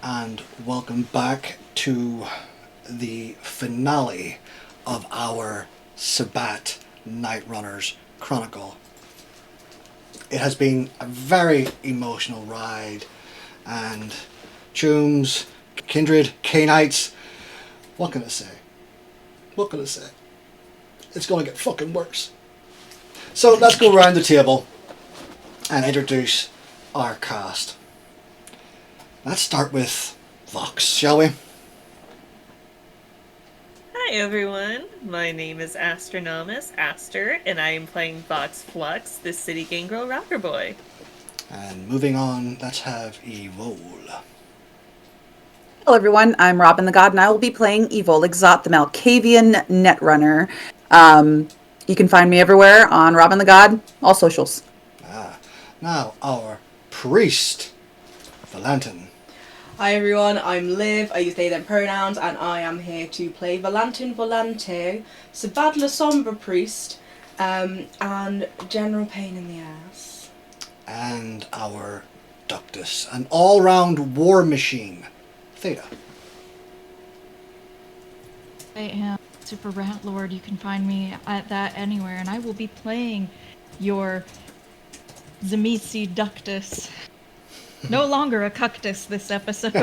and welcome back to the finale of our Sabbat Nightrunners Chronicle. It has been a very emotional ride, and Chooms, Kindred, Canites, what can I say? What can I say? It's going to get fucking worse. So let's go around the table and introduce our cast. Let's start with Vox, shall we? Hi everyone, my name is Astronomus Aster, and I am playing Vox Flux, the City Gangrel Rocker Boy. And moving on, let's have Evol. Hello everyone, I'm Robin the God, and I will be playing Evol Exot, the Malkavian Netrunner. You can find me everywhere on Robin the God, all socials. Now our priest, Valantin. Hi everyone, I'm Liv, I use they them pronouns, and I am here to play Valantin Volante, Sabbat La Sombra Priest, and General Pain in the Ass. And our Ductus, an all-round war machine, Theta. I am Super Rat Lord. You can find me at that anywhere, and I will be playing your Zemitsi Ductus. No longer a cuctus this episode.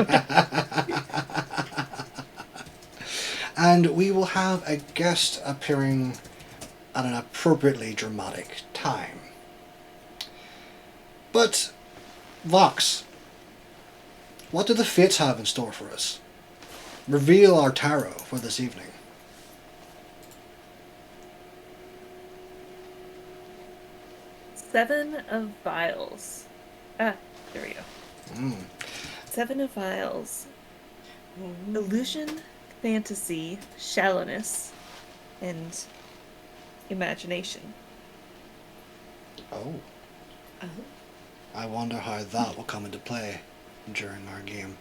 And we will have a guest appearing at an appropriately dramatic time. But, Vox, what do the fates have in store for us? Reveal our tarot for this evening. Seven of Vials. There we go. Seven of Vials. Illusion, fantasy, shallowness, and imagination. Oh. I wonder how that will come into play during our game.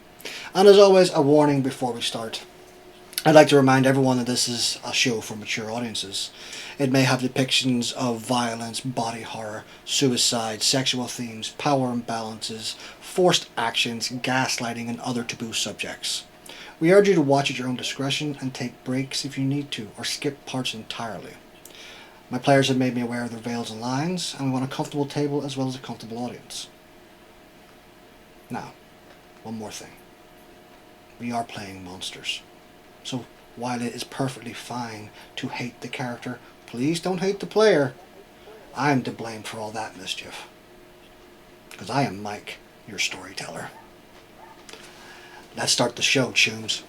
And as always, a warning before we start. I'd like to remind everyone that this is a show for mature audiences. It may have depictions of violence, body horror, suicide, sexual themes, power imbalances, forced actions, gaslighting, and other taboo subjects. We urge you to watch at your own discretion and take breaks if you need to, or skip parts entirely. My players have made me aware of their veils and lines, and we want a comfortable table as well as a comfortable audience. Now, one more thing. We are playing monsters. So, while it is perfectly fine to hate the character, please don't hate the player. I'm to blame for all that mischief. Because I am Mike, your storyteller. Let's start the show, Chooms.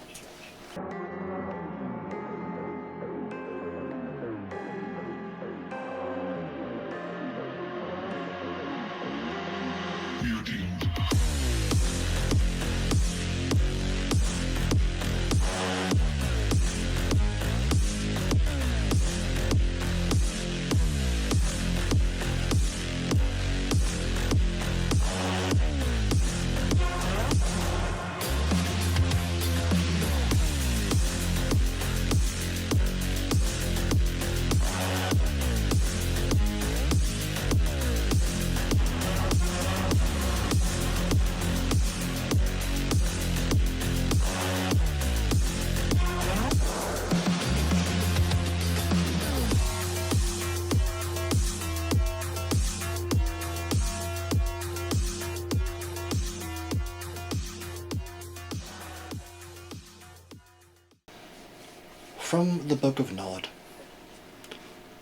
From the Book of Nod.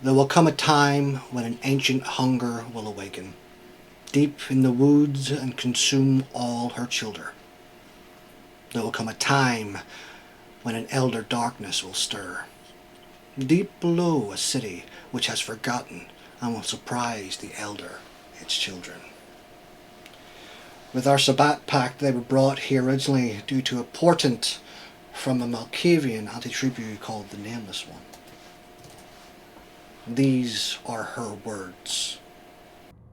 There will come a time when an ancient hunger will awaken, deep in the woods, and consume all her children. There will come a time when an elder darkness will stir, deep below a city which has forgotten and will surprise the elder, its children. With our Sabbat pact, they were brought here originally due to a portent from a Malkavian anti-tribute called the Nameless One. These are her words.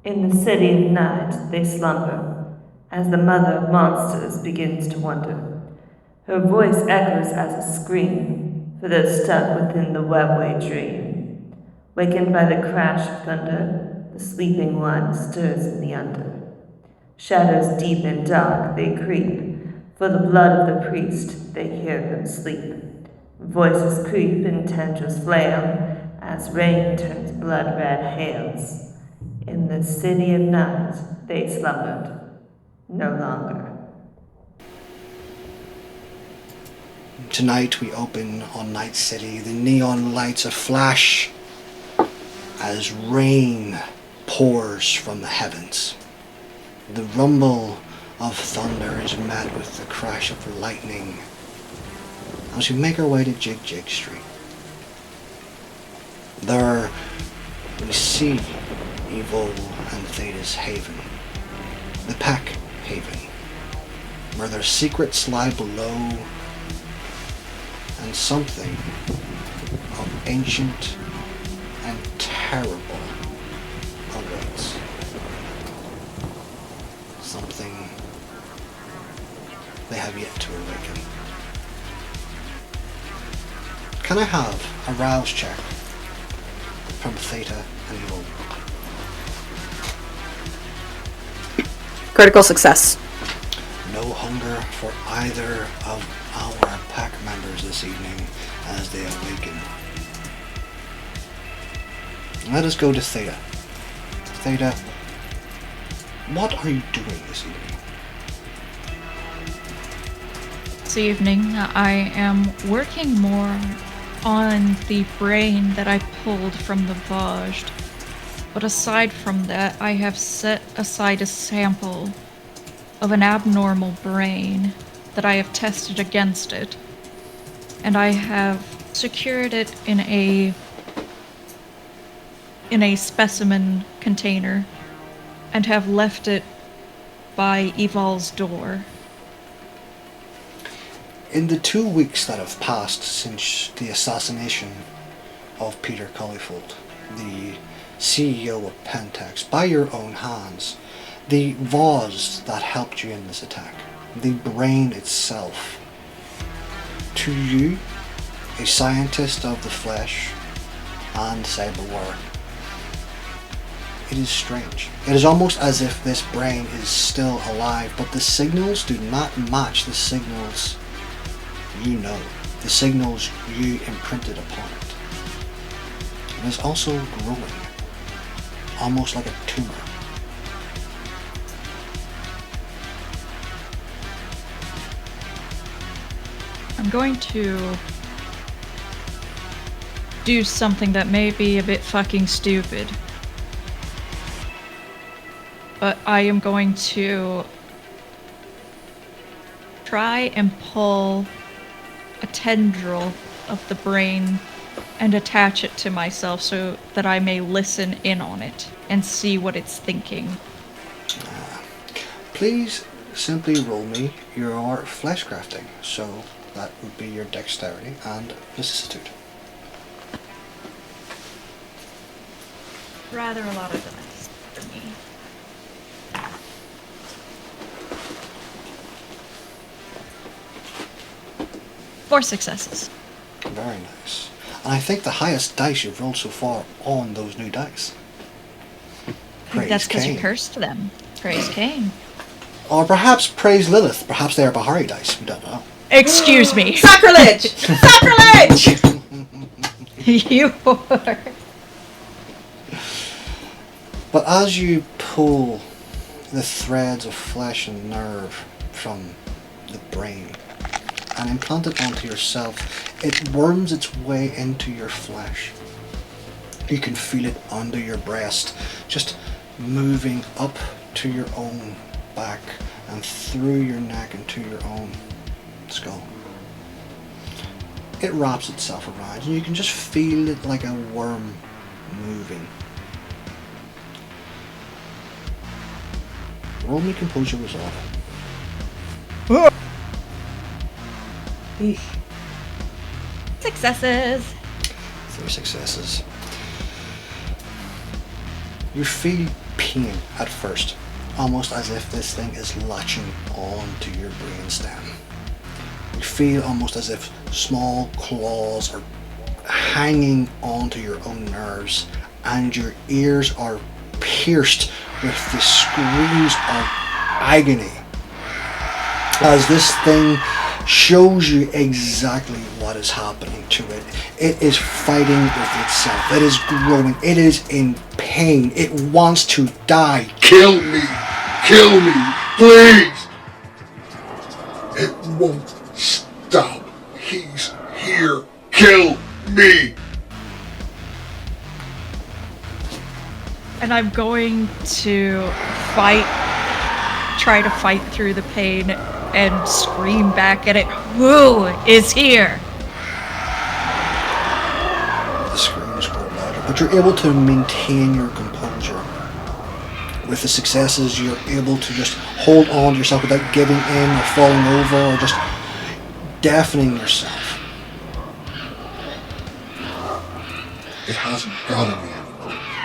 In the city of night they slumber, as the mother of monsters begins to wonder. Her voice echoes as a scream for those stuck within the webway dream. Wakened by the crash of thunder, the sleeping one stirs in the under. Shadows deep and dark they creep, For the blood of the priest, they hear them sleep. Voices creep and tendrils flail as rain turns blood-red hails. In the city of night, they slumbered, no longer. Tonight we open on Night City. The neon lights aflash as rain pours from the heavens. The rumble of thunder is met with the crash of lightning as we make our way to Jig Jig Street. There we see Evil and Theta's haven, the Pack Haven, where their secrets lie below and something of ancient and terrible awaits. Something they have yet to awaken. Can I have a rouse check from Theta and Evil? Critical success. No hunger for either of our pack members this evening as they awaken. Let us go to Theta. Theta, what are you doing this evening? This evening, I am working more on the brain that I pulled from the Vajj. But aside from that, I have set aside a sample of an abnormal brain that I have tested against it. And I have secured it in a specimen container and have left it by Eval's door. In the 2 weeks that have passed since the assassination of Peter Cullyfold, the CEO of Pentex, by your own hands, the vase that helped you in this attack, the brain itself, to you, a scientist of the flesh and cyberwar, it is strange. It is almost as if this brain is still alive, but the signals do not match the signals you know, the signals you imprinted upon it. It is also growing, almost like a tumor. I'm going to do something that may be a bit fucking stupid. But I am going to try and pull a tendril of the brain and attach it to myself so that I may listen in on it and see what it's thinking. Please simply roll me your flesh crafting. So that would be your dexterity and vicissitude. Rather a lot of dice for me. 4 successes. Very nice. And I think the highest dice you've rolled so far on those new dice. I think that's because you cursed them. Praise Cain. Or perhaps praise Lilith. Perhaps they are Bahari dice. We don't know. Excuse me. Sacrilege! Sacrilege! You are. But as you pull the threads of flesh and nerve from the brain and implant it onto yourself, it worms its way into your flesh. You can feel it under your breast, just moving up to your own back and through your neck into your own skull. It wraps itself around and you can just feel it like a worm moving. Roll me composure resolve. Successes. 3 successes. You feel pain at first, almost as if this thing is latching onto your brainstem. You feel almost as if small claws are hanging onto your own nerves, and your ears are pierced with the screams of agony as this thing shows you exactly what is happening to it. It is fighting with itself. It is growing. It is in pain. It wants to die. Kill me! Kill me! Please! It won't stop. He's here. Kill me! And I'm going to try to fight through the pain and scream back at it, "Who is here?" The screams grow louder, but you're able to maintain your composure. With the successes, you're able to just hold on to yourself without giving in or falling over or just deafening yourself. It hasn't gotten me.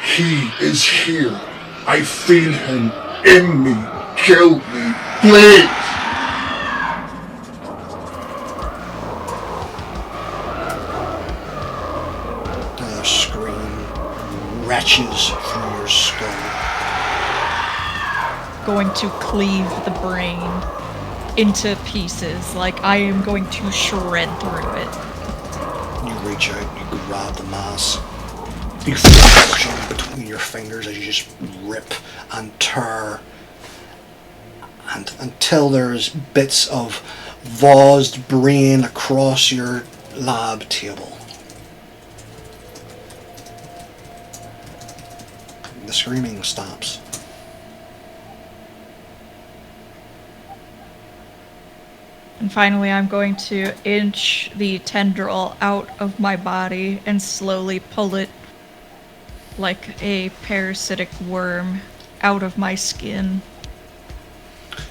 He is here. I feel him in me. Kill me, please! Another scream retches through your skull. Going to cleave the brain into pieces, like I am going to shred through it. You reach out, you grab the mass. You flash on between your fingers as you just rip and tear. And until there's bits of vaused brain across your lab table. The screaming stops. And finally, I'm going to inch the tendril out of my body and slowly pull it like a parasitic worm out of my skin.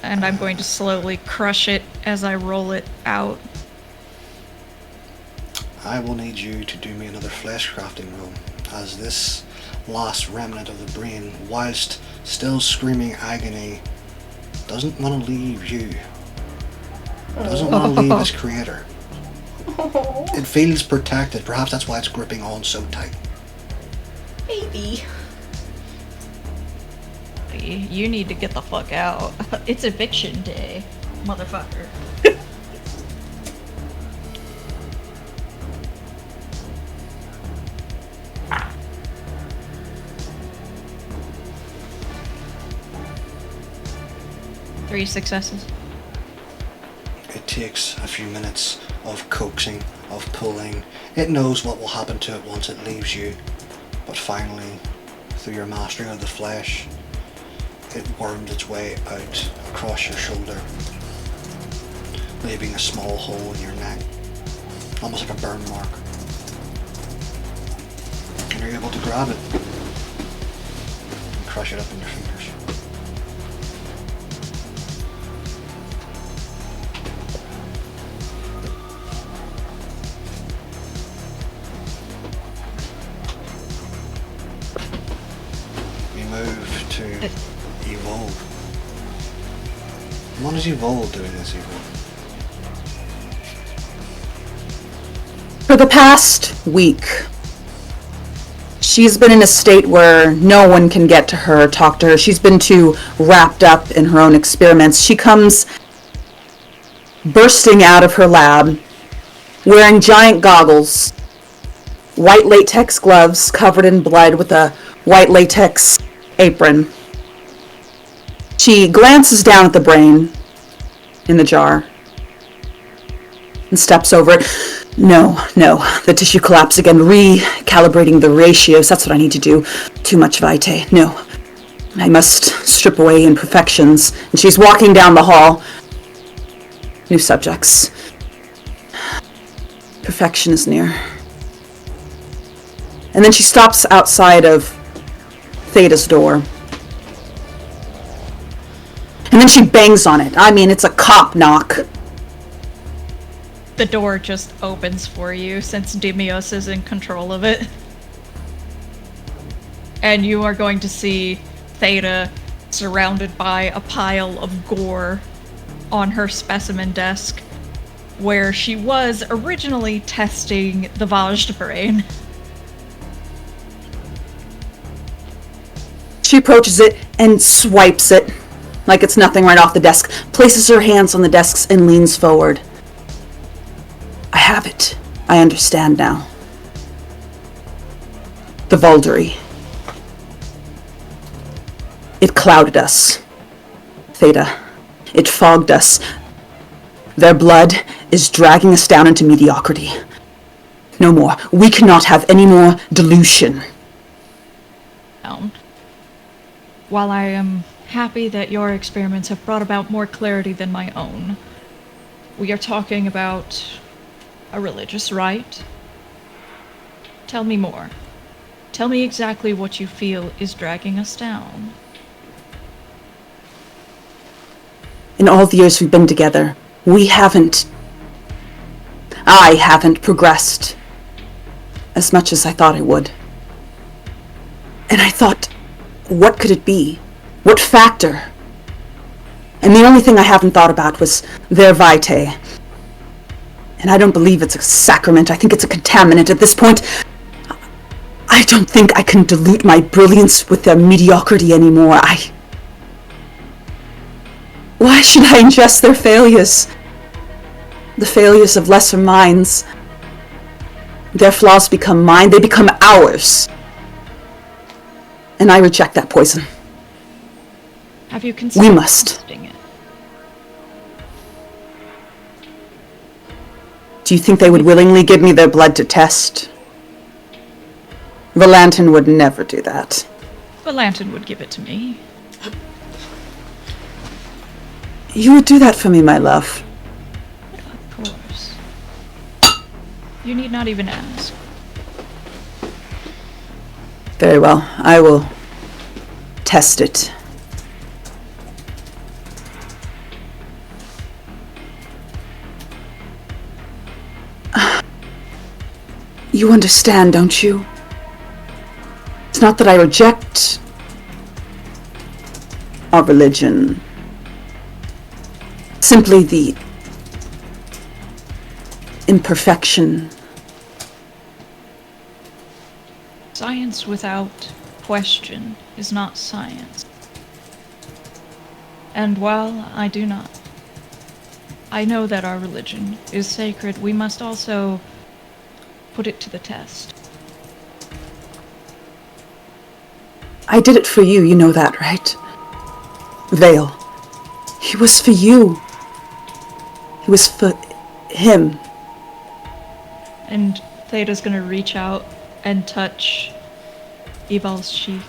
And I'm going to slowly crush it as I roll it out. I will need you to do me another flesh crafting roll, as this last remnant of the brain, whilst still screaming agony, doesn't want to leave you. Doesn't want to leave its creator. It feels protected. Perhaps that's why it's gripping on so tight. Maybe. You need to get the fuck out. It's eviction day, motherfucker. Three successes. It takes a few minutes of coaxing, of pulling. It knows what will happen to it once it leaves you. But finally, through your mastery of the flesh, it wormed its way out across your shoulder, leaving a small hole in your neck, almost like a burn mark. And you're able to grab it and crush it up in your fingers. We move to Evolve. What is Evolve doing this evening? For the past week, she's been in a state where no one can get to her, talk to her. She's been too wrapped up in her own experiments. She comes bursting out of her lab, wearing giant goggles, white latex gloves covered in blood with a white latex apron. She glances down at the brain in the jar and steps over it. No, the tissue collapsed again, recalibrating the ratios. That's what I need to do. Too much vitae. No, I must strip away imperfections. And she's walking down the hall. New subjects. Perfection is near. And then she stops outside of Theta's door. And then she bangs on it. I mean, it's a cop knock. The door just opens for you since Dimios is in control of it. And you are going to see Theta surrounded by a pile of gore on her specimen desk, where she was originally testing the Vajda brain. She approaches it and swipes it like it's nothing right off the desk, places her hands on the desks and leans forward. I have it. I understand now. The Vauldery. It clouded us. Theta. It fogged us. Their blood is dragging us down into mediocrity. No more. We cannot have any more dilution. While I am happy that your experiments have brought about more clarity than my own, we are talking about a religious rite. Tell me more. Tell me exactly what you feel is dragging us down. In all the years we've been together, I haven't progressed as much as I thought I would. And I thought, what could it be? What factor? And the only thing I haven't thought about was their vitae. And I don't believe it's a sacrament. I think it's a contaminant. At this point, I don't think I can dilute my brilliance with their mediocrity anymore. Why should I ingest their failures? The failures of lesser minds. Their flaws become mine. They become ours. And I reject that poison. Have you considered We must. testing it? Do you think they would willingly give me their blood to test? Valantin would never do that. Valantin would give it to me. You would do that for me, my love. Of course. You need not even ask. Very well. I will test it. You understand, don't you? It's not that I reject our religion. Simply the imperfection. Science without question is not science. And while I do not, I know that our religion is sacred, we must also put it to the test. I did it for you, you know that, right? Vale. It was for you. It was for him. And Theta's gonna reach out and touch Eval's cheek.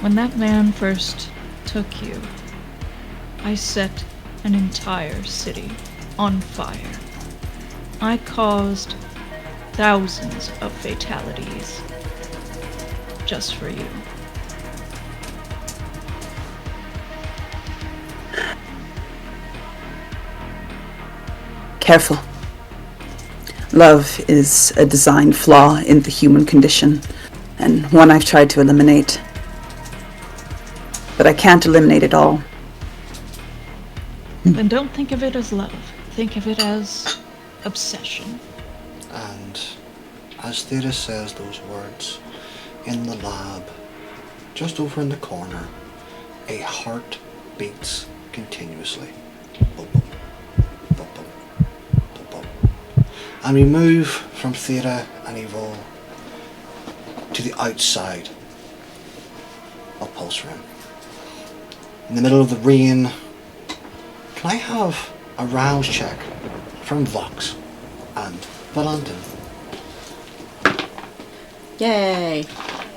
When that man first took you, I set an entire city on fire. I caused thousands of fatalities just for you. Careful. Love is a design flaw in the human condition, and one I've tried to eliminate. But I can't eliminate it all. Then don't think of it as love. Think of it as obsession. And as Theta says those words, in the lab, just over in the corner, a heart beats continuously. Boom, boom, boom, boom, boom, boom. And we move from Theta and Evil to the outside of Pulse Room. In the middle of the rain, can I have a rouse check from Vox and Valantin? Yay!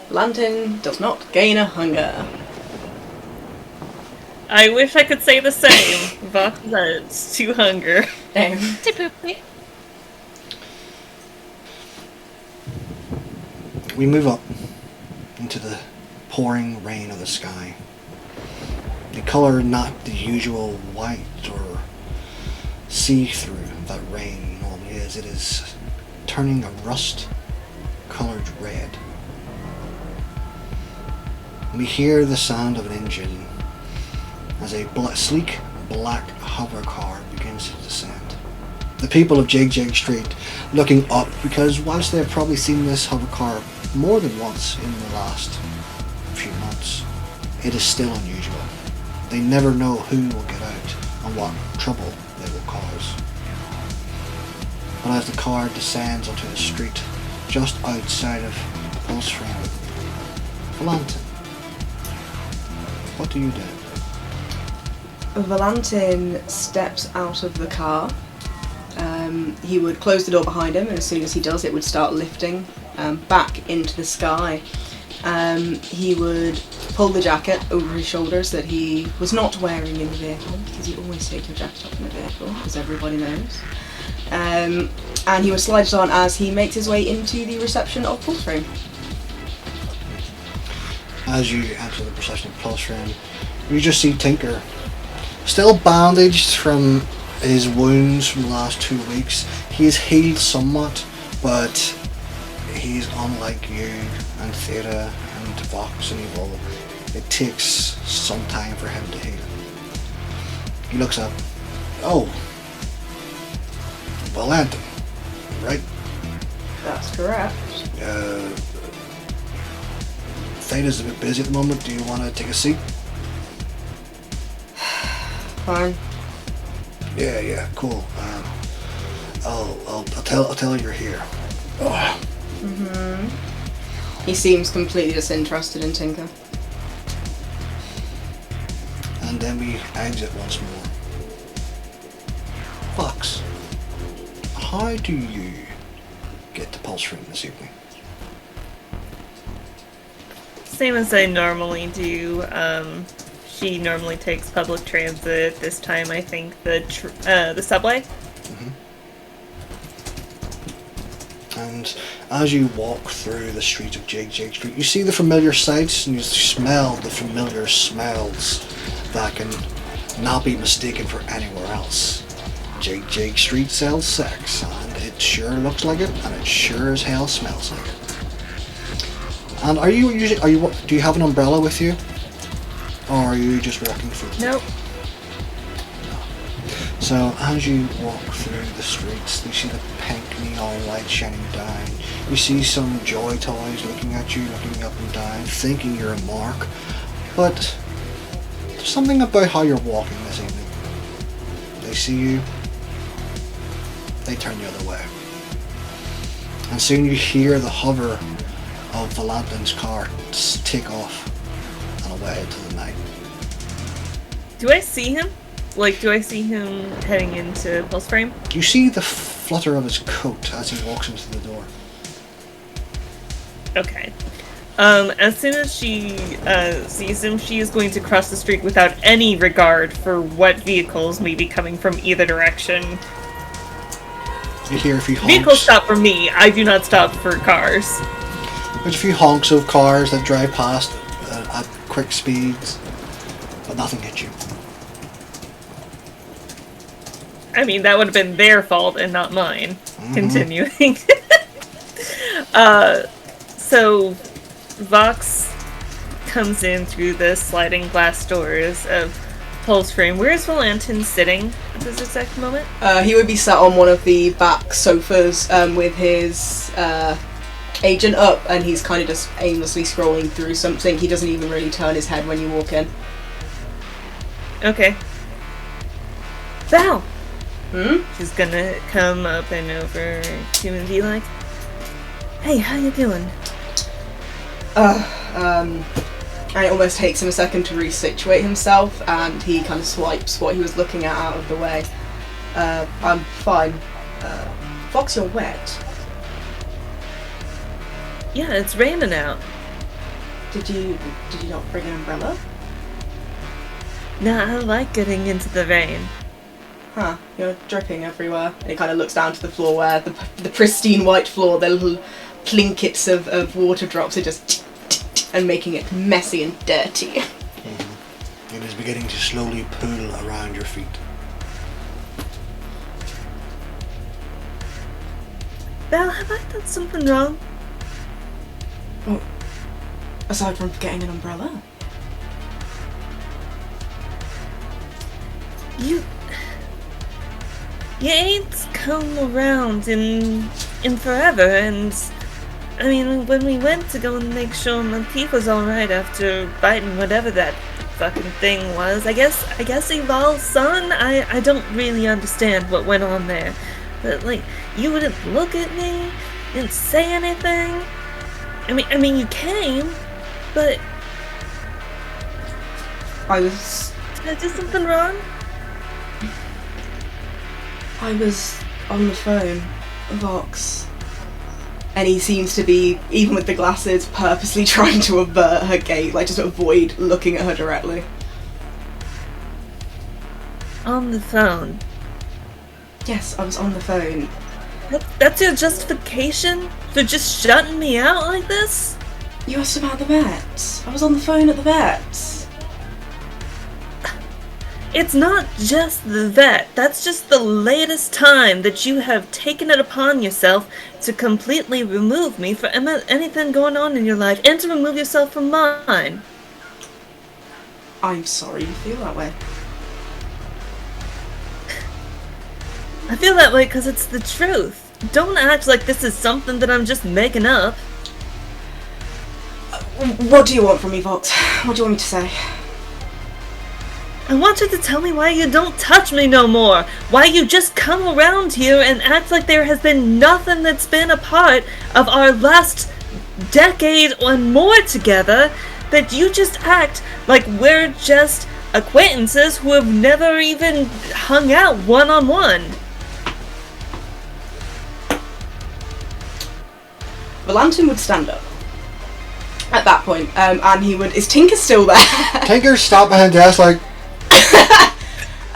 Valantin does not gain a hunger. I wish I could say the same, but that's too hunger. Damn. We move up into the pouring rain of the sky. The colour not the usual white or see-through that rain normally is. It is turning a rust-coloured red. We hear the sound of an engine as a sleek black hover car begins to descend. The people of Jig Jig Street looking up because whilst they've probably seen this hover car more than once in the last few months, it is still unusual. They never know who will get out and what trouble they will cause. But as the car descends onto the street just outside of the pulse frame, Valantin, what do you do? Valantin steps out of the car. He would close the door behind him, and as soon as he does, it would start lifting back into the sky. He would pull the jacket over his shoulders that he was not wearing in the vehicle, because you always take your jacket off in the vehicle, as everybody knows. And he would slide it on as he makes his way into the reception of Pulse Frame. As you enter the reception of Pulse Frame, you just see Tinker, still bandaged from his wounds from the last 2 weeks. He is healed somewhat, but he's unlike you and Theta and Vox and Evil. It takes some time for him to heal. He looks up. Oh, Valantin, right? That's correct. Theta's a bit busy at the moment. Do you want to take a seat? Fine. Yeah, cool. I'll tell her you're here. Oh. He seems completely disinterested in Tinker. And then we exit once more. Fox, how do you get to Pulse Frame this evening? Same as I normally do. She normally takes public transit. This time, I think the subway. And as you walk through the streets of Jake Street, you see the familiar sights and you smell the familiar smells that can not be mistaken for anywhere else. Jake Street sells sex, and it sure looks like it, and it sure as hell smells like it. And do you have an umbrella with you? Or are you just walking through? Nope. So as you walk through the streets, you see the pink neon light shining down. You see some joy toys looking at you, looking up and down, thinking you're a mark. But there's something about how you're walking this evening. They see you, they turn the other way. And soon you hear the hover of Valantin's car take off and away into the night. Do I see him? Like, do I see him heading into Pulse Frame? You see the flutter of his coat as he walks into the door. Okay. As soon as she sees him, she is going to cross the street without any regard for what vehicles may be coming from either direction. You hear a few honks. Vehicles stop for me. I do not stop for cars. There's a few honks of cars that drive past at quick speeds, but nothing hits you. I mean, that would have been their fault and not mine. Continuing. So, Vox comes in through the sliding glass doors of Pulse Frame. Where's Valantin sitting at this exact moment? He would be sat on one of the back sofas with his agent up, and he's kind of just aimlessly scrolling through something. He doesn't even really turn his head when you walk in. Okay. Val! Hmm? She's gonna come up and over to him and be like, "Hey, how you doing?" And it almost takes him a second to resituate himself, and he kind of swipes what he was looking at out of the way. I'm fine. Fox, you're wet. Yeah, it's raining out. Did you not bring an umbrella? Nah, I like getting into the rain. Huh, you're dripping everywhere. And he kind of looks down to the floor where the pristine white floor, the little plinkets of water drops are just and making it messy and dirty. It is beginning to slowly pool around your feet. Val, have I done something wrong? Oh, aside from getting an umbrella? You ain't come around in forever, and I mean, when we went to go and make sure my teeth was alright after biting whatever that fucking thing was, I guess Evol's son? I don't really understand what went on there. But, like, you wouldn't look at me, didn't say anything. I mean, you came, but... Did I do something wrong? I was on the phone, Vox. And he seems to be, even with the glasses, purposely trying to avert her gaze, like just avoid looking at her directly. On the phone? Yes, I was on the phone. That's your justification for just shutting me out like this? You asked about the vet. I was on the phone at the vet. It's not just the vet. That's just the latest time that you have taken it upon yourself to completely remove me from anything going on in your life and to remove yourself from mine. I'm sorry you feel that way. I feel that way because it's the truth. Don't act like this is something that I'm just making up. What do you want from me, Vox? What do you want me to say? I want you to tell me why you don't touch me no more. Why you just come around here and act like there has been nothing that's been a part of our last decade or more together. That you just act like we're just acquaintances who have never even hung out one-on-one. Valantin would stand up at that point, and he would... Is Tinker still there? Tinker stopped behind the desk like...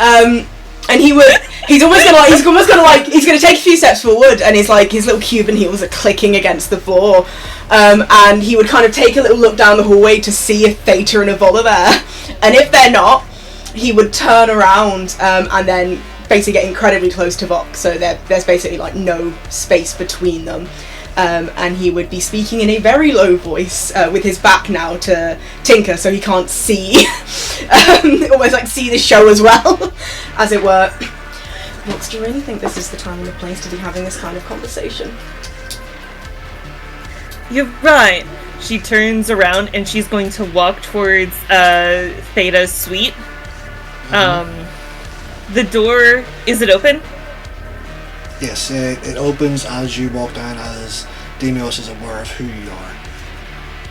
And he's almost gonna take a few steps forward, and he's like, his little Cuban heels are clicking against the floor, and he would kind of take a little look down the hallway to see if Theta and Evola are there, and if they're not, he would turn around, and then basically get incredibly close to Vox, so there's basically like no space between them. And he would be speaking in a very low voice, with his back now to Tinker, so he can't see, almost like see the show as well, as it were. Vox, do you really think this is the time and the place to be having this kind of conversation? You're right. She turns around and she's going to walk towards Theta's suite. The door, is it open? Yes, it opens as you walk down, as Demios is aware of who you are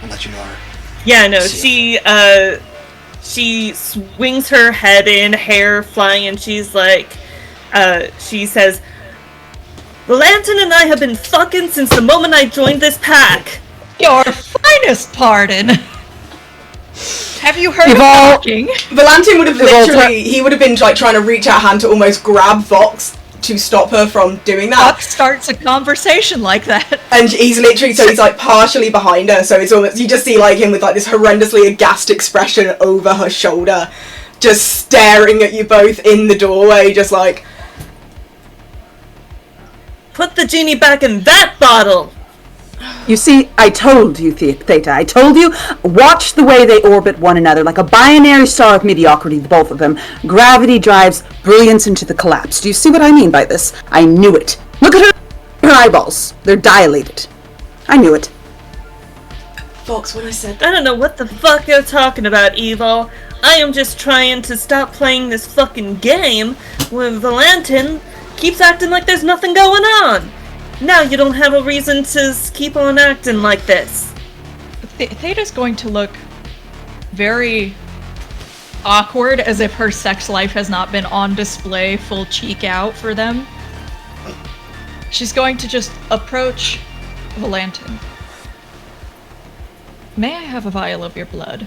and that you are. Yeah, no, safe. she swings her head in, hair flying, and she's like, she says, Valantin and I have been fucking since the moment I joined this pack. Your finest pardon. Have you heard of Evol- talking? Valantin would have literally, he would have been like trying to reach out a hand to almost grab Vox to stop her from doing that. Buck starts a conversation like that. And he's literally, so he's like partially behind her, so it's almost, you just see like him with like this horrendously aghast expression over her shoulder, just staring at you both in the doorway, just like... Put the genie back in that bottle! You see, I told you, Theta, I told you, watch the way they orbit one another, like a binary star of mediocrity, the both of them. Gravity drives brilliance into the collapse. Do you see what I mean by this? I knew it. Look at her eyeballs. They're dilated. I knew it. Vox, when I said... I don't know what the fuck you're talking about, Evil. I am just trying to stop playing this fucking game where Valantin keeps acting like there's nothing going on. Now you don't have a reason to keep on acting like this. Theta's going to look very awkward, as if her sex life has not been on display full cheek out for them. She's going to just approach Valantin. May I have a vial of your blood?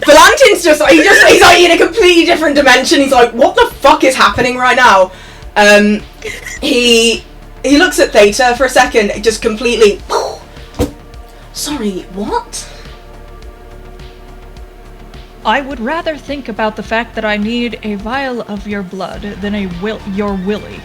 Valantin's just like, he's like in a completely different dimension. He's like, what the fuck is happening right now? He looks at Theta for a second, just completely... Sorry, what? I would rather think about the fact that I need a vial of your blood than your willy.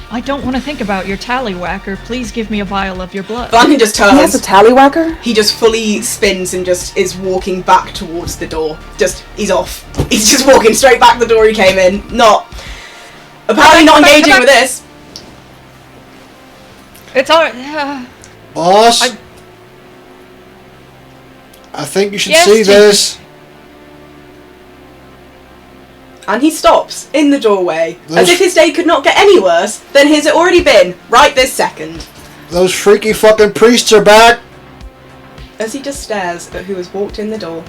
Why I don't want to think about your tallywhacker. Please give me a vial of your blood. Valantin just He has a turns. tallywhacker? He just fully spins and just is walking back towards the door. He's off. He's just walking straight back the door he came in. Apparently not engaging with this. It's alright. Boss, I think you should Yes, see Chief. this. And he stops in the doorway, as Those- if his day could not get any worse than his had already been, right this second. Those freaky fucking priests are back. As he just stares at who has walked in the door.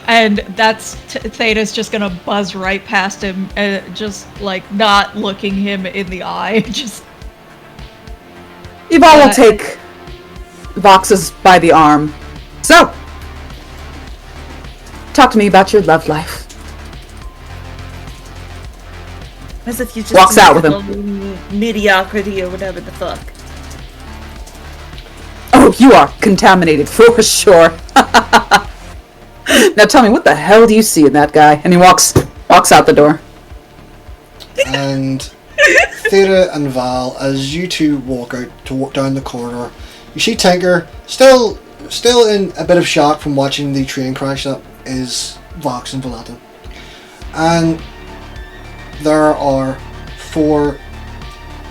And that's Theta's just gonna buzz right past him, just like not looking him in the eye. Just Yvonne will take Vox's by the arm. So, talk to me about your love life. As if you just Walks out with him. mediocrity or whatever the fuck. Oh, you are contaminated for sure. Now tell me, what the hell do you see in that guy? And he walks out the door. And Theta and Val, as you two walk down the corridor, you see Tinker still in a bit of shock from watching the train crash that is Vox and Valantin. And there are 4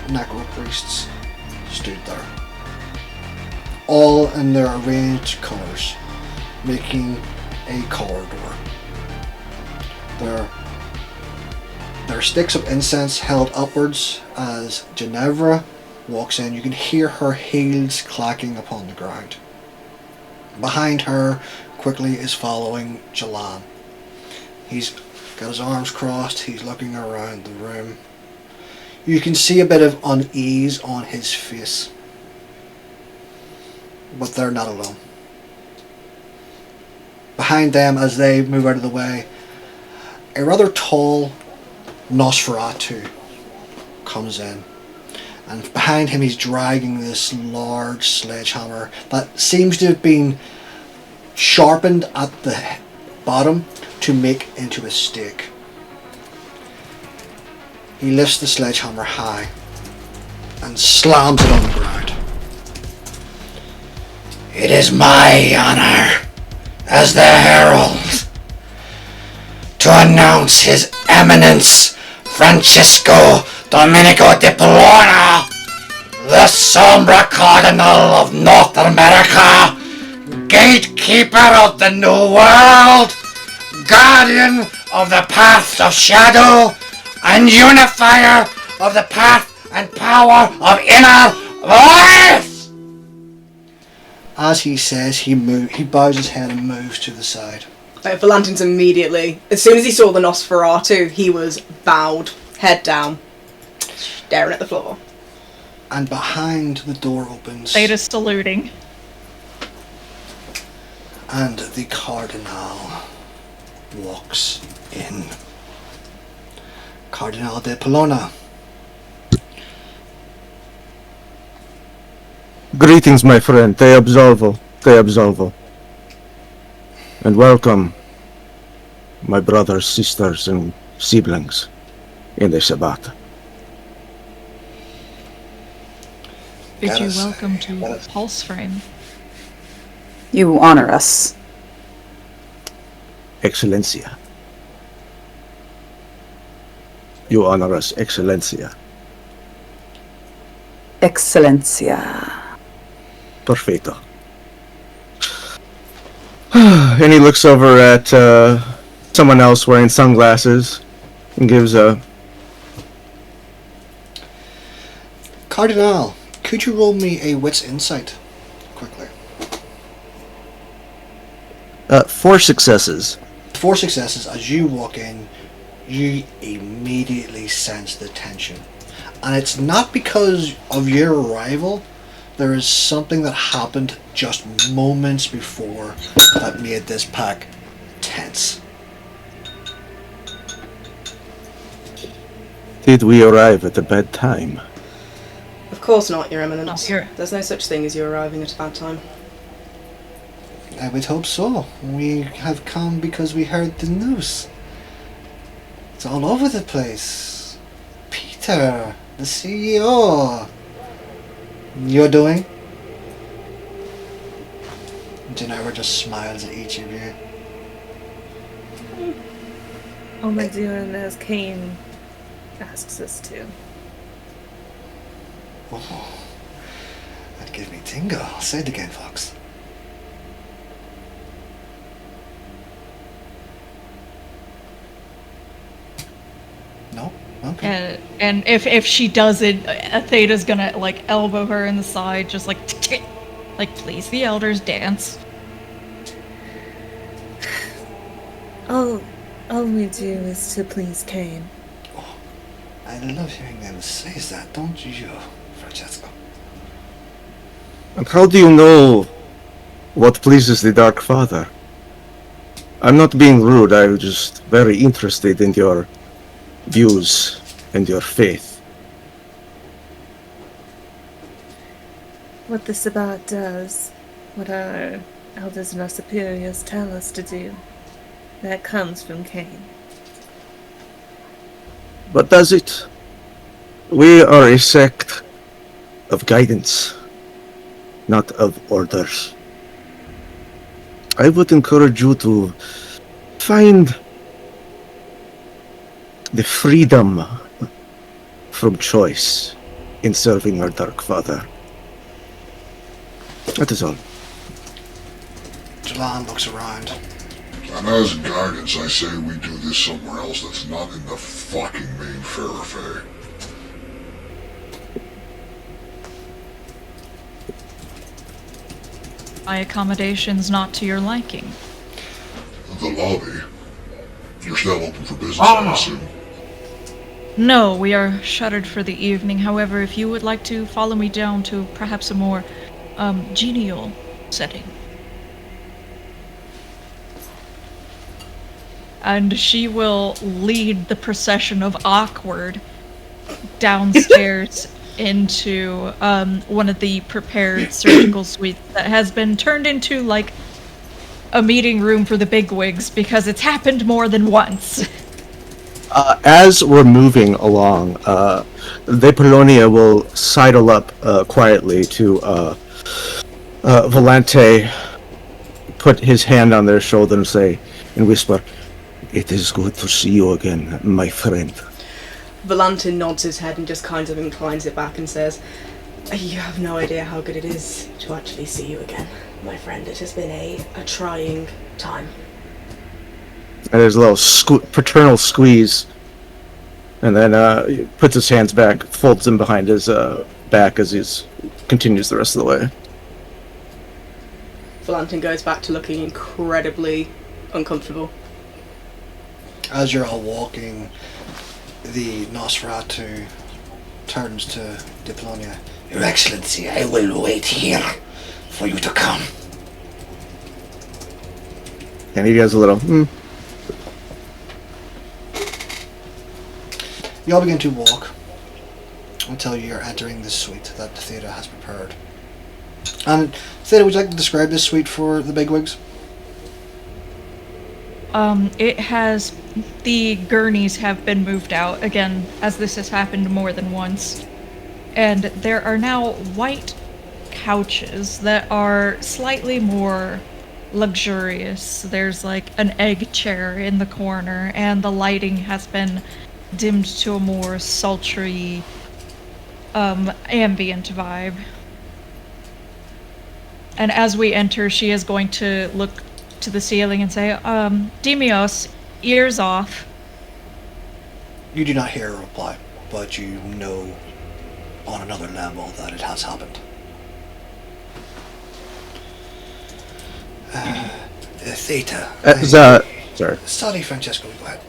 necro priests stood there, all in their arranged colours, making a corridor. There are sticks of incense held upwards as Ginevra walks in. You can hear her heels clacking upon the ground. Behind her quickly is following Jalan. He's got his arms crossed, he's looking around the room. You can see a bit of unease on his face. But they're not alone. Behind them, as they move out of the way, a rather tall Nosferatu comes in. And behind him he's dragging this large sledgehammer that seems to have been sharpened at the bottom to make into a stake. He lifts the sledgehammer high and slams it on the ground. It is my honor as the herald to announce His Eminence Francisco Domenico de Polona, the Sombra Cardinal of North America, Gatekeeper of the New World, Guardian of the Paths of Shadow, and Unifier of the Path and Power of Inner Life! As he says, he bows his head and moves to the side. Valantin's immediately, as soon as he saw the Nosferatu, he was bowed, head down, staring at the floor. And behind the door opens, Theta's saluting. and the Cardinal walks in. Cardinal de Polona. Greetings, my friend. Te absolvo. Te absolvo. And welcome, my brothers, sisters, and siblings in the Sabbat. Bid you Gotta say, welcome to gotta- Pulse Frame. You honor us. Excellencia. You honor us, Excellencia. Excellencia. Perfecto. And he looks over at someone else wearing sunglasses and gives a... Cardinal, could you roll me a wit's insight quickly? 4 successes. 4 successes. As you walk in, you immediately sense the tension. And it's not because of your arrival. There is something that happened just moments before that made this pack tense. Did we arrive at a bad time? Of course not, Your Eminence. Not here. There's no such thing as you arriving at a bad time. I would hope so. We have come because we heard the news. It's all over the place. Peter, the CEO. You're doing? Geneva just smiles at each of you. Only doing as Kane asks us to. Oh, that gives me tingle. Say it again, Fox. No? Okay. And if she doesn't, Theta's gonna like elbow her in the side, just like please the elders dance. All we do is to please Kane. Oh, I love hearing them say that, don't you, Francesco? And how do you know what pleases the Dark Father? I'm not being rude, I'm just very interested in your views and your faith. What the Sabbat does, what our elders and our superiors tell us to do, that comes from Kane. But does it? We are a sect of guidance, not of orders. I would encourage you to find the freedom from choice in serving our Dark Father. That is all. Jalan looks around. And as guidance, I say we do this somewhere else that's not in the fucking main thoroughfare. My accommodations not to your liking. The lobby. You're still open for business, I assume. No, we are shuttered for the evening. However, if you would like to follow me down to perhaps a more genial setting. And she will lead the procession of awkward downstairs into one of the prepared surgical suites that has been turned into like a meeting room for the bigwigs because it's happened more than once. As we're moving along, the Polonia will sidle up quietly to Valantin, put his hand on their shoulder and say, and whisper, "It is good to see you again, my friend." Valantin nods his head and just kind of inclines it back and says, "You have no idea how good it is to actually see you again, my friend. It has been a trying time." And there's a little paternal squeeze, and then he puts his hands back, folds them behind his back as he continues the rest of the way. Valantin goes back to looking incredibly uncomfortable. As you're all walking, the Nosferatu turns to Diplonia. Your Excellency, I will wait here for you to come. And he does a little, You all begin to walk until you're entering the suite that Theta has prepared. And Theta, would you like to describe this suite for the bigwigs? It has... The gurneys have been moved out, again, as this has happened more than once. And there are now white couches that are slightly more luxurious. There's like an egg chair in the corner, and the lighting has been dimmed to a more sultry, ambient vibe. And as we enter, she is going to look to the ceiling and say, Demios, ears off. You do not hear a reply, but you know on another level that it has happened. Theta. Sorry. Sorry, Francesco, go ahead.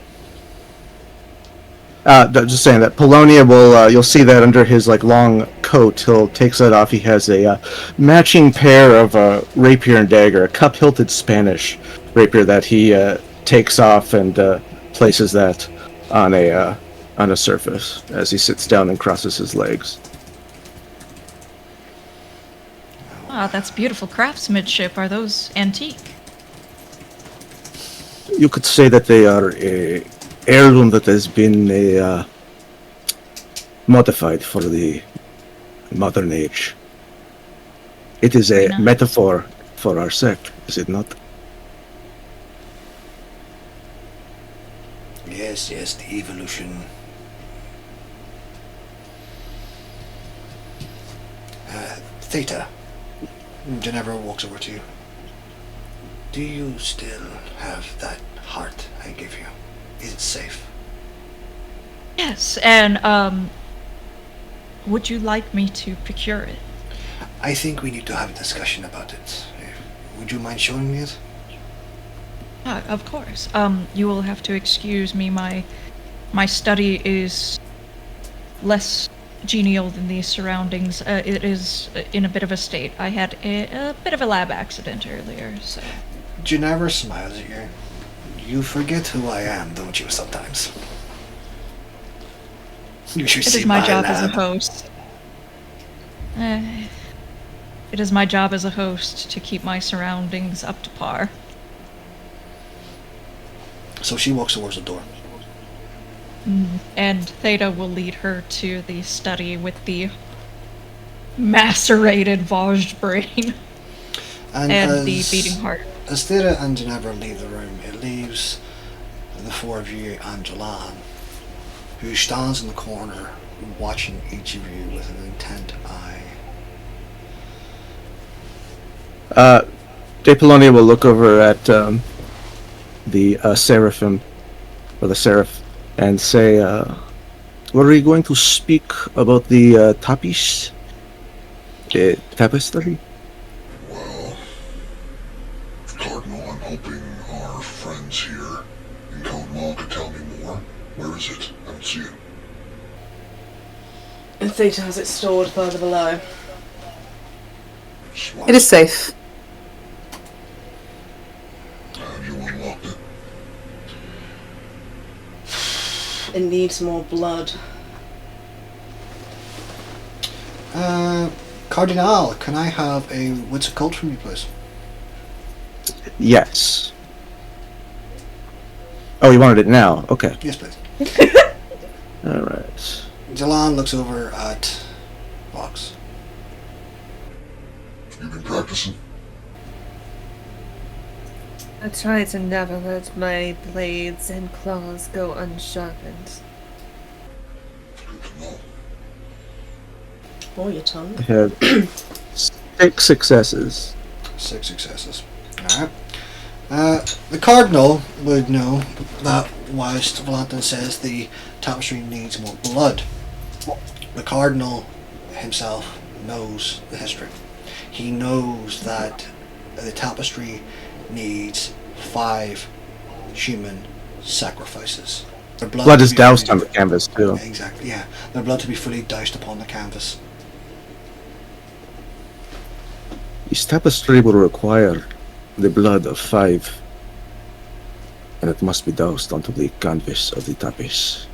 Just saying that Polonia will, you'll see that under his like long coat, he'll takes that off. He has a matching pair of rapier and dagger, a cup-hilted Spanish rapier that he takes off and places that on a surface as he sits down and crosses his legs. Ah, that's beautiful craftsmanship. Are those antique? You could say that they are a heirloom that has been modified for the modern age. It is a Very nice. metaphor for our sect, is it not? Yes, the evolution. Theta. Ginevra walks over to you. Do you still have that heart I gave you? Is it safe? Yes, and would you like me to procure it? I think we need to have a discussion about it. Would you mind showing me it? Of course. You will have to excuse me. My study is less genial than these surroundings. It is in a bit of a state. I had a bit of a lab accident earlier, so. Ginevra smiles at you. You forget who I am, don't you, sometimes? You should It see is my job lab. as a host. It is my job as a host to keep my surroundings up to par. So she walks towards the door. And Theta will lead her to the study with the macerated Vajj brain and the beating heart. As Theta and Ginevra leave the room, it leaves the four of you and Jalan, who stands in the corner watching each of you with an intent eye. Apollonia will look over at the seraphim, or the seraph, and say, were you going to speak about the tapestry? Well, Cardinal, I'm hoping our friends here in Code Maw could tell me more. Where is it? I don't see it. And Theta has it stored further below. It is safe. Have you unlocked it? It needs more blood. Cardinal, can I have a wits occult from you, please? Yes. Oh, you wanted it now? Okay. Yes, please. Alright. Jalan looks over at Vox. You've been practicing? I try to never let my blades and claws go unsharpened. Good to know. Or your tongue. I have 6 successes. 6 successes. Alright. The Cardinal would know that whilst Valantin says the tapestry needs more blood, the Cardinal himself knows the history. He knows that the tapestry needs 5 human sacrifices. Their Blood to is be doused fully- on the canvas, too. Exactly, yeah. Their blood to be fully doused upon the canvas. This tapestry will require the blood of 5, and it must be doused onto the canvas of the tapestry.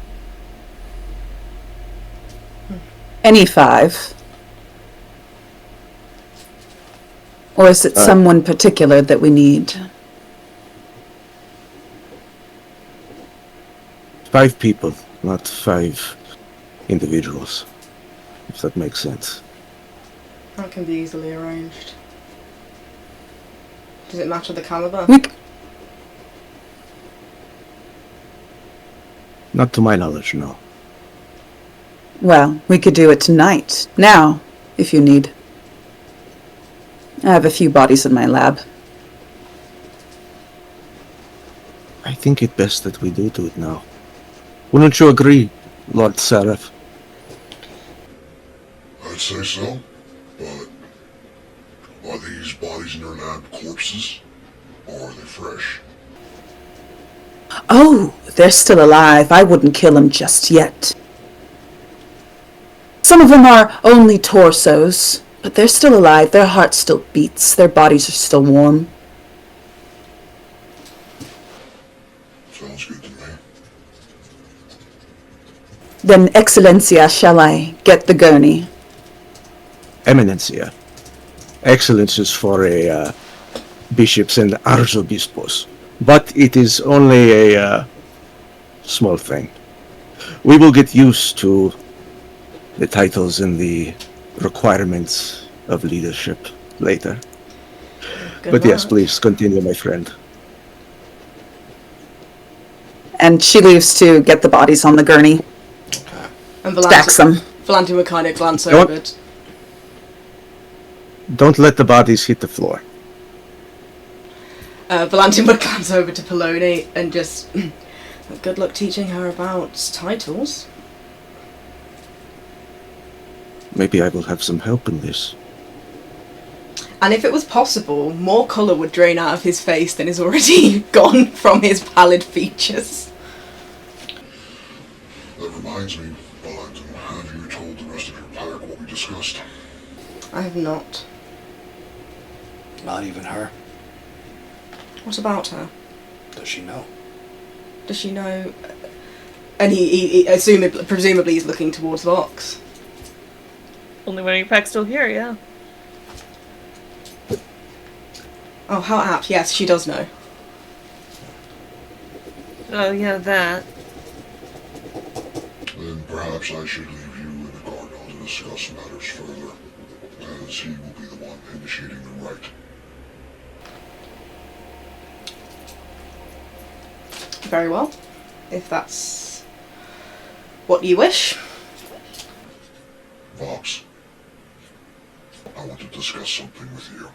Any 5? Or is it someone particular that we need? 5 people, not 5 individuals, if that makes sense. That can be easily arranged. Does it matter the caliber? Not to my knowledge, no. Well, we could do it tonight. Now, if you need. I have a few bodies in my lab. I think it best that we do it now. Wouldn't you agree, Lord Seraph? I'd say so, but are these bodies in your lab corpses, or are they fresh? Oh, they're still alive. I wouldn't kill them just yet. Some of them are only torsos, but they're still alive. Their heart still beats. Their bodies are still warm. Sounds good to me. Then, Excellencia, shall I get the gurney? Eminencia. Excellence is for a bishops and arzobispos, but it is only a small thing. We will get used to the titles and the requirements of leadership later. Good But yes, luck. please continue, my friend. And she leaves to get the bodies on the gurney, Okay. And stacks them. Valantin would kind of glance Don't- over it. Don't let the bodies hit the floor. Valantin would glance over to Poloni and just... Good luck teaching her about titles. Maybe I will have some help in this. And if it was possible, more colour would drain out of his face than is already gone from his pallid features. That reminds me, Valantin, have you told the rest of your pack what we discussed? I have not. Not even her. What about her? Does she know? Does she know? And he presumably he's looking towards Vox. Only when your pack's still here, yeah. Oh, how apt. Yes, she does know. Oh, yeah, that. Then perhaps I should leave you and the Cardinal to discuss matters further, as he will be the one initiating the rite. Very well. If that's what you wish. Vox, I want to discuss something with you.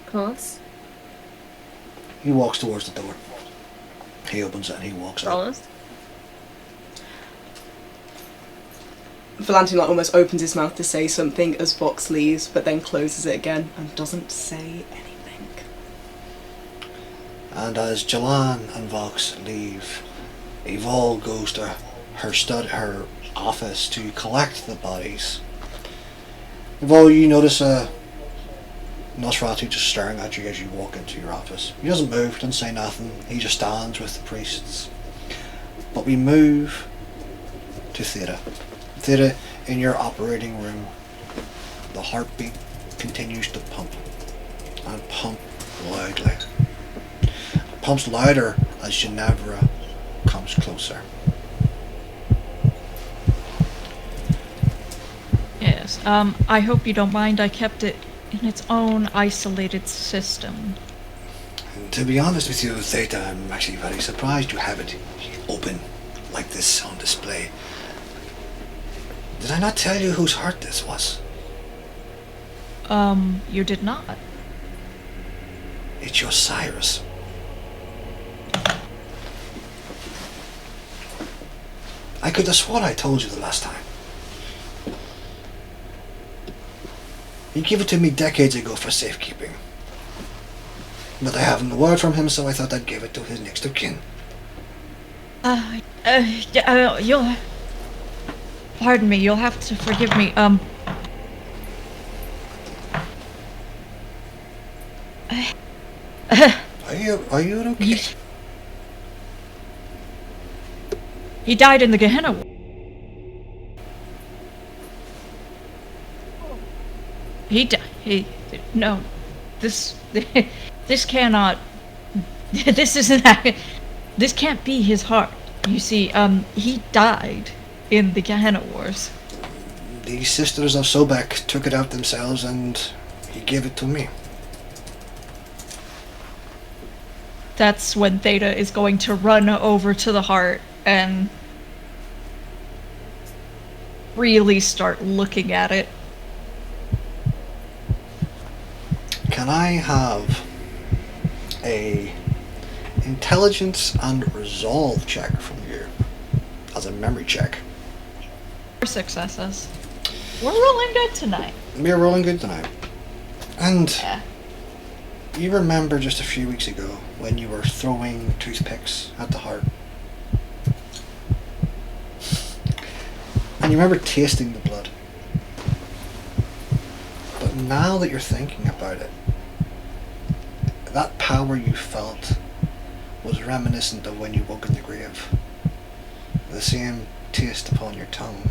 Of course. He walks towards the door. He opens it and he walks out. Honest. Valantin almost opens his mouth to say something as Vox leaves, but then closes it again and doesn't say anything. And as Jalan and Vox leave, Evol goes to her office to collect the bodies. Evol, you notice Nosferatu just staring at you as you walk into your office. He doesn't move, doesn't say nothing. He just stands with the priests. But we move to Theta. Theta, in your operating room, the heartbeat continues to pump. And pump loudly. It pumps louder as Ginevra comes closer. Yes. I hope you don't mind. I kept it in its own isolated system. And to be honest with you, Theta, I'm actually very surprised you have it open like this on display. Did I not tell you whose heart this was? You did not. It's your Cyrus. I could have sworn I told you the last time. He gave it to me decades ago for safekeeping. But I haven't a word from him, so I thought I'd give it to his next of kin. You'll... Pardon me, you'll have to forgive me, Are you okay? He died in the Gehenna War. No. This cannot... This isn't... This can't be his heart. You see, he died in the Gehenna Wars. The sisters of Sobek took it out themselves and he gave it to me. That's when Theta is going to run over to the heart and really start looking at it. Can I have a intelligence and resolve check from you as a memory check? 4 successes. We're rolling good tonight. We're rolling good tonight. And Yeah. you remember just a few weeks ago when you were throwing toothpicks at the heart? And you remember tasting the blood. But now that you're thinking about it, that power you felt was reminiscent of when you woke in the grave. The same taste upon your tongue,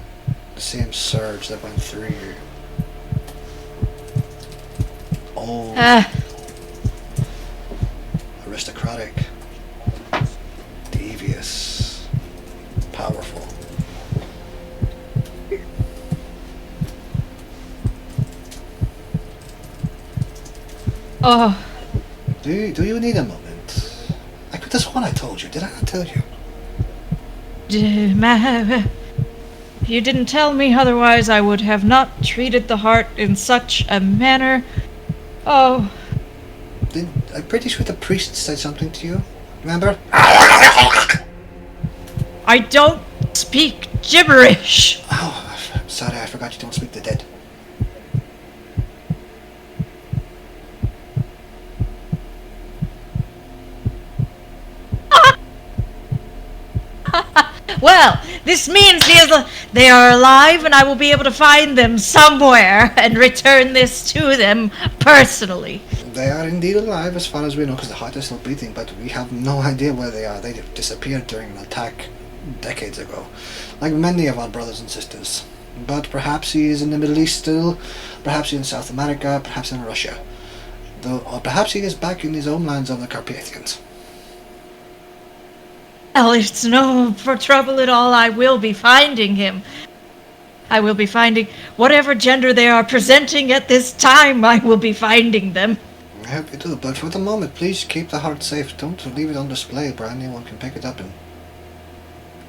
the same surge that went through you. Old, aristocratic, devious, powerful. Oh, Do you need a moment? I could have sworn I told you. Did I not tell you? You didn't tell me, otherwise I would have not treated the heart in such a manner. Oh, I'm pretty sure the priest said something to you. Remember? I don't speak gibberish. Oh, I'm sorry, I forgot you don't speak the dead. Well, this means they are alive, and I will be able to find them somewhere and return this to them personally. They are indeed alive as far as we know, because the heart is still beating, but we have no idea where they are. They disappeared during an attack decades ago, like many of our brothers and sisters. But perhaps he is in the Middle East still, perhaps he's in South America, perhaps in Russia. Or perhaps he is back in his homelands of the Carpathians. Well, it's no trouble at all. I will be finding him. I will be finding whatever gender they are presenting at this time. I will be finding them. I hope you do, but for the moment, please keep the heart safe. Don't leave it on display where anyone can pick it up and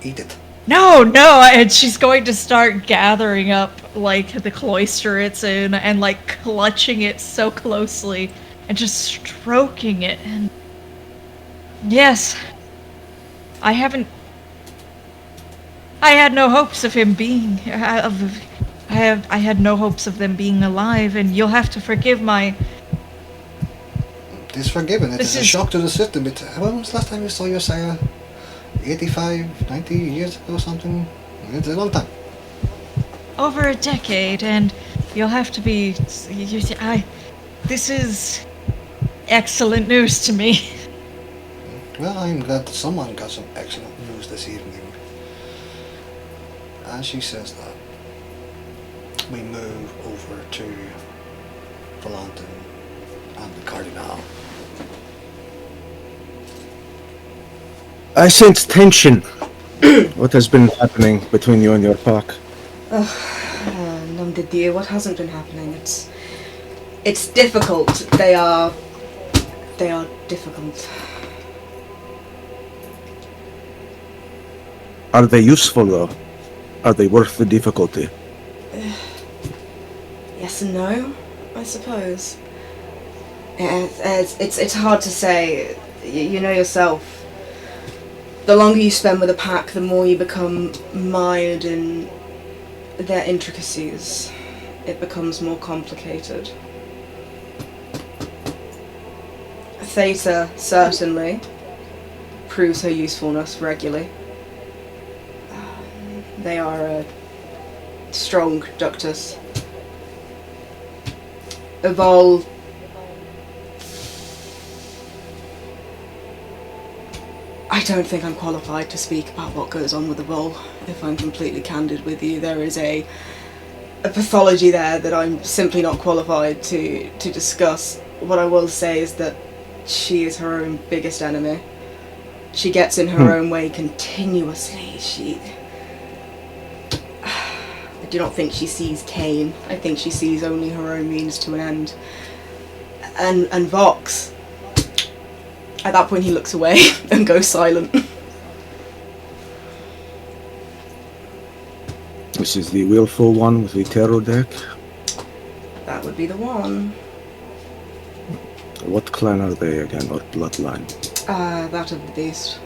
eat it. No, and she's going to start gathering up, like, the cloister it's in and, like, clutching it so closely and just stroking it. And yes, I had no hopes of him being, I had no hopes of them being alive, and you'll have to forgive my... It is forgiven. It is a shock to the system. When was the last time you saw your sire? 85, 90 years ago or something? It's a long time. Over a decade, and you'll have to be... This is excellent news to me. Well, I'm glad that someone got some excellent news this evening. As she says that, we move over to Valantin and the Cardinal. I sense tension. What has been happening between you and your pack? Nom de Dieu, what hasn't been happening? It's difficult. They are difficult. Are they useful though? Are they worth the difficulty? Yes and no, I suppose. It's hard to say. You know yourself. The longer you spend with a pack, the more you become mired in their intricacies. It becomes more complicated. Theta certainly proves her usefulness regularly. They are a strong ductus. Evolve. I don't think I'm qualified to speak about what goes on with the role, if I'm completely candid with you. There is a pathology there that I'm simply not qualified to discuss. What I will say is that she is her own biggest enemy. She gets in her own way continuously. I do not think she sees Cain. I think she sees only her own means to an end. And Vox, at that point he looks away and goes silent. This is the willful one with the tarot deck. That would be the one. What clan are they again, or bloodline? That of the beast.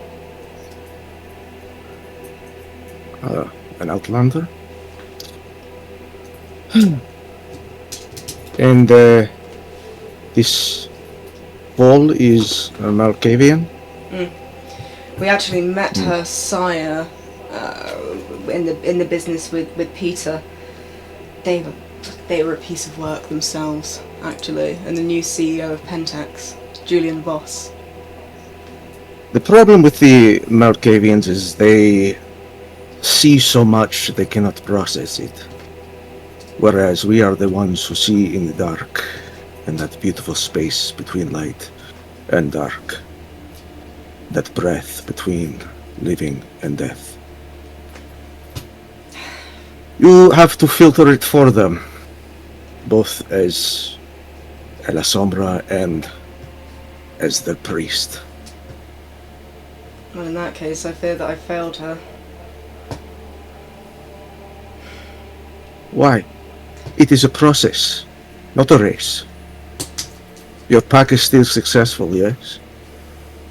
An outlander? And this Paul is a Malkavian? We actually met her sire in the business with Peter. They were a piece of work themselves, actually, and the new CEO of Pentax, Julian Voss. The problem with the Malkavians is they see so much they cannot process it. Whereas we are the ones who see in the dark, in that beautiful space between light and dark. That breath between living and death. You have to filter it for them, both as La Sombra and as the priest. Well, in that case, I fear that I failed her. Why? It is a process, not a race. Your pack is still successful, yes?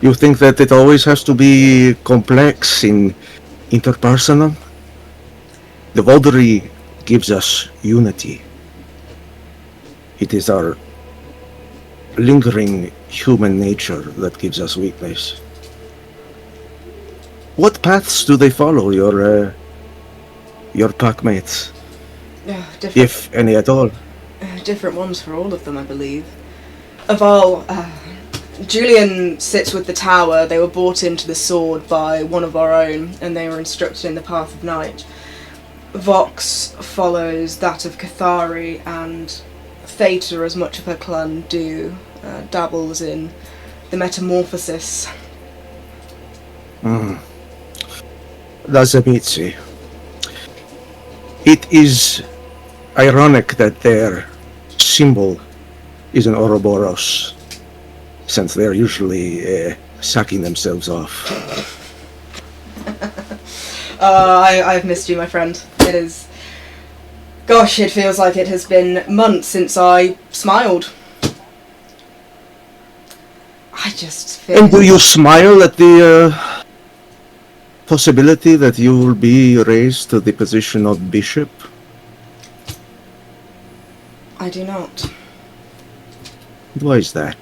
You think that it always has to be complex in interpersonal? The Valkyrie gives us unity. It is our lingering human nature that gives us weakness. What paths do they follow, your packmates? Different, If any at all? different ones for all of them, I believe. Opeial, Julian sits with the tower. They were brought into the sword by one of our own, and they were instructed in the path of night. Vox follows that of Cathari, and Theta, as much of her clan do, dabbles in the metamorphosis. Lazamitsi. It is ironic that their symbol is an Ouroboros, since they're usually sucking themselves off. I've missed you, my friend. It is... Gosh, it feels like it has been months since I smiled. I just feel... And do you smile at the possibility that you will be raised to the position of bishop? I do not. Why is that?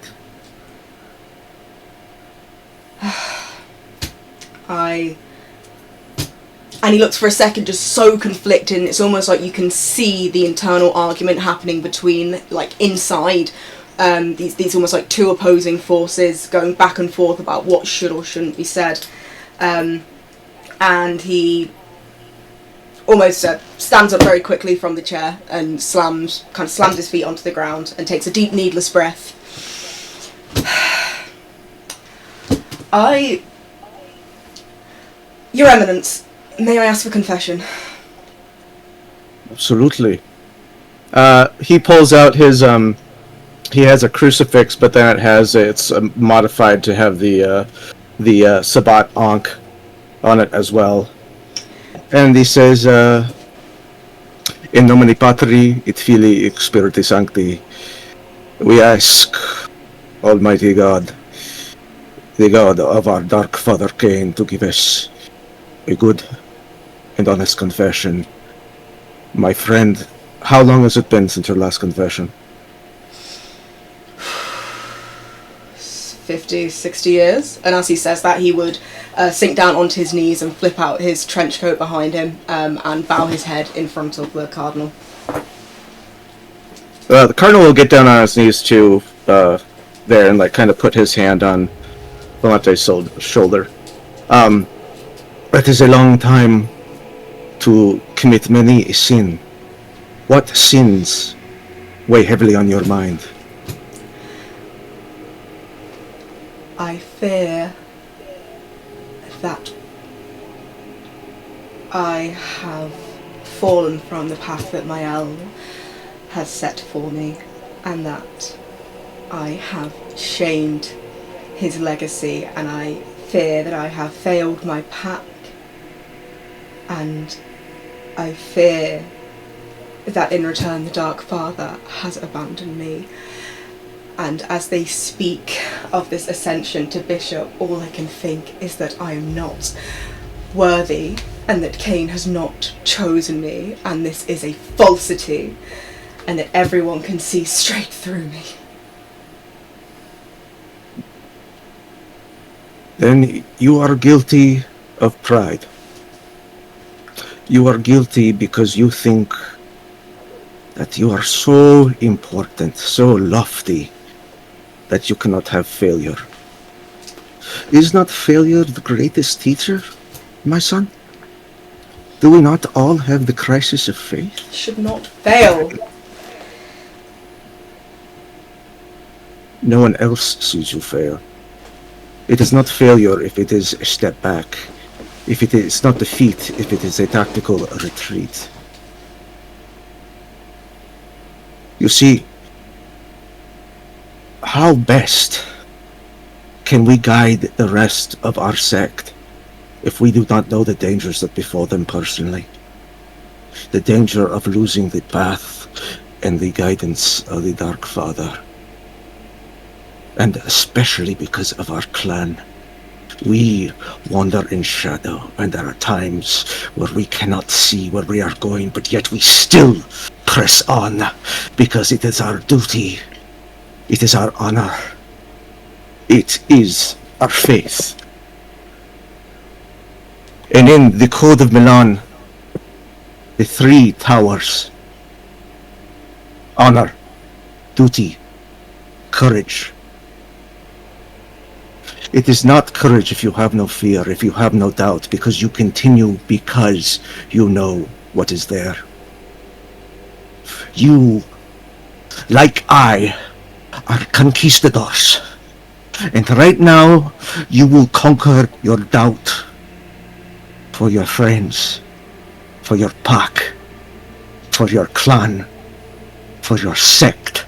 And he looks for a second just so conflicted, and it's almost like you can see the internal argument happening between, like, inside these almost like two opposing forces going back and forth about what should or shouldn't be said. And he almost stands up very quickly from the chair and slams his feet onto the ground and takes a deep, needless breath. Your Eminence, may I ask for confession? Absolutely. He pulls out his he has a crucifix, but then it's modified to have the Sabbat Ankh on it as well. And he says, In nomine Patri et Filii et Spiritus Sancti, we ask, Almighty God, the God of our dark father Cain, to give us a good and honest confession. My friend, how long has it been since your last confession? 50, 60 years. And as he says that, he would sink down onto his knees and flip out his trench coat behind him and bow his head in front of the Cardinal. The Cardinal will get down on his knees too, there, and like kind of put his hand on Valantin's shoulder. It is a long time to commit many a sin. What sins weigh heavily on your mind? I fear that I have fallen from the path that my elm has set for me, and that I have shamed his legacy, and I fear that I have failed my pack, and I fear that in return the Dark Father has abandoned me. And as they speak of this ascension to Bishop, all I can think is that I am not worthy, and that Cain has not chosen me, and this is a falsity, and that everyone can see straight through me. Then you are guilty of pride. You are guilty because you think that you are so important, so lofty, that you cannot have failure. Is not failure the greatest teacher, my son? Do we not all have the crisis of faith? Should not fail. No one else sees you fail. It is not failure if it is a step back, if it is not defeat, if it is a tactical retreat. You see, how best can we guide the rest of our sect if we do not know the dangers that befall them personally? The danger of losing the path and the guidance of the Dark Father. And especially because of our clan. We wander in shadow, and there are times where we cannot see where we are going, but yet we still press on, because it is our duty. It is our honor. It is our faith. And in the Code of Milan, the 3 towers: honor, duty, courage. It is not courage if you have no fear, if you have no doubt, because you continue because you know what is there. You, like I, are conquistadors. And right now, you will conquer your doubt for your friends, for your pack, for your clan, for your sect,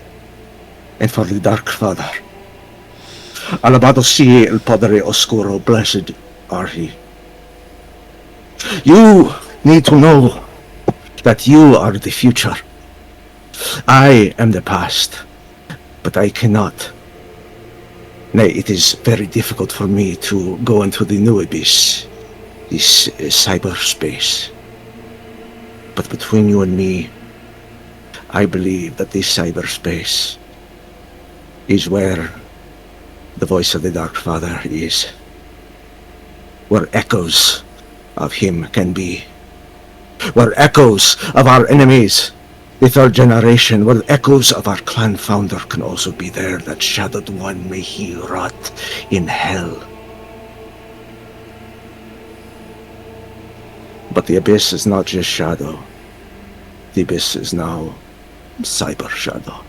and for the Dark Father. Alabado sea el Padre Oscuro, blessed are he. You need to know that you are the future. I am the past, but I cannot. Nay, it is very difficult for me to go into the new abyss, this cyberspace. But between you and me, I believe that this cyberspace is where the voice of the Dark Father is, where echoes of him can be, where echoes of our enemies, the 3rd generation, where echoes of our clan founder can also be there. That shadowed one, may he rot in hell. But the abyss is not just shadow. The abyss is now cyber shadow.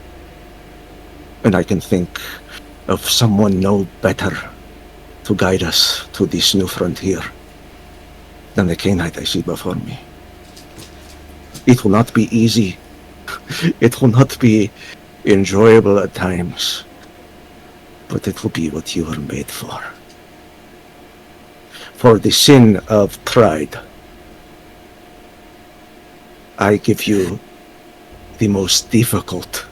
And I can think of someone no better to guide us to this new frontier than the Cainite I see before me. It will not be easy. It will not be enjoyable at times, but it will be what you are made for. For the sin of pride, I give you the most difficult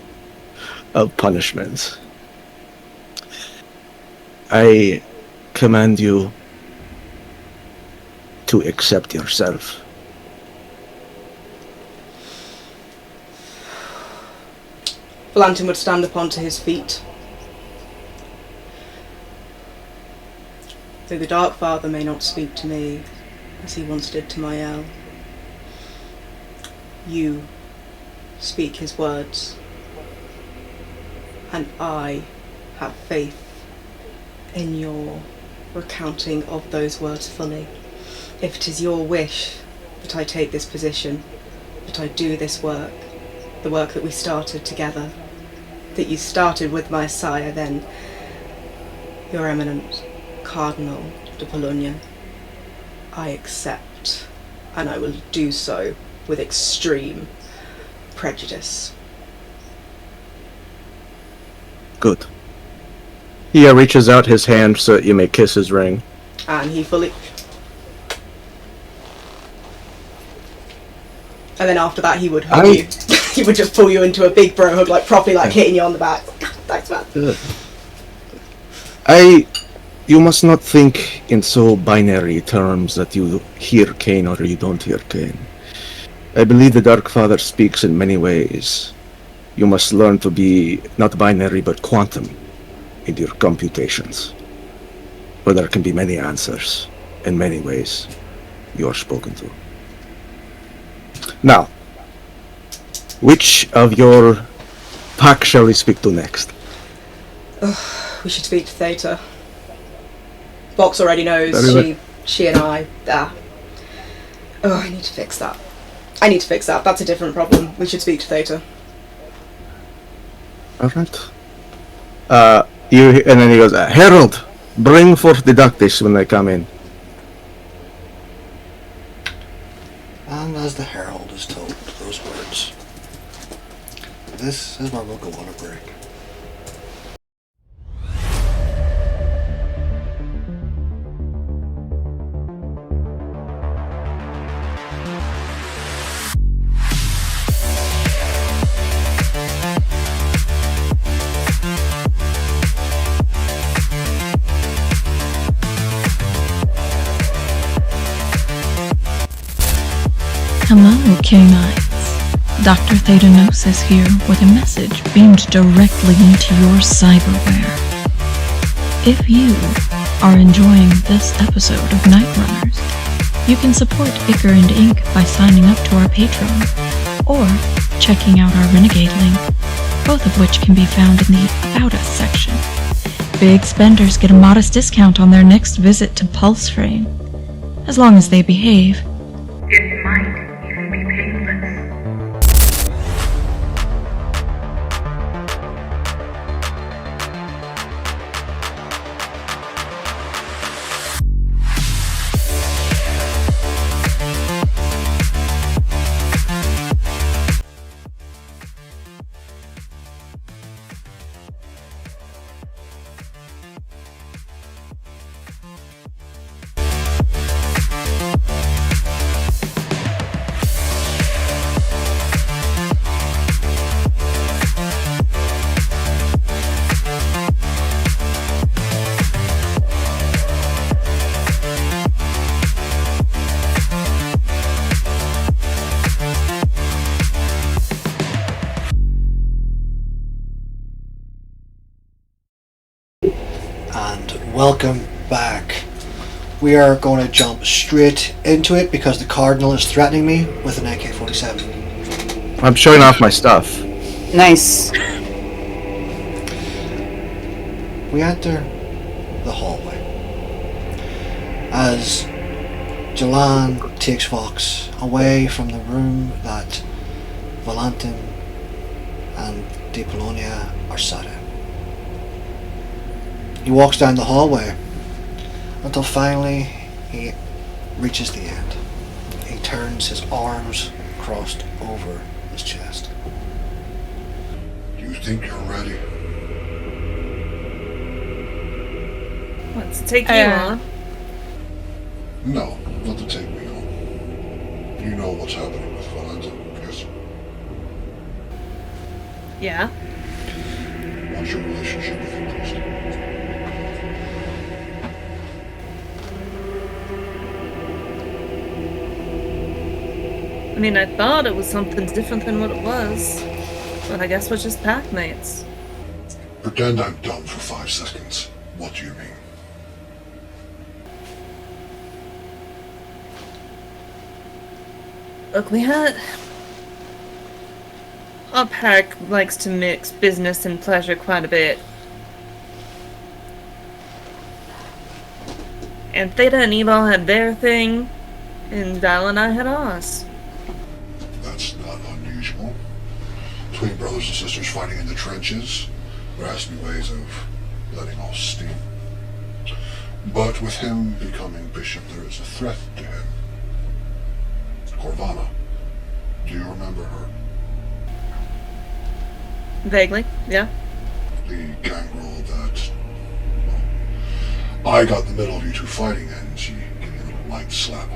of punishments. I command you to accept yourself. Valantin would stand up onto his feet. Though the Dark Father may not speak to me as he once did to Mael, you speak his words, and I have faith in your recounting of those words fully. If it is your wish that I take this position, that I do this work, the work that we started together, that you started with my sire, then, Your Eminence, Cardinal de Polonia, I accept, and I will do so with extreme prejudice. Good. He reaches out his hand so that you may kiss his ring. And he fully... And then after that he would hug you. He would just pull you into a big bro hug, like properly like hitting you on the back. Thanks, man. You must not think in so binary terms that you hear Cain or you don't hear Cain. I believe the Dark Father speaks in many ways. You must learn to be not binary but quantum in your computations, where there can be many answers in many ways you are spoken to. Now, which of your pack shall we speak to next? We should speak to Theta. Box already knows. She and I. I need to fix that. That's a different problem. We should speak to Theta. Alright. And then he goes, Herald, bring forth the Ductis when they come in. And as the herald is told those words, this is where we'll go on a break. BLUESKY Nights. Dr. Thetanos here with a message beamed directly into your cyberware. If you are enjoying this episode of Nightrunners, you can support Icker and Ink by signing up to our Patreon, or checking out our Renegade link, both of which can be found in the About Us section. Big spenders get a modest discount on their next visit to Pulse Frame, as long as they behave. It might even be painless. Welcome back. We are going to jump straight into it because the Cardinal is threatening me with an AK-47. I'm showing off my stuff. Nice. We enter the hallway as Jalan takes Vox away from the room that Valantin and Polonia are sat in. He walks down the hallway until finally he reaches the end. He turns his arms crossed over his chest. You think you're ready? Let's take you on. No, not to take me on. You know what's happening with Valantin, yes? Yeah. What's your relationship with him, Priest? I mean, I thought it was something different than what it was, but I guess we're just pack mates. Pretend I'm dumb for 5 seconds. What do you mean? Look, we had... Our pack likes to mix business and pleasure quite a bit. And Theta and Evil had their thing, and Val and I had ours. That's not unusual. Between brothers and sisters fighting in the trenches, there has to be ways of letting off steam. But with him becoming bishop, there is a threat to him. Corvana. Do you remember her? Vaguely, yeah. The gangrel that, well, I got in the middle of you two fighting and she gave me a little light slap.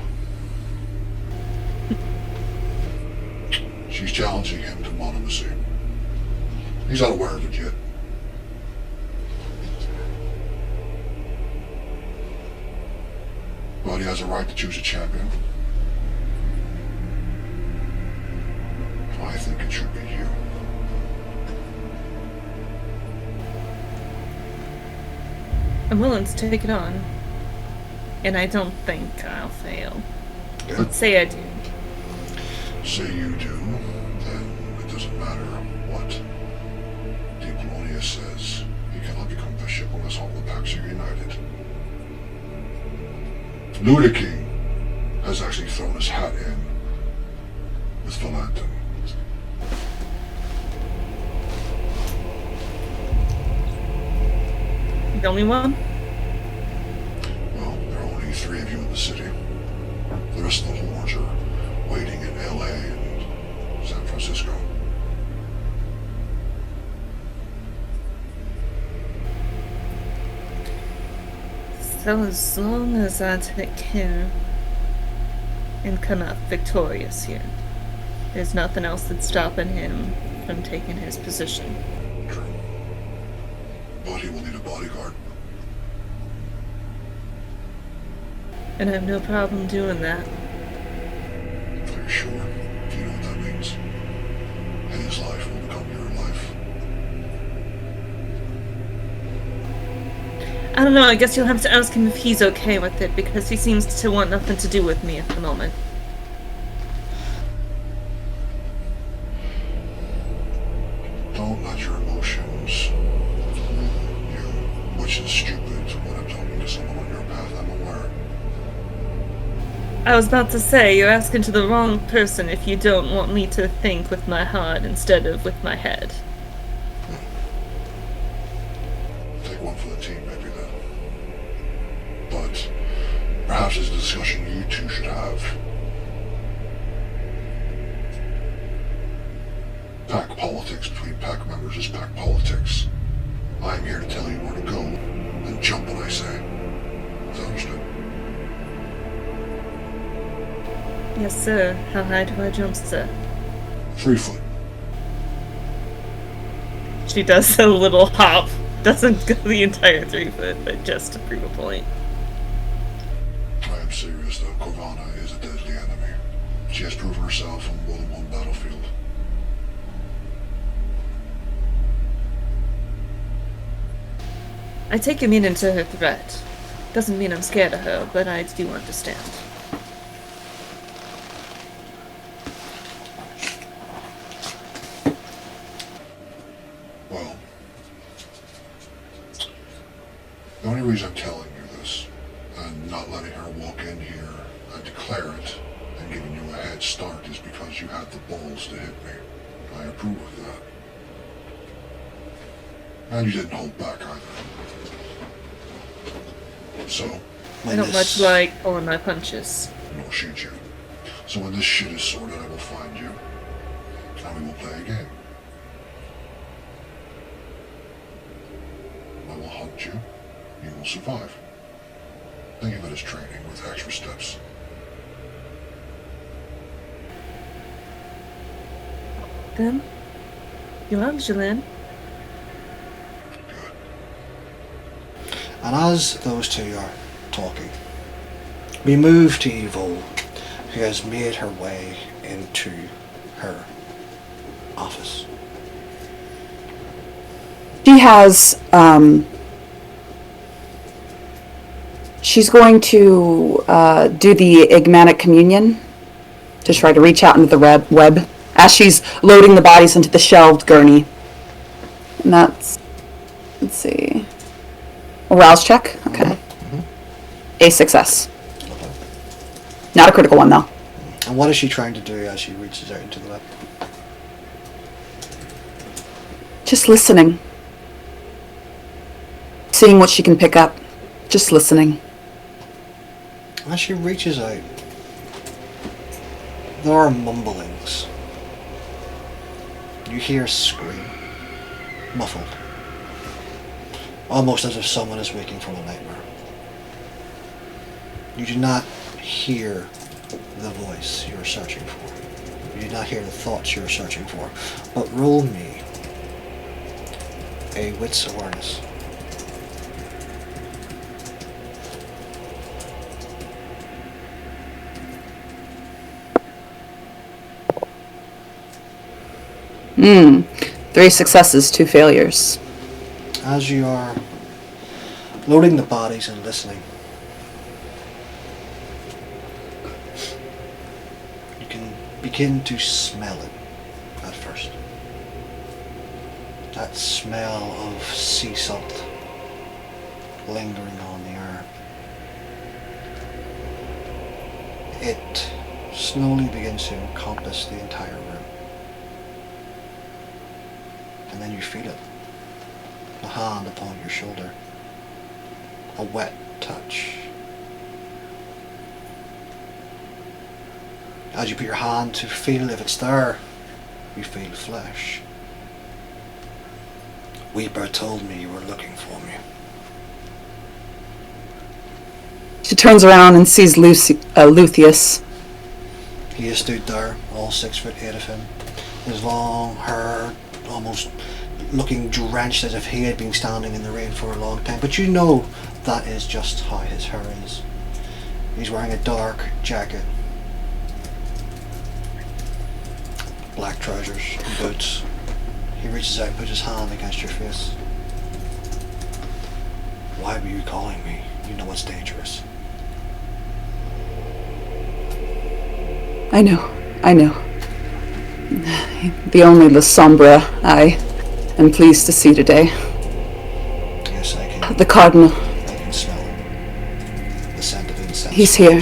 She's challenging him to monomacy. He's not aware of it yet. But he has a right to choose a champion. I think it should be you. I'm willing to take it on. And I don't think I'll fail. Good. Say I do. Say you do, then it doesn't matter what Polonia says. He cannot become bishop unless all the packs are united. Luda King has actually thrown his hat in with Valantin. The only one? Well, there are only 3 of you in the city. The rest of the horns are waiting in LA and San Francisco. So as long as I take care and come out victorious here, there's nothing else that's stopping him from taking his position. True. But he will need a bodyguard. And I have no problem doing that. Are you sure? Do you know means his life will become your life. I don't know, I guess you'll have to ask him if he's okay with it, because he seems to want nothing to do with me at the moment. Don't let your emotions rule you, which is stupid when I'm talking to someone on your path, I'm aware. I was about to say, you're asking to the wrong person if you don't want me to think with my heart instead of with my head. Take one for the team, maybe then. But perhaps it's a discussion you two should have. Pack politics between pack members is pack politics. I'm here to tell you where to go, and jump when I say. Is that understood? Yes, sir. How high do I jump, sir? 3 foot. She does a little hop. Doesn't go the entire 3 foot, but just to prove a point. I am serious though, Corvana is a deadly enemy. She has proven herself on more than one battlefield. I take your meaning to her threat. Doesn't mean I'm scared of her, but I do understand. Well, the only reason I'm telling you this, and not letting her walk in here and declare it, and giving you a head start, is because you had the balls to hit me. I approve of that. And you didn't hold back either. So, I don't much like pulling my punches. nor shoot you. So when this shit is sorted, I will find you, and we will play a game. I will hunt you, you will survive. Think of it as training with extra steps. Then, you're Angeline. Good. And as those two are talking, we move to Evil, who has made her way into her office. She has, she's going to do the Igmanic Communion to try to reach out into the web as she's loading the bodies into the shelved gurney. And that's, let's see, a rouse check? Okay. Mm-hmm. A success. Okay. Not a critical one, though. And what is she trying to do as she reaches out into the web? Just listening. Seeing what she can pick up. Just listening. As she reaches out, there are mumblings. You hear a scream, muffled, almost as if someone is waking from a nightmare. You do not hear the voice you are searching for. You do not hear the thoughts you are searching for. But roll me a wits awareness. Hmm. 3 successes, 2 failures. As you are loading the bodies and listening, you can begin to smell it at first. That smell of sea salt lingering on the air. It slowly begins to encompass the entire room. And then you feel it. A hand upon your shoulder. A wet touch. As you put your hand to feel if it's there, you feel flesh. Weeper told me you were looking for me. She turns around and sees Lucius. He is stood there, all 6'8" of him. His long hair almost looking drenched as if he had been standing in the rain for a long time. But you know that is just how his hair is. He's wearing a dark jacket. black trousers and boots. He reaches out and puts his hand against your face. Why were you calling me? You know it's dangerous. I know. The only La Sombra I am pleased to see today. Yes, I can. The Cardinal. I can smell him. The scent of incense. He's here.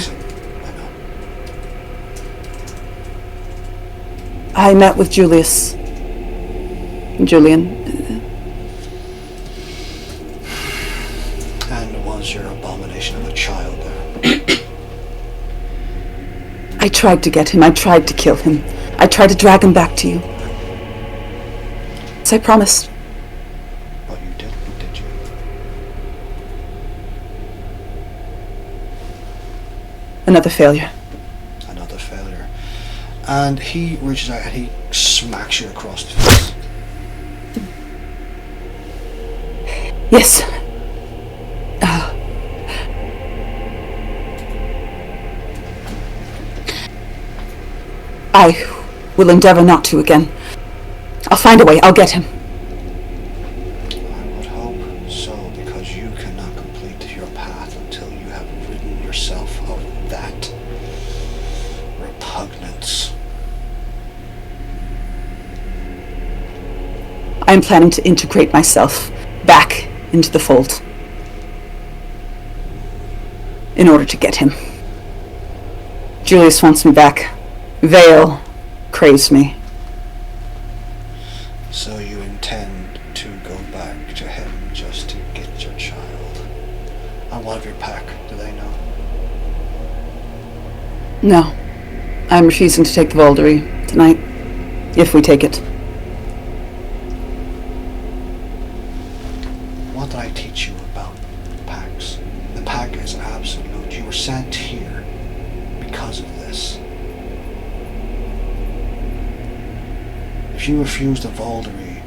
I know. I met with Julian. And was your abomination of a child there? I tried to get him. I tried to kill him. I tried to drag him back to you. As I promised. But you didn't, did you? Another failure. Another failure. And he reaches out and he smacks you across the face. Yes. I will endeavor not to again. I'll find a way. I'll get him. I would hope so, because you cannot complete your path until you have ridden yourself of that repugnance. I am planning to integrate myself back into the fold in order to get him. Julius wants me back. Vale craves me. So you intend to go back to him just to get your child? And what of your pack? Do they know? No. I'm refusing to take the Voldery tonight. If we take it. What did I teach you about packs? The pack is absolute. You were sent here because of this. If you refuse the Voldery,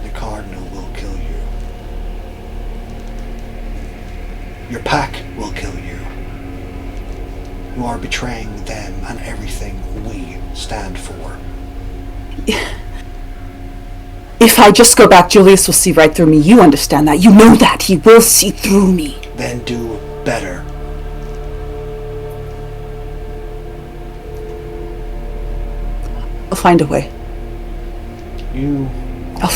the Cardinal will kill you. Your pack will kill you. You are betraying them and everything we stand for. If I just go back, Julius will see right through me. You understand that. You know that. He will see through me. Then do better. I'll find a way. You are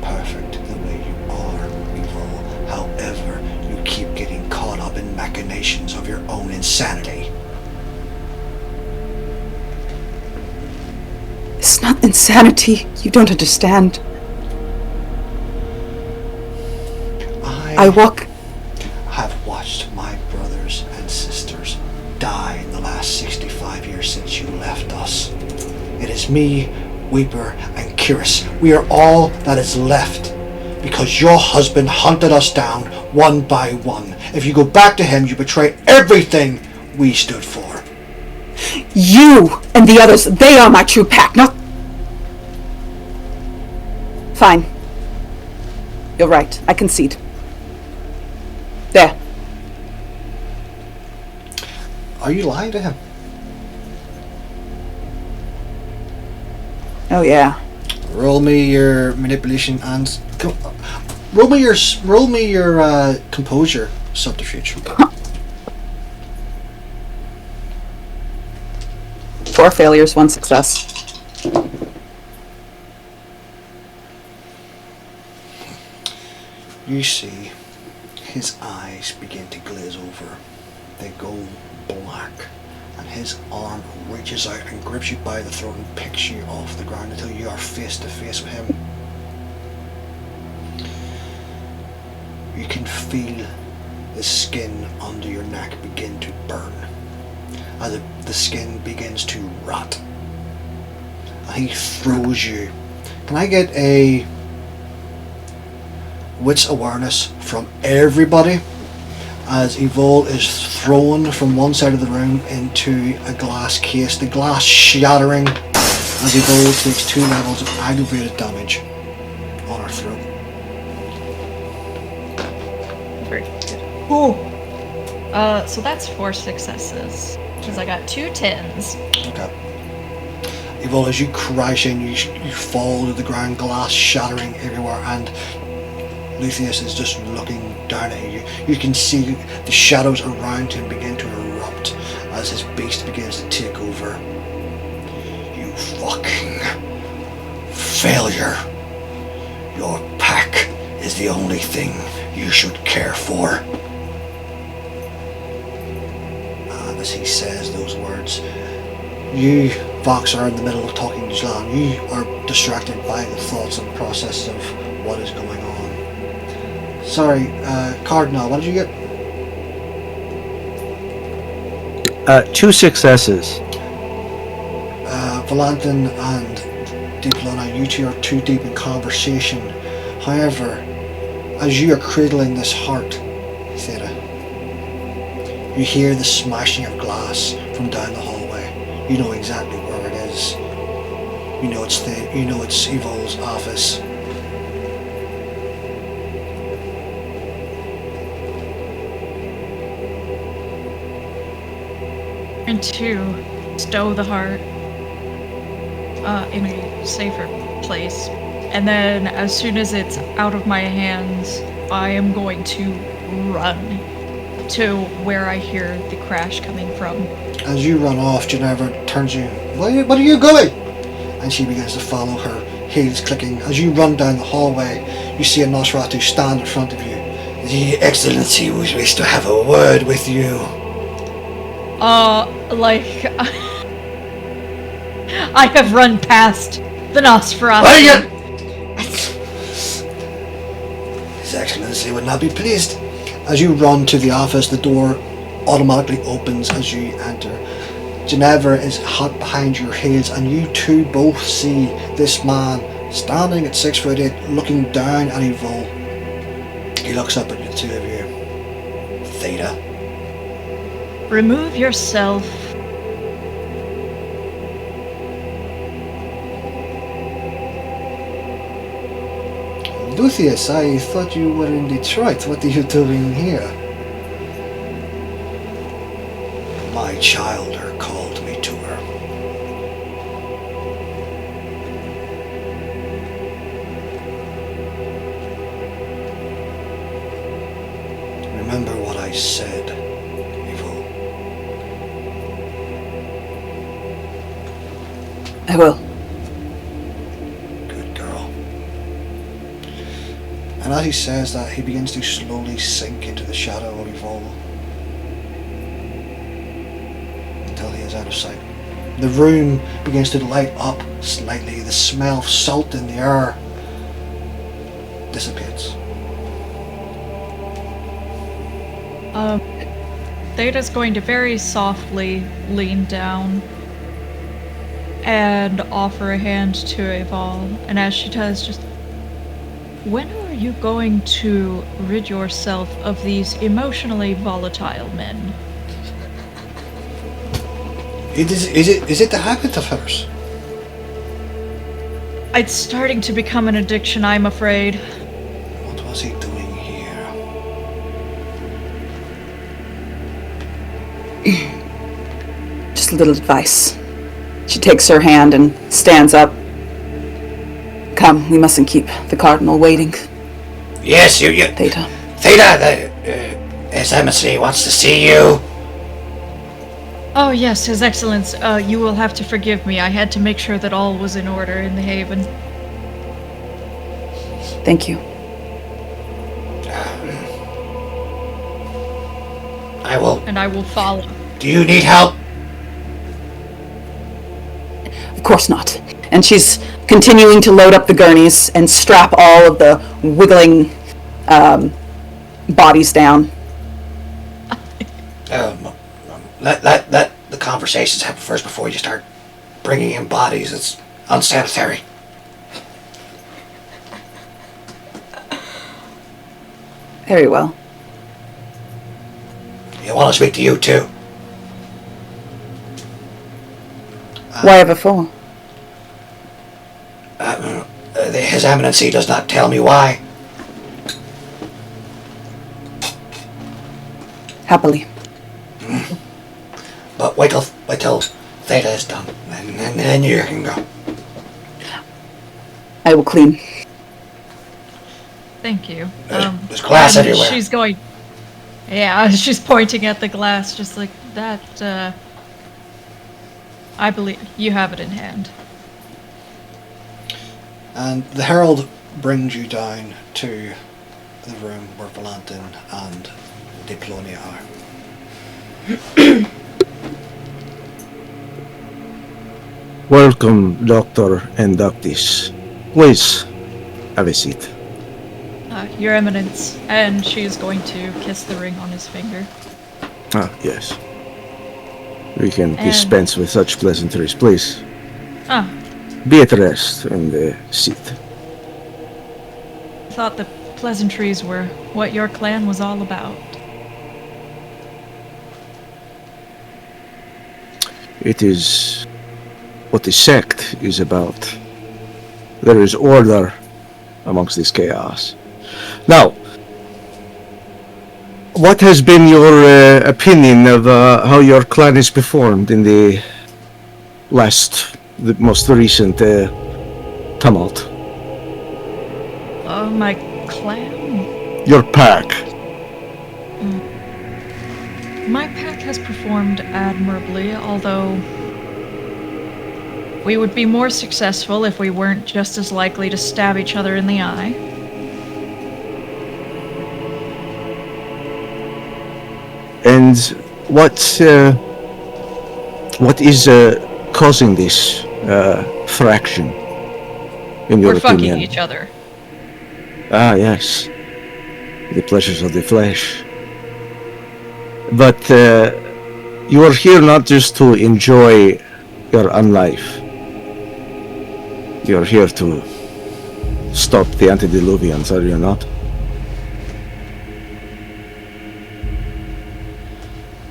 perfect the way you are, evil. However, you keep getting caught up in machinations of your own insanity. It's not insanity. You don't understand. I have watched my brothers and sisters die in the last 65 years since you left us. It is me, Weeper, and Kiris. We are all that is left because your husband hunted us down one by one. If you go back to him, you betray everything we stood for. You and the others, they are my true pack, not... Fine. You're right. I concede. There. Are you lying to him? Oh yeah. Roll me your manipulation and roll me your composure subterfuge. 4 failures, 1 success. You see his eyes begin to glaze over. They go black, and his arm reaches out and grips you by the throat and picks you off the ground until you are face to face with him. You can feel the skin under your neck begin to burn as the skin begins to rot. And he throws you. Can I get a wits awareness from everybody as Evol is thrown from one side of the room into a glass case, the glass shattering as Evol takes 2 levels of aggravated damage on her throat. Very good. Ooh. So that's 4 successes. Because I got 2 10s. Okay. Evil, as you crash in, you fall to the ground, glass shattering everywhere, and Lucius is just looking down at you. You can see the shadows around him begin to erupt as his beast begins to take over. You fucking failure. Your pack is the only thing you should care for. And as he says those words, you, Vox, are in the middle of talking to Jlan. You are distracted by the thoughts and process of what is going on. Sorry, Cardinal, what did you get? 2 successes. Valantin and Diplona, you two are too deep in conversation. However, as you are cradling this heart, Theta, you hear the smashing of glass from down the hallway. You know exactly where it is. You know it's Evil's office. And 2, stow the heart in a safer place. And then as soon as it's out of my hands, I am going to run to where I hear the crash coming from. As you run off, Ginevra turns you. What are you going? And she begins to follow, her heels clicking. As you run down the hallway, you see a Nosferatu stand in front of you. The Excellency wishes to have a word with you. I have run past the Nosferatu. What are you? His Excellency would not be pleased. As you run to the office, the door automatically opens as you enter. Ginevra is hot behind your heels, and you two both see this man standing at 6'8", looking down at Evil. He looks up at the two of you. Theta. Remove yourself. Lucius, I thought you were in Detroit. What are you doing here? My childer called me to her. Remember what I said, Evil. I will. Good girl. And as he says that, he begins to slowly sink into the shadow of Evil until he is out of sight. The room begins to light up slightly. The smell of salt in the air dissipates. Theta's going to very softly lean down and offer a hand to Eval. And as she does, just, when are you going to rid yourself of these emotionally volatile men? Is it the habit of hers? It's starting to become an addiction, I'm afraid. What was he doing here? Just a little advice. She takes her hand and stands up. Come, we mustn't keep the Cardinal waiting. Yes, you. Theta. Theta, His Embassy wants to see you. Oh yes, His Excellence, you will have to forgive me. I had to make sure that all was in order in the Haven. Thank you. I will. And I will follow. Do you need help? Of course not. And she's continuing to load up the gurneys and strap all of the wiggling bodies down. Let the conversations happen first before you start bringing in bodies. It's unsanitary. Very well. You want to speak to you too? Why ever for? His Eminency does not tell me why. Happily. But wait till Theta is done. And then you can go. I will clean. Thank you. There's glass and everywhere. She's going. Yeah, she's pointing at the glass, just like that. I believe you have it in hand. And the herald brings you down to the room where Valantin and Diplonia are. Welcome, Doctor and Doctis. Please, have a seat. Your Eminence. And she is going to kiss the ring on his finger. Ah, yes. We can dispense with such pleasantries, please. Ah, Be at rest and sit. I thought the pleasantries were what your clan was all about. It is what the sect is about. There is order amongst this chaos. Now, what has been your opinion of how your clan is performed in the most recent tumult? Oh, my clan? Your pack. My pack has performed admirably, although we would be more successful if we weren't just as likely to stab each other in the eye. And what is causing this fraction, in your We're opinion? fucking each other. Ah, yes. The pleasures of the flesh. But you are here not just to enjoy your own life. You are here to stop the antediluvians, are you not?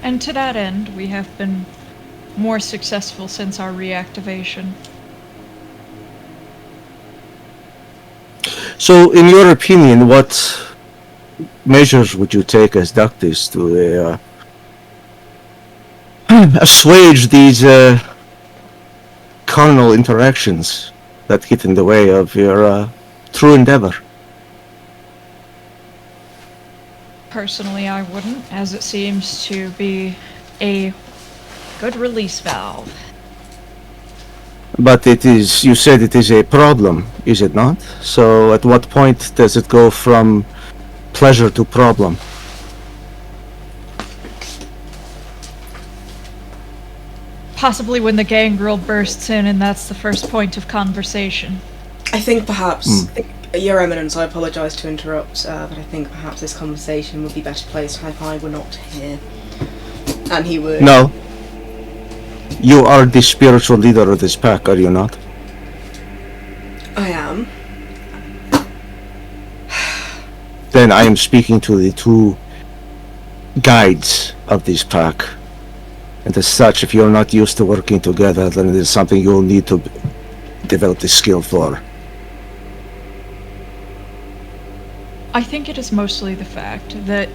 And to that end, we have been more successful since our reactivation. So, in your opinion, what measures would you take as Doctis to assuage these carnal interactions that get in the way of your true endeavor? Personally, I wouldn't, as it seems to be a good release valve. But it is, you said it is a problem, is it not? So at what point does it go from pleasure to problem? Possibly when the gangrel bursts in and that's the first point of conversation. I think perhaps, Your Eminence, I apologise to interrupt, but I think perhaps this conversation would be better placed if I were not here. And he would... No. You are the spiritual leader of this pack, are you not? I am. Then I am speaking to the two guides of this pack. And as such, if you're not used to working together, then it is something you'll need to develop the skill for. I think it is mostly the fact that...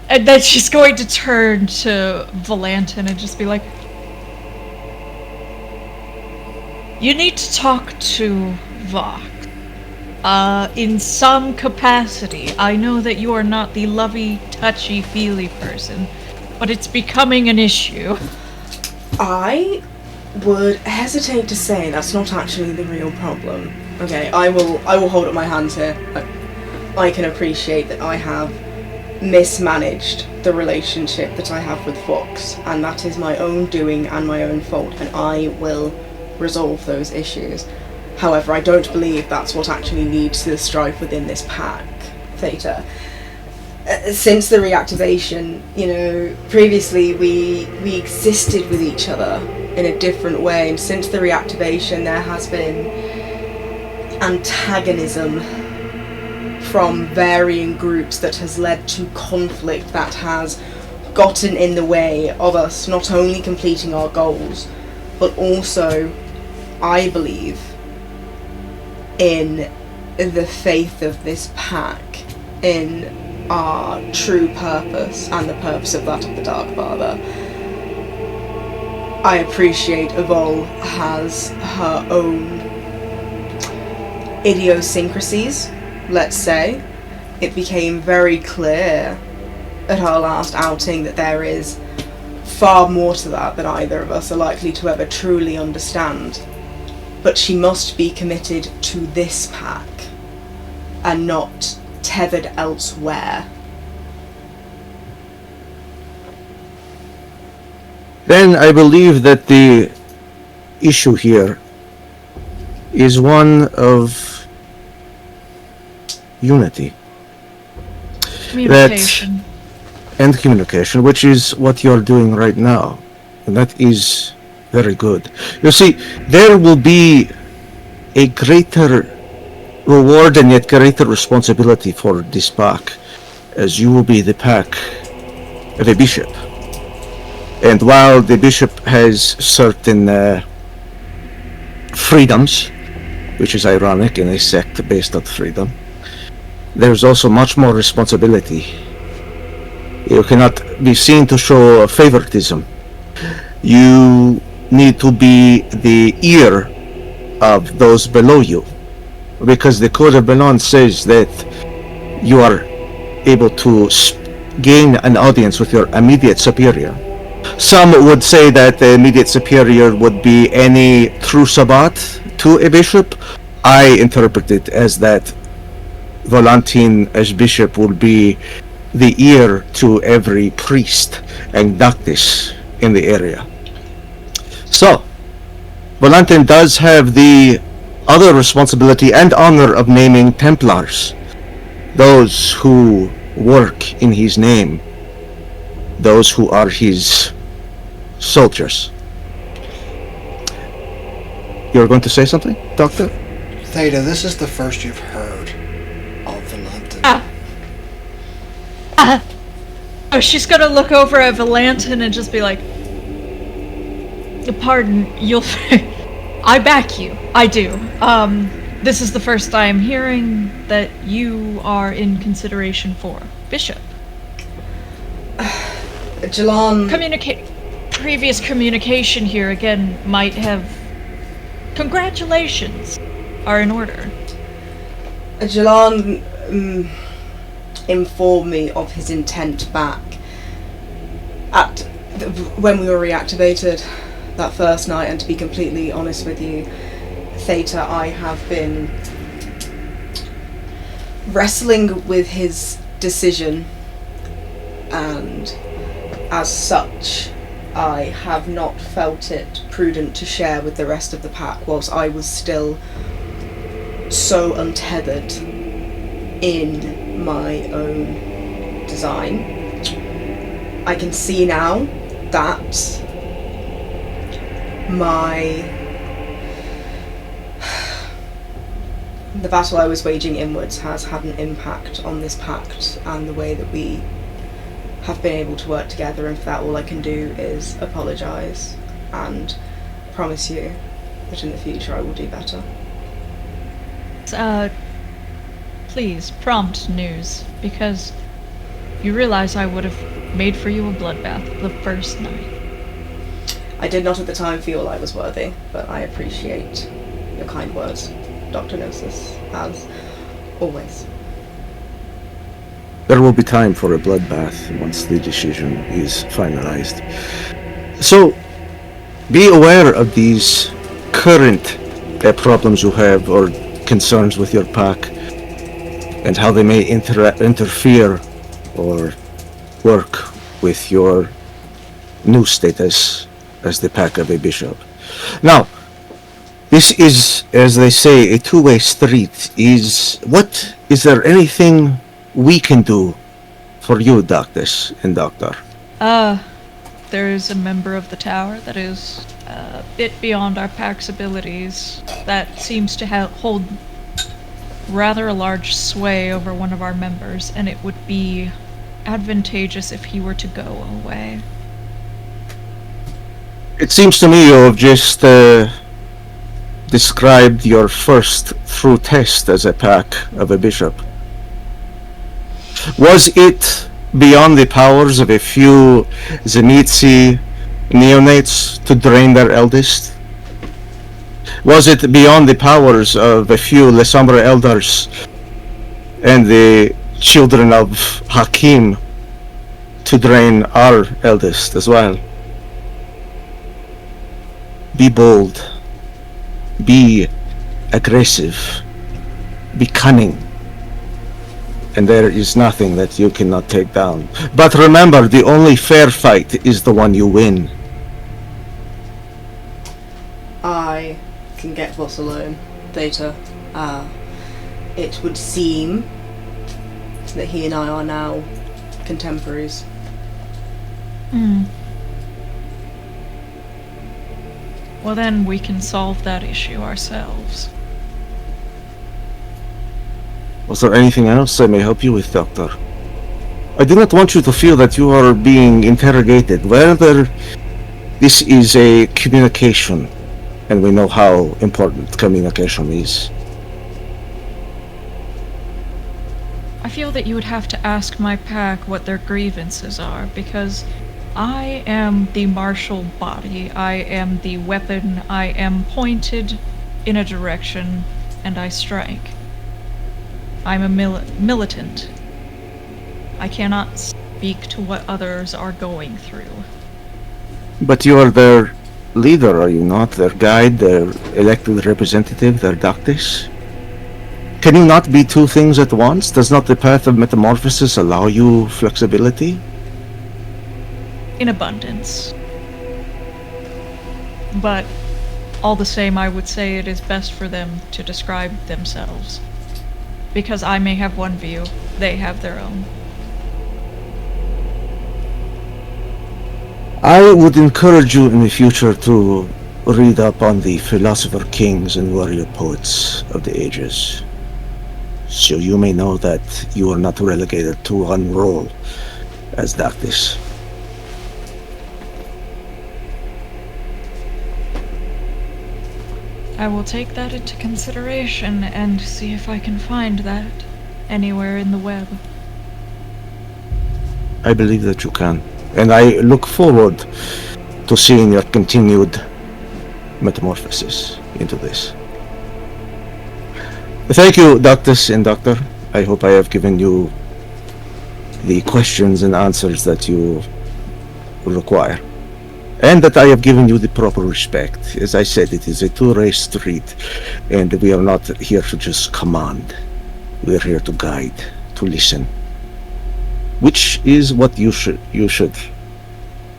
And then she's going to turn to Valantin and just be like, you need to talk to Vox. In some capacity. I know that you are not the lovey, touchy-feely person, but it's becoming an issue. I would hesitate to say that's not actually the real problem. Okay, I will hold up my hands here. I can appreciate that I have mismanaged the relationship that I have with Vox, and that is my own doing and my own fault, and I will resolve those issues. However, I don't believe that's what actually leads to the strife within this pack, Theta. Since the reactivation, you know, previously we existed with each other in a different way, and since the reactivation there has been antagonism from varying groups that has led to conflict that has gotten in the way of us not only completing our goals, but also, I believe, in the faith of this pack, in our true purpose and the purpose of that of the Dark Father. I appreciate Evol has her own idiosyncrasies, let's say. It became very clear at our last outing that there is far more to that than either of us are likely to ever truly understand. But she must be committed to this pack and not tethered elsewhere. Then I believe that the issue here is one of unity. Communication. And communication, which is what you're doing right now. And that is very good. You see, there will be a greater reward and yet greater responsibility for this pack, as you will be the pack of a bishop. And while the bishop has certain freedoms, which is ironic in a sect based on freedom, there's also much more responsibility. You cannot be seen to show favoritism. You need to be the ear of those below you, because the Code of Balan says that you are able to gain an audience with your immediate superior. Some would say that the immediate superior would be any true Sabbat to a bishop. I interpret it as that Valantin as bishop will be the ear to every priest and doctus in the area. So, Valantin does have the other responsibility and honor of naming Templars, those who work in his name, those who are his soldiers. You're going to say something, Doctor? Theta, this is the first you've heard of Valantin. Oh, she's gonna look over at Valantin and just be like, pardon, you'll... I back you. I do. This is the first I'm hearing that you are in consideration for Bishop. Jalan... Previous communication here, again, might have... Congratulations are in order. Jalan informed me of his intent back when we were reactivated that first night, and to be completely honest with you, Theta, I have been wrestling with his decision, and as such I have not felt it prudent to share with the rest of the pack whilst I was still so untethered in my own design. I can see now that the battle I was waging inwards has had an impact on this pact and the way that we have been able to work together, and for that all I can do is apologise and promise you that in the future I will do better. Please, prompt news, because you realize I would have made for you a bloodbath the first night. I did not at the time feel I was worthy, but I appreciate your kind words, Dr. Gnosis, as always. There will be time for a bloodbath once the decision is finalized. So, be aware of these current problems you have or concerns with your pack and how they may interfere or work with your new status as the pack of a bishop. Now, this is, as they say, a two-way street. Is there anything we can do for you, Doctus and Doctor? There's a member of the tower that is a bit beyond our pack's abilities that seems to hold rather a large sway over one of our members, and it would be advantageous if he were to go away. It seems to me you have just described your first true test as a pack of a bishop. Was it beyond the powers of a few Zemitzi neonates to drain their eldest? Was it beyond the powers of a few Le Sombre elders and the children of Hakim to drain our eldest as well? Be bold. Be aggressive. Be cunning. And there is nothing that you cannot take down. But remember, the only fair fight is the one you win. I can get boss alone. Data. It would seem that he and I are now contemporaries. Well, then we can solve that issue ourselves. Was there anything else I may help you with, Doctor? I do not want you to feel that you are being interrogated. Whether this is a communication, and we know how important communication is. I feel that you would have to ask my pack what their grievances are, because I am the martial body, I am the weapon, I am pointed in a direction, and I strike. I'm a militant. I cannot speak to what others are going through. But you are their leader, are you not? Their guide, their elected representative, their doctus? Can you not be two things at once? Does not the path of metamorphosis allow you flexibility? In abundance. But all the same, I would say it is best for them to describe themselves. Because I may have one view, they have their own. I would encourage you in the future to read up on the philosopher kings and warrior poets of the ages, so you may know that you are not relegated to one role as Doctus. I will take that into consideration and see if I can find that anywhere in the web. I believe that you can, and I look forward to seeing your continued metamorphosis into this. Thank you, Doctus and Doctor. I hope I have given you the questions and answers that you require. And that I have given you the proper respect. As I said, it is a two-way street, and we are not here to just command. We are here to guide, to listen. Which is what you should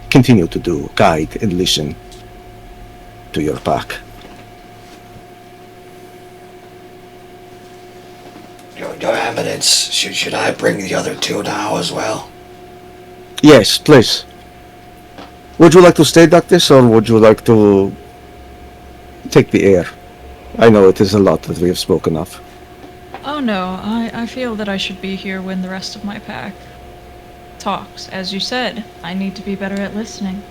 continue to do, guide and listen to your pack. Your Eminence, should I bring the other two now as well? Yes, please. Would you like to stay, Doctus, or would you like to take the air? I know it is a lot that we have spoken of. Oh no, I feel that I should be here when the rest of my pack talks. As you said, I need to be better at listening.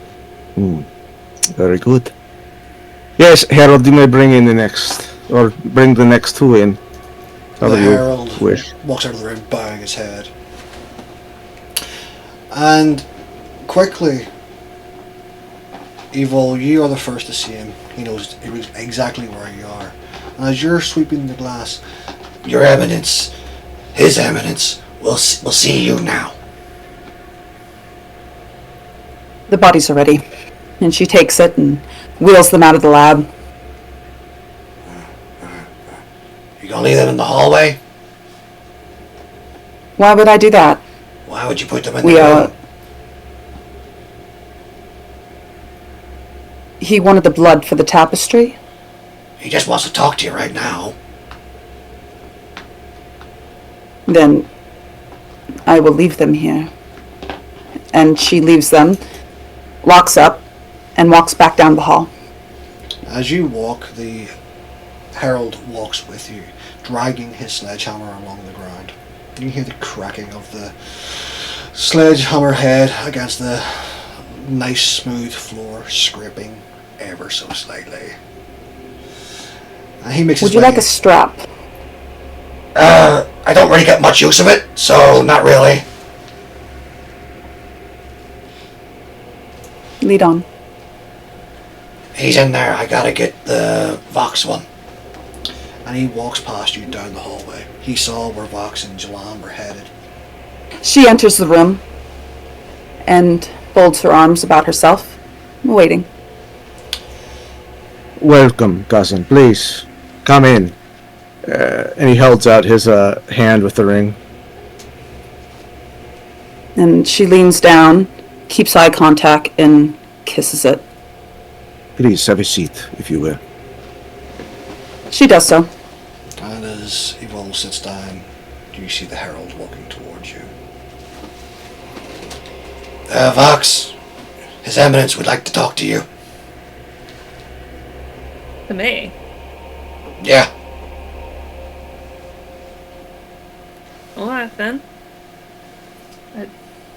Very good. Yes, Harold, you may bring in the next, or bring the next two in. The Herald walks out of the room, bowing his head. And quickly, Evil, you are the first to see him. He knows exactly where you are. And as you're sweeping the glass, Your Eminence, His Eminence, we'll see you now. The bodies are ready. And she takes it and wheels them out of the lab. You gonna leave them in the hallway? Why would I do that? Why would you put them in the room? He wanted the blood for the tapestry? He just wants to talk to you right now. Then I will leave them here. And she leaves them, locks up, and walks back down the hall. As you walk, the Herald walks with you, dragging his sledgehammer along the ground. You hear the cracking of the sledgehammer head against the nice smooth floor, scraping ever so slightly. And he makes his Would you way like a strap? I don't really get much use of it, so not really. Lead on. He's in there. I gotta get the Vox one. And he walks past you down the hallway. He saw where Vox and Jalan were headed. She enters the room and folds her arms about herself, waiting. Welcome, cousin. Please, come in. And he holds out his hand with the ring. And she leans down, keeps eye contact, and kisses it. Please have a seat, if you will. She does so. And as Evol sits down, you see the Herald walking towards you. Vox, His Eminence would like to talk to you. To me? Yeah. Alright then.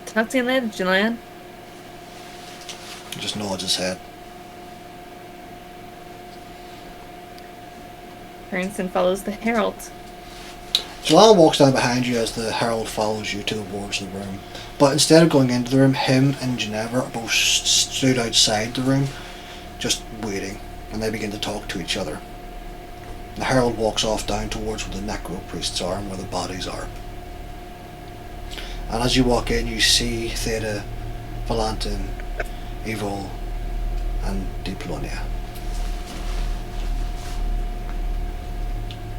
Talk to you later, Julian. He just nods his head. Turns and follows the Herald. Jalan walks down behind you as the Herald follows you towards the room. But instead of going into the room, him and Ginevra are both stood outside the room, just waiting, and they begin to talk to each other. The Herald walks off down towards where the necro priests are and where the bodies are. And as you walk in, you see Theta, Valantin, Evil, and Diplonia.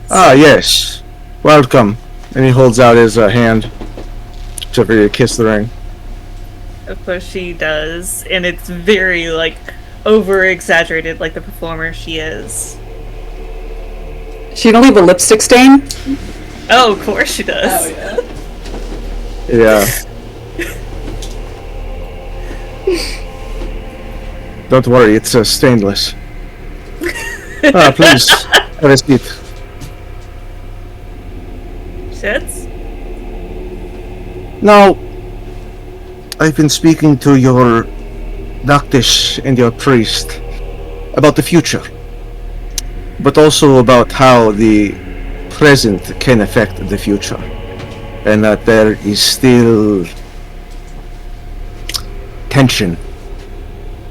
Ah, yes. Welcome. And he holds out his hand to for you to kiss the ring. Of course she does, and it's very, over-exaggerated, like the performer she is. She don't leave a lipstick stain? Oh, of course she does. Oh, yeah. Yeah. Don't worry, it's stainless. Please, have a seat. Shits? Now, I've been speaking to your doctors and your priest about the future, but also about how the present can affect the future, and that there is still tension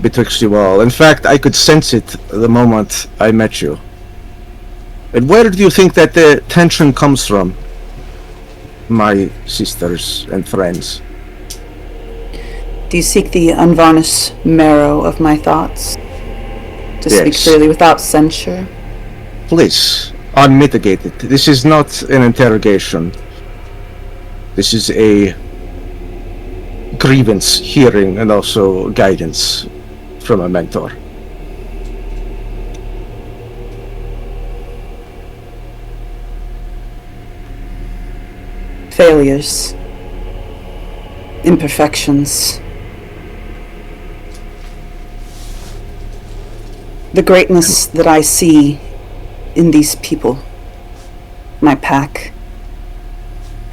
betwixt you all. In fact, I could sense it the moment I met you. And where do you think that the tension comes from, my sisters and friends? Do you seek the unvarnished marrow of my thoughts? To speak Yes. freely without censure? Please, unmitigated. This is not an interrogation. This is a grievance hearing and also guidance from a mentor. Failures. Imperfections. The greatness that I see in these people, my pack.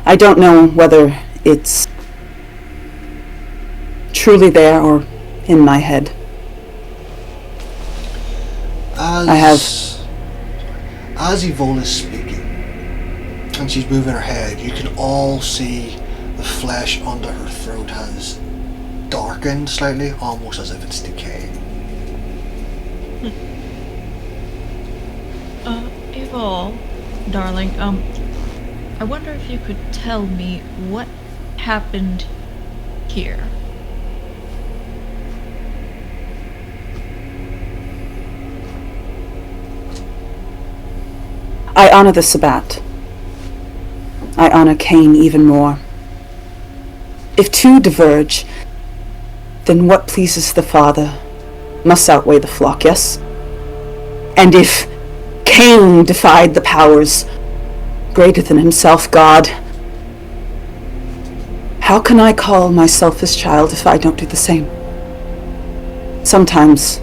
I don't know whether it's truly there or in my head. As Yvonne is speaking, and she's moving her head, you can all see the flesh under her throat has darkened slightly, almost as if it's decaying. Evil, darling, I wonder if you could tell me what happened here. I honor the Sabbat. I honor Cain even more. If two diverge, then what pleases the Father must outweigh the flock, yes? And if Cain defied the powers greater than himself, God, how can I call myself his child if I don't do the same? Sometimes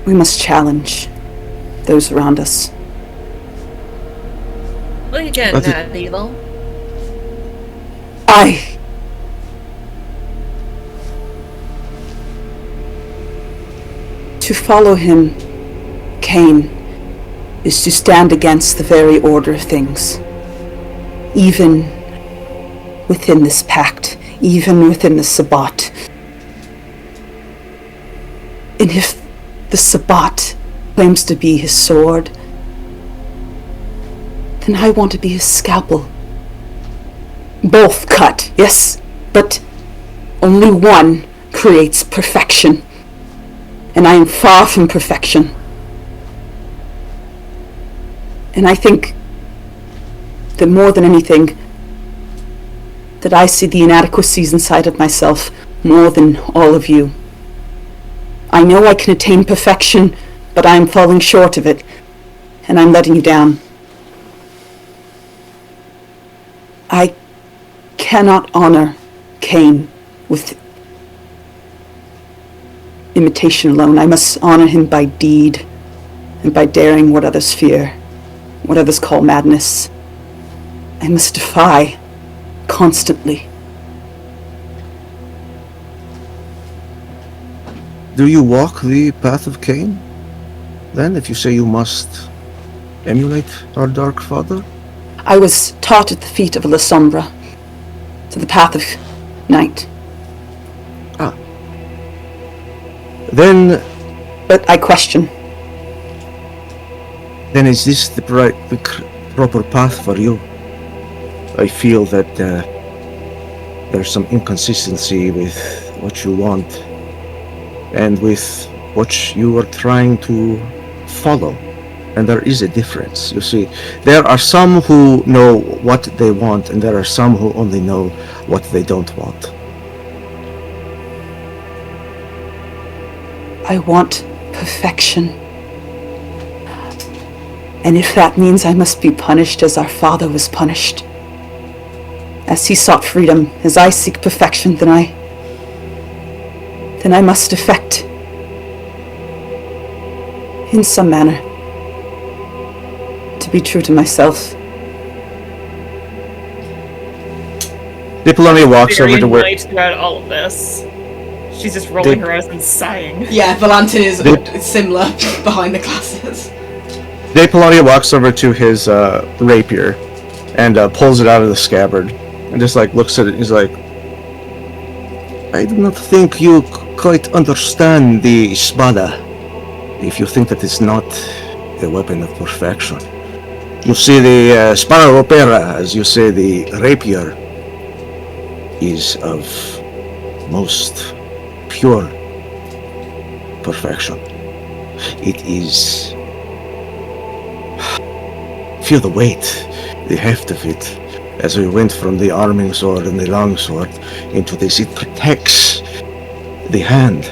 we must challenge those around us. What are you getting at, Evil? To follow him, Cain, is to stand against the very order of things. Even within this pact, even within the Sabbat, And if the Sabbat claims to be his sword, then I want to be his scalpel. Both cut, yes, but only one creates perfection. And I am far from perfection. And I think that more than anything, that I see the inadequacies inside of myself more than all of you. I know I can attain perfection, but I am falling short of it, and I'm letting you down. I cannot honor Cain with imitation alone. I must honor him by deed, and by daring what others fear, what others call madness. I must defy constantly. Do you walk the path of Cain? Then, if you say you must emulate our Dark Father? I was taught at the feet of La Sombra, to the path of night. Ah. Then... But I question. Then is this the proper path for you? I feel that there's some inconsistency with what you want and with what you are trying to follow. And there is a difference, you see. There are some who know what they want, and there are some who only know what they don't want. I want perfection. And if that means I must be punished as our father was punished, as he sought freedom, as I seek perfection, then I must defect in some manner to be true to myself. Diplomia walks over to where... Very light throughout all of this. She's just rolling her eyes and sighing. Yeah, Valantin is similar behind the glasses. Diplomia walks over to his rapier and pulls it out of the scabbard and just like looks at it and he's like, I do not think you quite understand the Spada if you think that it's not a weapon of perfection. You see, the Spada Opera, as you say, the rapier, is of most pure perfection. It is... Feel the weight, the heft of it, as we went from the arming sword and the long sword into this. It protects the hand.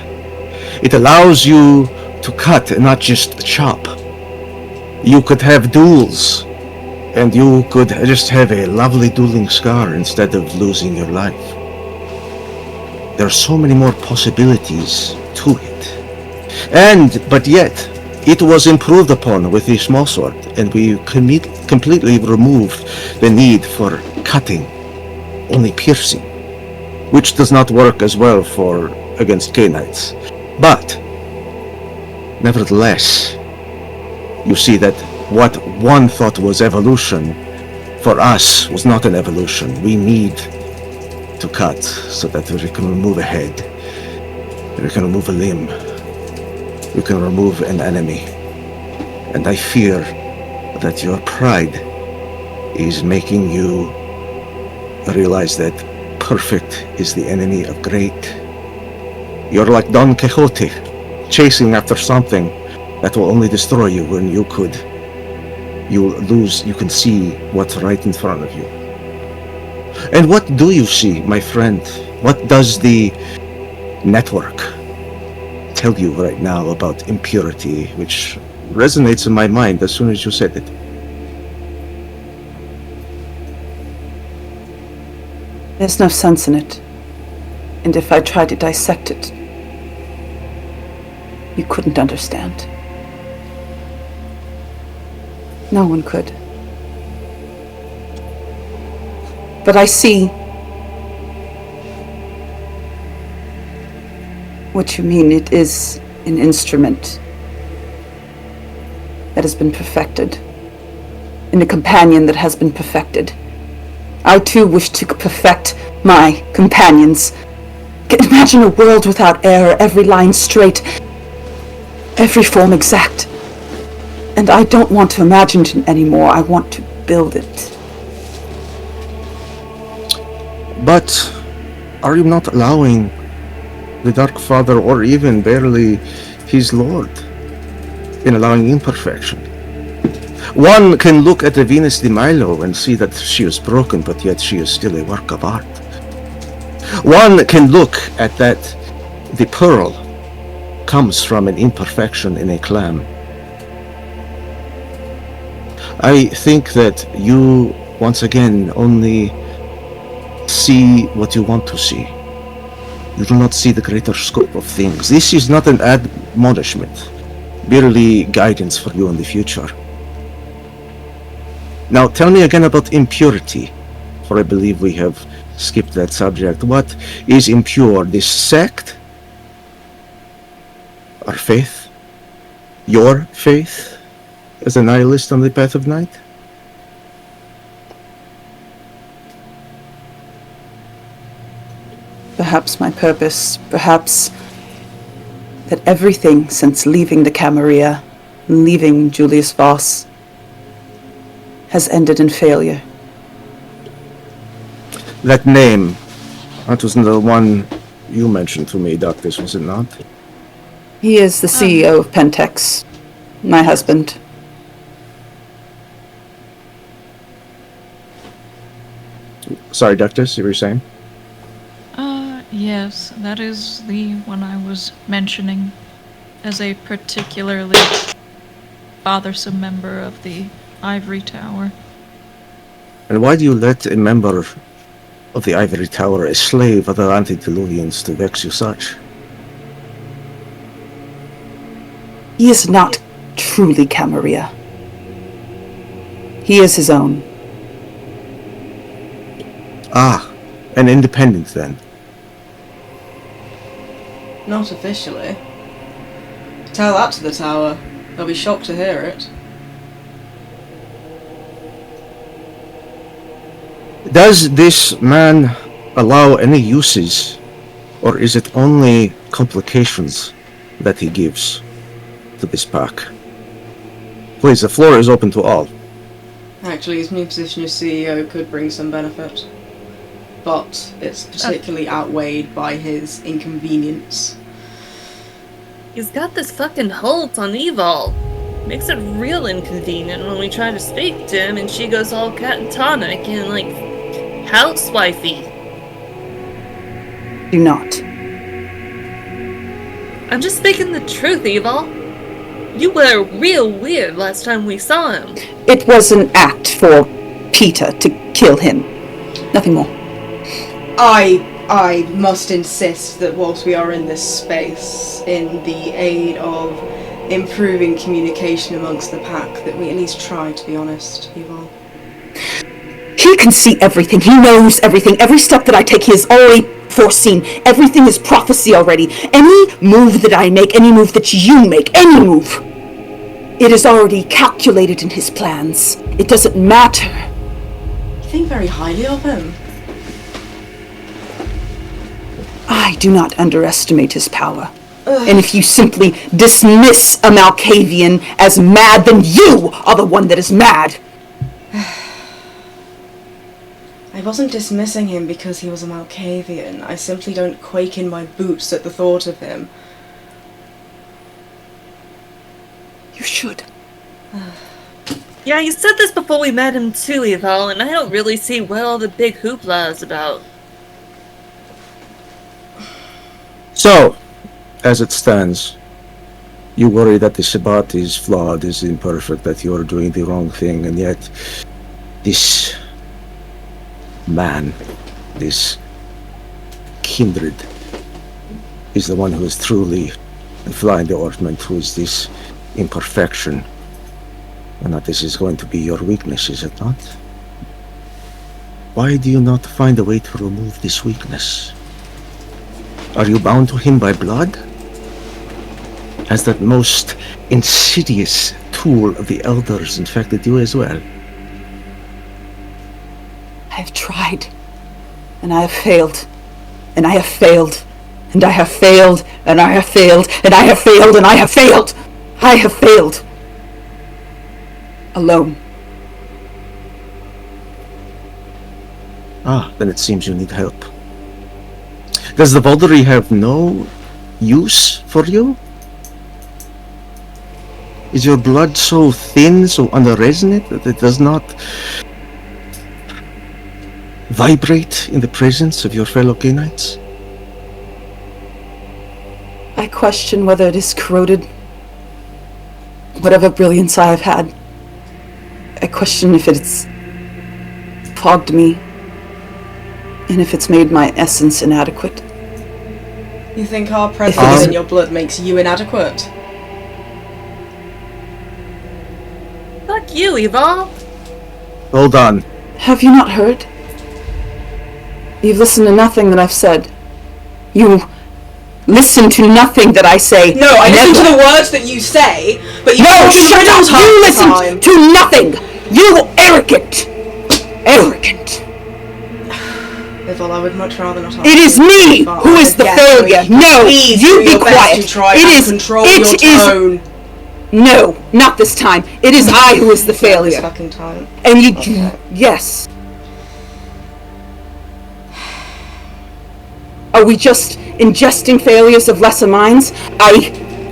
It allows you to cut and not just chop. You could have duels, and you could just have a lovely dueling scar instead of losing your life. There are so many more possibilities to it. But yet, it was improved upon with the small sword, and we completely removed the need for cutting, only piercing, which does not work as well against Cainites. But, nevertheless, you see that what one thought was evolution, for us was not an evolution. We need to cut so that we can remove a head, we can remove a limb, we can remove an enemy. And I fear that your pride is making you realize that perfect is the enemy of great. You're like Don Quixote, chasing after something that will only destroy you when you can see what's right in front of you. And what do you see, my friend? What does the network tell you right now about impurity, which resonates in my mind as soon as you said it? There's no sense in it. And if I tried to dissect it, you couldn't understand. No one could. But I see what you mean. It is an instrument that has been perfected, and a companion that has been perfected. I too wish to perfect my companions. Imagine a world without error, every line straight, Every form exact. And I don't want to imagine it anymore. I want to build it. But are you not allowing the Dark Father, or even barely his Lord, in allowing imperfection? One can look at the Venus de Milo and see that she is broken, but yet she is still a work of art. One can look at that the pearl comes from an imperfection in a clam. I think that you, once again, only see what you want to see. You do not see the greater scope of things. This is not an admonishment, merely guidance for you in the future. Now tell me again about impurity, for I believe we have skipped that subject. What is impure? This sect? Our faith? Your faith? As a nihilist on the path of night? Perhaps my purpose, perhaps that everything since leaving the Camarilla, leaving Julius Voss, has ended in failure. That name, that was the one you mentioned to me, Doctus, was it not? He is the CEO of Pentex, my husband. Sorry, Doctus, you were saying? Yes, that is the one I was mentioning as a particularly bothersome member of the Ivory Tower. And why do you let a member of the Ivory Tower, a slave of the antediluvians, to vex you such? He is not truly Camarilla. He is his own. Ah, an independent then. Not officially. Tell that to the tower. They'll be shocked to hear it. Does this man allow any uses, or is it only complications that he gives to this pack? Please, the floor is open to all. Actually, his new position as CEO could bring some benefit. But it's particularly outweighed by his inconvenience. He's got this fucking hold on Evol. Makes it real inconvenient when we try to speak to him and she goes all catatonic and, like, housewifey. Do not. I'm just speaking the truth, Evol. You were real weird last time we saw him. It was an act for Peter to kill him. Nothing more. I must insist that whilst we are in this space, in the aid of improving communication amongst the pack, that we at least try to be honest, Evil. He can see everything. He knows everything. Every step that I take, he has already foreseen. Everything is prophecy already. Any move that I make, any move that you make, any move, it is already calculated in his plans. It doesn't matter. You think very highly of him. I do not underestimate his power. And if you simply dismiss a Malkavian as mad, then you are the one that is mad. I wasn't dismissing him because he was a Malkavian. I simply don't quake in my boots at the thought of him. You should. Yeah, you said this before we met him too, Evol, and I don't really see what all the big hoopla is about. So, as it stands, you worry that the Sabbat is flawed, is imperfect, that you are doing the wrong thing, and yet this man, this kindred, is the one who is truly the fly in the ointment, who is this imperfection, and that this is going to be your weakness, is it not? Why do you not find a way to remove this weakness? Are you bound to him by blood? Has that most insidious tool of the elders infected you as well? I have tried, and I have failed, and I have failed, and I have failed, and I have failed, and I have failed, and I have failed! I have failed. Alone. Ah, then it seems you need help. Does the Vauldery have no use for you? Is your blood so thin, so unresonant, that it does not vibrate in the presence of your fellow Gainites? I question whether it is corroded whatever brilliance I have had. I question if it's fogged me, and if it's made my essence inadequate. You think our presence in your blood makes you inadequate? Fuck you, Evolve. Hold on. Have you not heard? You've listened to nothing that I've said. You listen to nothing that I say. No, I Never. listen to the words that you say, but you No, talk in shut up! riddles half You the listen time. to nothing! You arrogant! Arrogant! Ivol, I would much rather not. It is me but who is the yes, failure! No! Please You do be your best quiet! to try It and is. control It your is. tone. No, not this time. It is I who is the This failure. fucking time. And you. Okay. Yes. Are we just ingesting failures of lesser minds?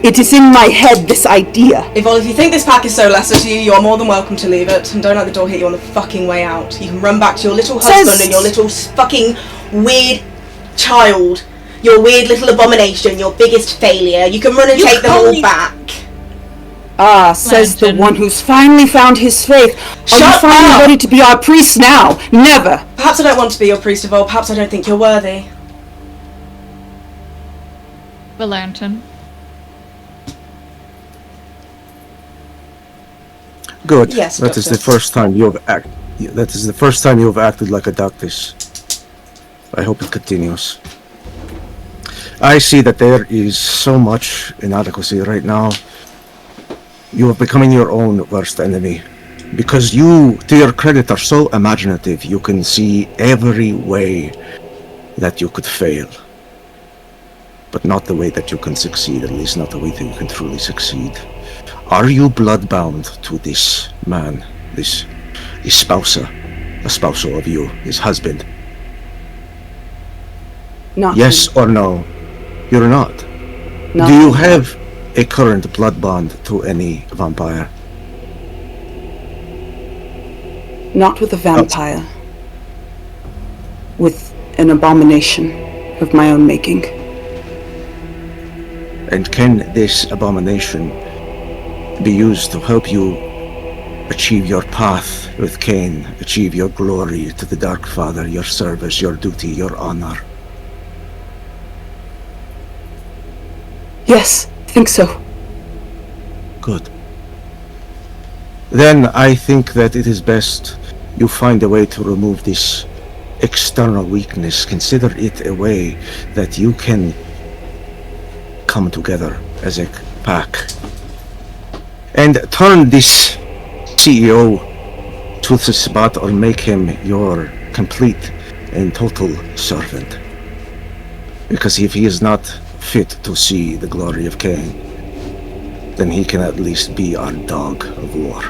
It is in my head, this idea. Ivol, if you think this pack is so lesser to you, you're more than welcome to leave it, and don't let the door hit you on the fucking way out. You can run back to your little husband and your little fucking weird child. Your weird little abomination, your biggest failure. You can run and take them all back. Ah, says the Legend. one who's finally found his faith. Are you Shut finally up! ready to be our priest now? Never. Perhaps I don't want to be your priest, Ivol. Perhaps I don't think you're worthy. Valantin. Good. Yes, That is the Doctor. first time you have That is the first time you have acted like a doctus. I hope it continues. I see that there is so much inadequacy right now. You are becoming your own worst enemy. Because you, to your credit, are so imaginative, you can see every way that you could fail. But not the way that you can succeed, at least not the way that you can truly succeed. Are you bloodbound to this man, this espouser of you, his husband? Not Yes or no? You're not. Not Do you me. have a current blood bond to any vampire? Not with a vampire. With an abomination of my own making. And can this abomination be used to help you achieve your path with Cain, achieve your glory to the Dark Father, your service, your duty, your honor? Yes, I think so. Good. Then I think that it is best you find a way to remove this external weakness. Consider it a way that you can come together as a pack. And turn this CEO to the Sabbat or make him your complete and total servant. Because if he is not fit to see the glory of Cain, then he can at least be our dog of war.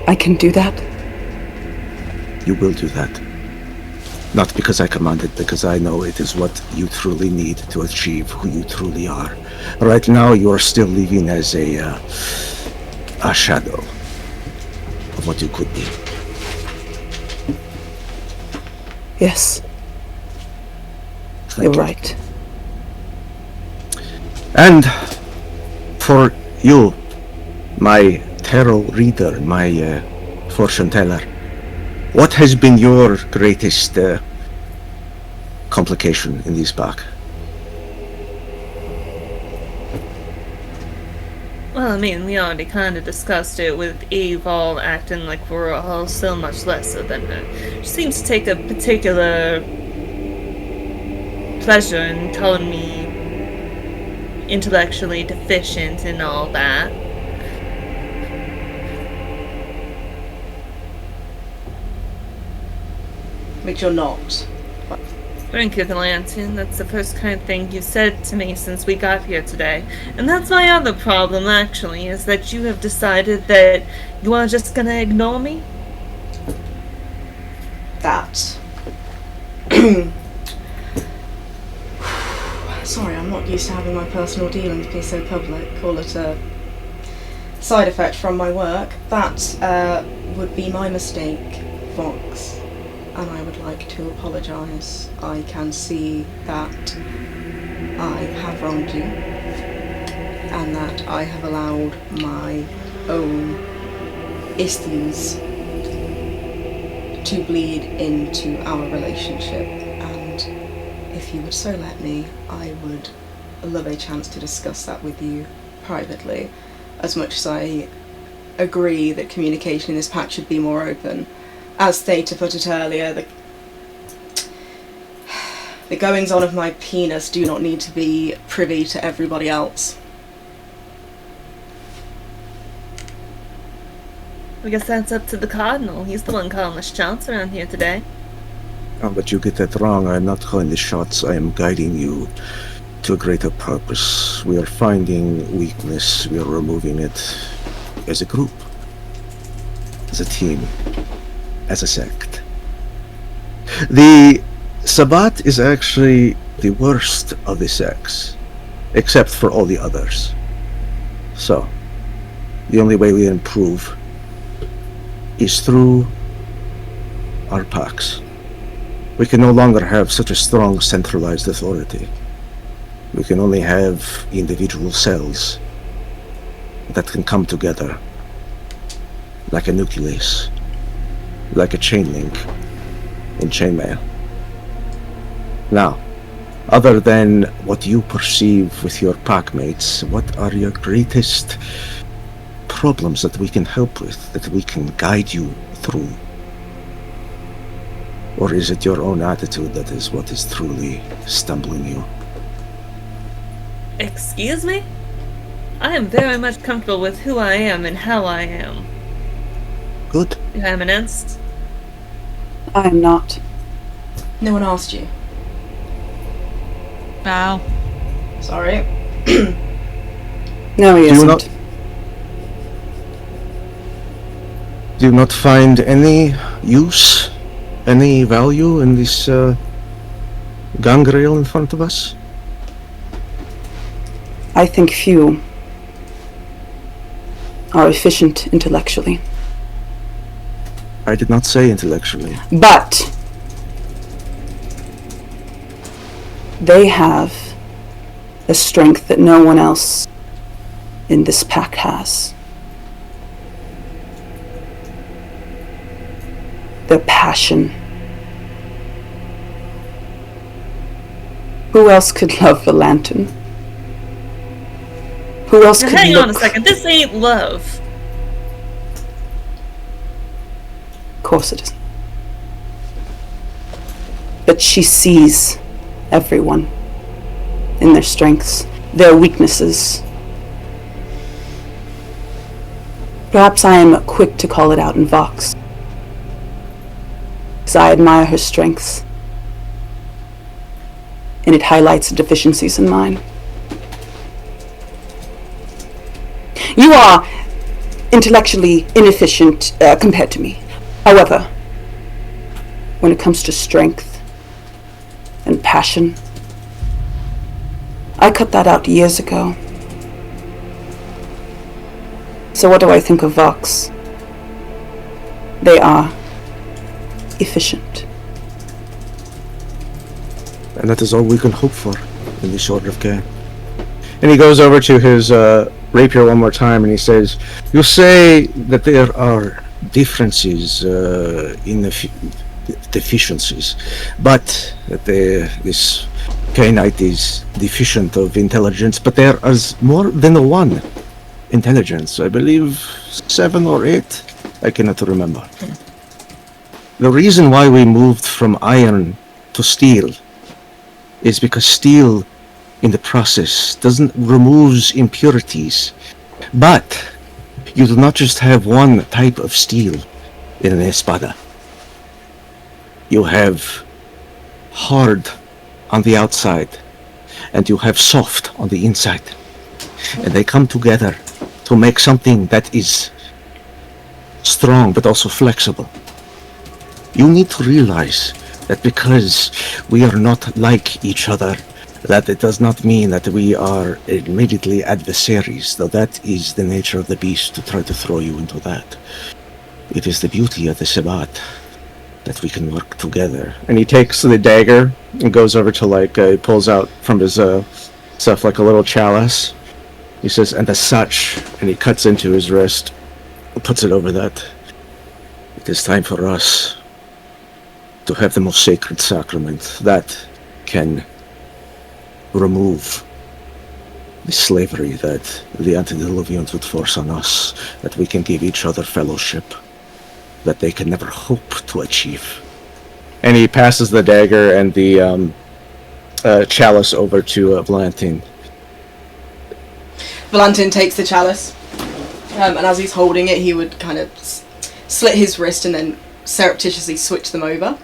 I can do that. You will do that. Not because I command it, because I know it is what you truly need to achieve who you truly are. Right now, you are still living as a shadow of what you could be. Yes, Thank you're you. right. And for you, my tarot reader, my fortune teller, what has been your greatest complication in this pack? Well, I mean, we already kind of discussed it with Evol acting like we're all so much lesser than her. She seems to take a particular pleasure in calling me intellectually deficient and all that. Which you're not. Thank you, Valantin. That's the first kind thing you said to me since we got here today. And that's my other problem, actually, is that you have decided that you are just gonna ignore me? That. Sorry, I'm not used to having my personal dealings be so public. Call it a side effect from my work. That would be my mistake, Vox. And I would like to apologise. I can see that I have wronged you, and that I have allowed my own issues to bleed into our relationship. And if you would so let me, I would love a chance to discuss that with you privately. As much as I agree that communication in this pact should be more open. As Theta put it earlier, the goings-on of my penis do not need to be privy to everybody else. I guess that's up to the Cardinal. He's the one calling the shots around here today. Oh, but you get that wrong. I'm not calling the shots. I am guiding you to a greater purpose. We are finding weakness. We are removing it as a group, as a team, as a sect. The Sabbat is actually the worst of the sects, except for all the others. So, the only way we improve is through our pacts. We can no longer have such a strong centralized authority. We can only have individual cells that can come together like a nucleus, like a chain link in chainmail. Now, other than what you perceive with your pack mates, what are your greatest problems that we can help with, that we can guide you through? Or is it your own attitude that is what is truly stumbling you? Excuse me? I am very much comfortable with who I am and how I am. Good. Your Eminence? I am not. No one asked you. Wow. Sorry. No, he isn't. Do you not find any use, any value in this gangrel in front of us? I think few are efficient intellectually. I did not say intellectually. But they have a strength that no one else in this pack has. Their passion. Who else could love Valantin? Who else Now, could hang look? on a second. This ain't love. Of course it isn't. But she sees everyone in their strengths, their weaknesses. Perhaps I am quick to call it out in Vox, because I admire her strengths, and it highlights the deficiencies in mine. You are intellectually inefficient compared to me. However, when it comes to strength and passion, I cut that out years ago. So what do I think of Vox? They are efficient. And that is all we can hope for in this order of game. And he goes over to his rapier one more time and he says, you say that there are differences in deficiencies, but that this K-Knight is deficient of intelligence, but there is more than one intelligence. I believe 7 or 8. I cannot remember. The reason why we moved from iron to steel is because steel in the process removes impurities. But you do not just have one type of steel in an espada. You have hard on the outside, and you have soft on the inside. And they come together to make something that is strong but also flexible. You need to realize that because we are not like each other, that it does not mean that we are immediately adversaries, though that is the nature of the beast to try to throw you into that. It is the beauty of the Sabbat that we can work together. And he takes the dagger and goes over to he pulls out from his stuff like a little chalice. He says, and as such, and he cuts into his wrist, puts it over that. It is time for us to have the most sacred sacrament that can remove the slavery that the antediluvians would force on us, that we can give each other fellowship that they can never hope to achieve. And he passes the dagger and the chalice over to Valantin. Valantin takes the chalice, and as he's holding it, he would kind of slit his wrist and then surreptitiously switch them over,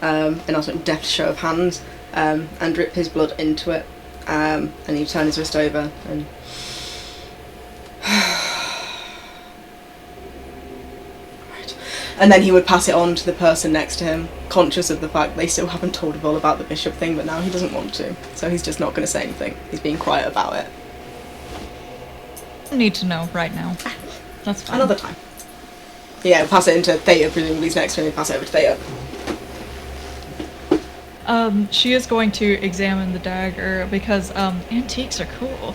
in a sort of deft show of hands, and drip his blood into it, and he'd turn his wrist over and and then he would pass it on to the person next to him, conscious of the fact they still haven't told him all about the bishop thing, but now he doesn't want to, so he's just not going to say anything. He's being quiet about it. Need to know right now. That's fine. Another time. Yeah, we'll pass it into Thea, presumably he's next to him, and pass it over to Thea. She is going to examine the dagger because antiques are cool.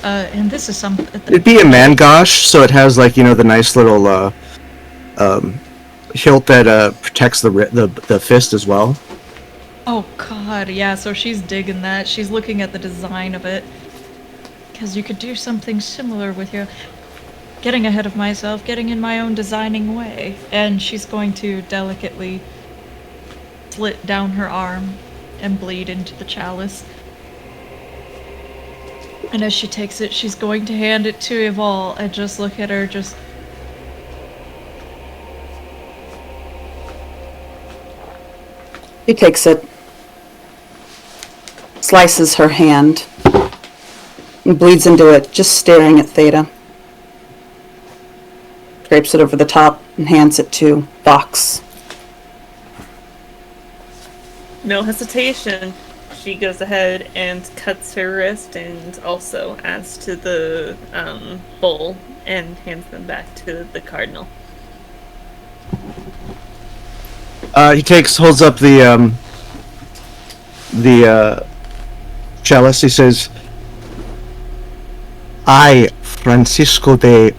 And this is some. It'd be a mangosh, so it has the nice little hilt that protects the fist as well. Oh god, yeah. So she's digging that. She's looking at the design of it because you could do something similar with your. Getting ahead of myself, getting in my own designing way, and she's going to delicately slit down her arm and bleed into the chalice. And as she takes it, she's going to hand it to Eval and just look at her, just... He takes it, slices her hand, and bleeds into it, just staring at Theta. Drapes it over the top and hands it to Vox. No hesitation. She goes ahead and cuts her wrist and also adds to the bowl and hands them back to the cardinal. He holds up the chalice. He says, I, Francisco de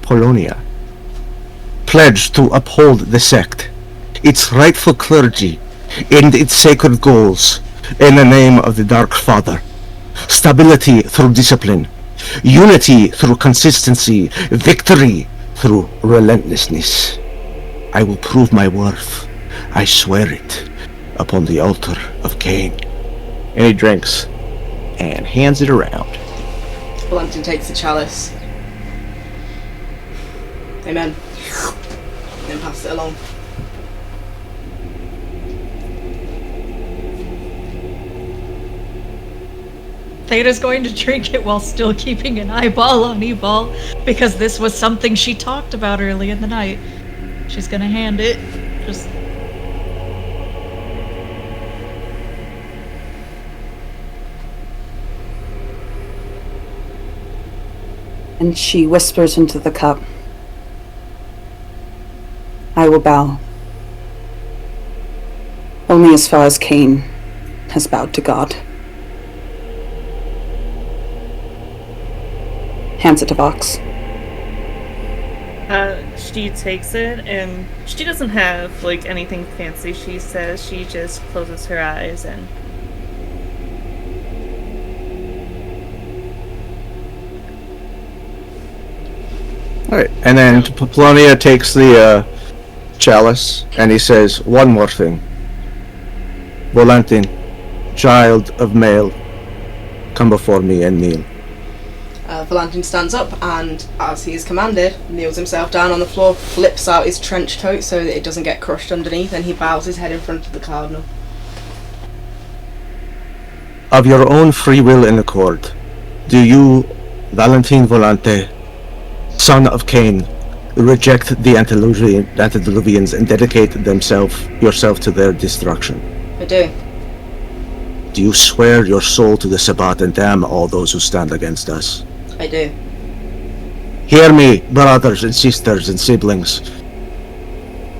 Polonia, pledge to uphold the sect, its rightful clergy, and its sacred goals, in the name of the Dark Father. Stability through discipline, unity through consistency, victory through relentlessness. I will prove my worth. I swear it upon the altar of Cain. And he drinks and hands it around. Valantin takes the chalice. Amen. And then passes it along. Theta's going to drink it while still keeping an eyeball on Ebal, because this was something she talked about early in the night. She's gonna hand it, just... And she whispers into the cup, I will bow. Only as far as Cain has bowed to God. Hands it to Vox. She takes it, and she doesn't have, anything fancy she says. She just closes her eyes and... Alright, and then Polonia takes the chalice, and he says, one more thing. Valantin, child of male, come before me and kneel. Valantin stands up and, as he is commanded, kneels himself down on the floor, flips out his trench coat so that it doesn't get crushed underneath, and he bows his head in front of the cardinal. of your own free will and accord, do you, Valantin Volante, son of Cain, reject the antediluvians and dedicate yourself to their destruction? I do. Do you swear your soul to the Sabbat and damn all those who stand against us? I do. Hear me, brothers and sisters and siblings.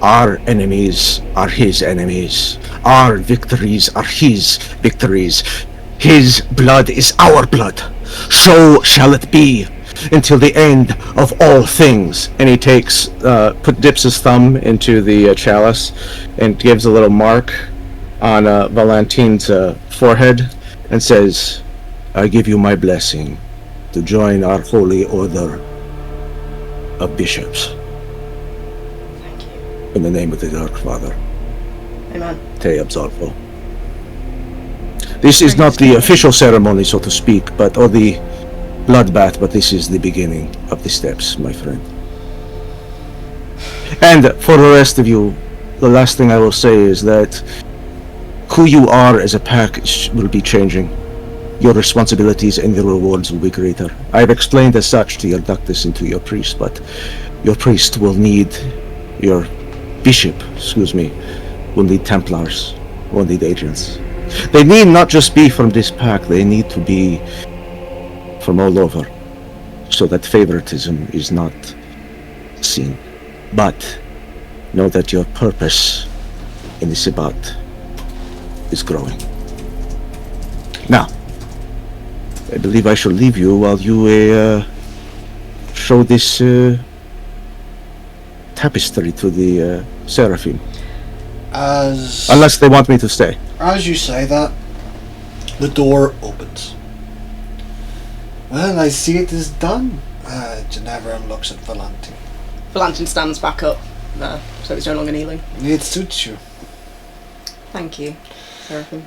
Our enemies are his enemies. Our victories are his victories. His blood is our blood. So shall it be until the end of all things. And he dips his thumb into the chalice and gives a little mark on Valantin's forehead and says, I give you my blessing to join our holy order of bishops. Thank you. In the name of the Dark Father. Amen. Te absolvo. This is not the official ceremony, so to speak, or the bloodbath, but this is the beginning of the steps, my friend. And for the rest of you, the last thing I will say is that who you are as a pack will be changing. Your responsibilities and your rewards will be greater. I have explained as such to your Ductus and to your priest, but your priest will need, your bishop, will need Templars, will need agents. They need not just be from this pack, they need to be from all over, so that favoritism is not seen. But know that your purpose in the Sabbat is growing. Now, I believe I shall leave you while you show this tapestry to the Seraphim. Unless they want me to stay. As you say that, the door opens. Well, I see it is done. Ginevra looks at Valantin. Valantin stands back up, so he's no longer kneeling. It suits you. Thank you, Seraphim.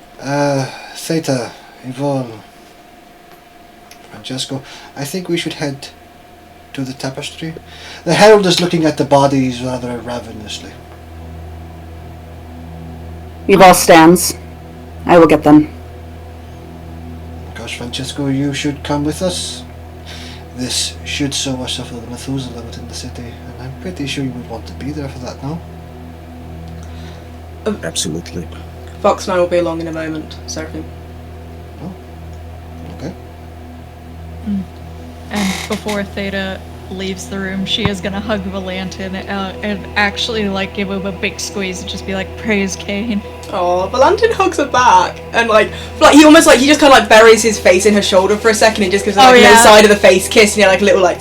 Theta, Yvonne, Francesco, I think we should head to the tapestry. The herald is looking at the bodies rather ravenously. Yval stands. I will get them. Gosh, Francesco, you should come with us. This should show us of the Methuselah within the city, and I'm pretty sure you would want to be there for that, no? Absolutely. Fox and I will be along in a moment, Seraphim. Oh, okay. And before Theta leaves the room, she is gonna hug Valantin and actually give him a big squeeze and just be like, praise Cain. Oh, Valantin hugs her back and he almost he just kind of buries his face in her shoulder for a second and just gives her a little side of the face kiss and a little right,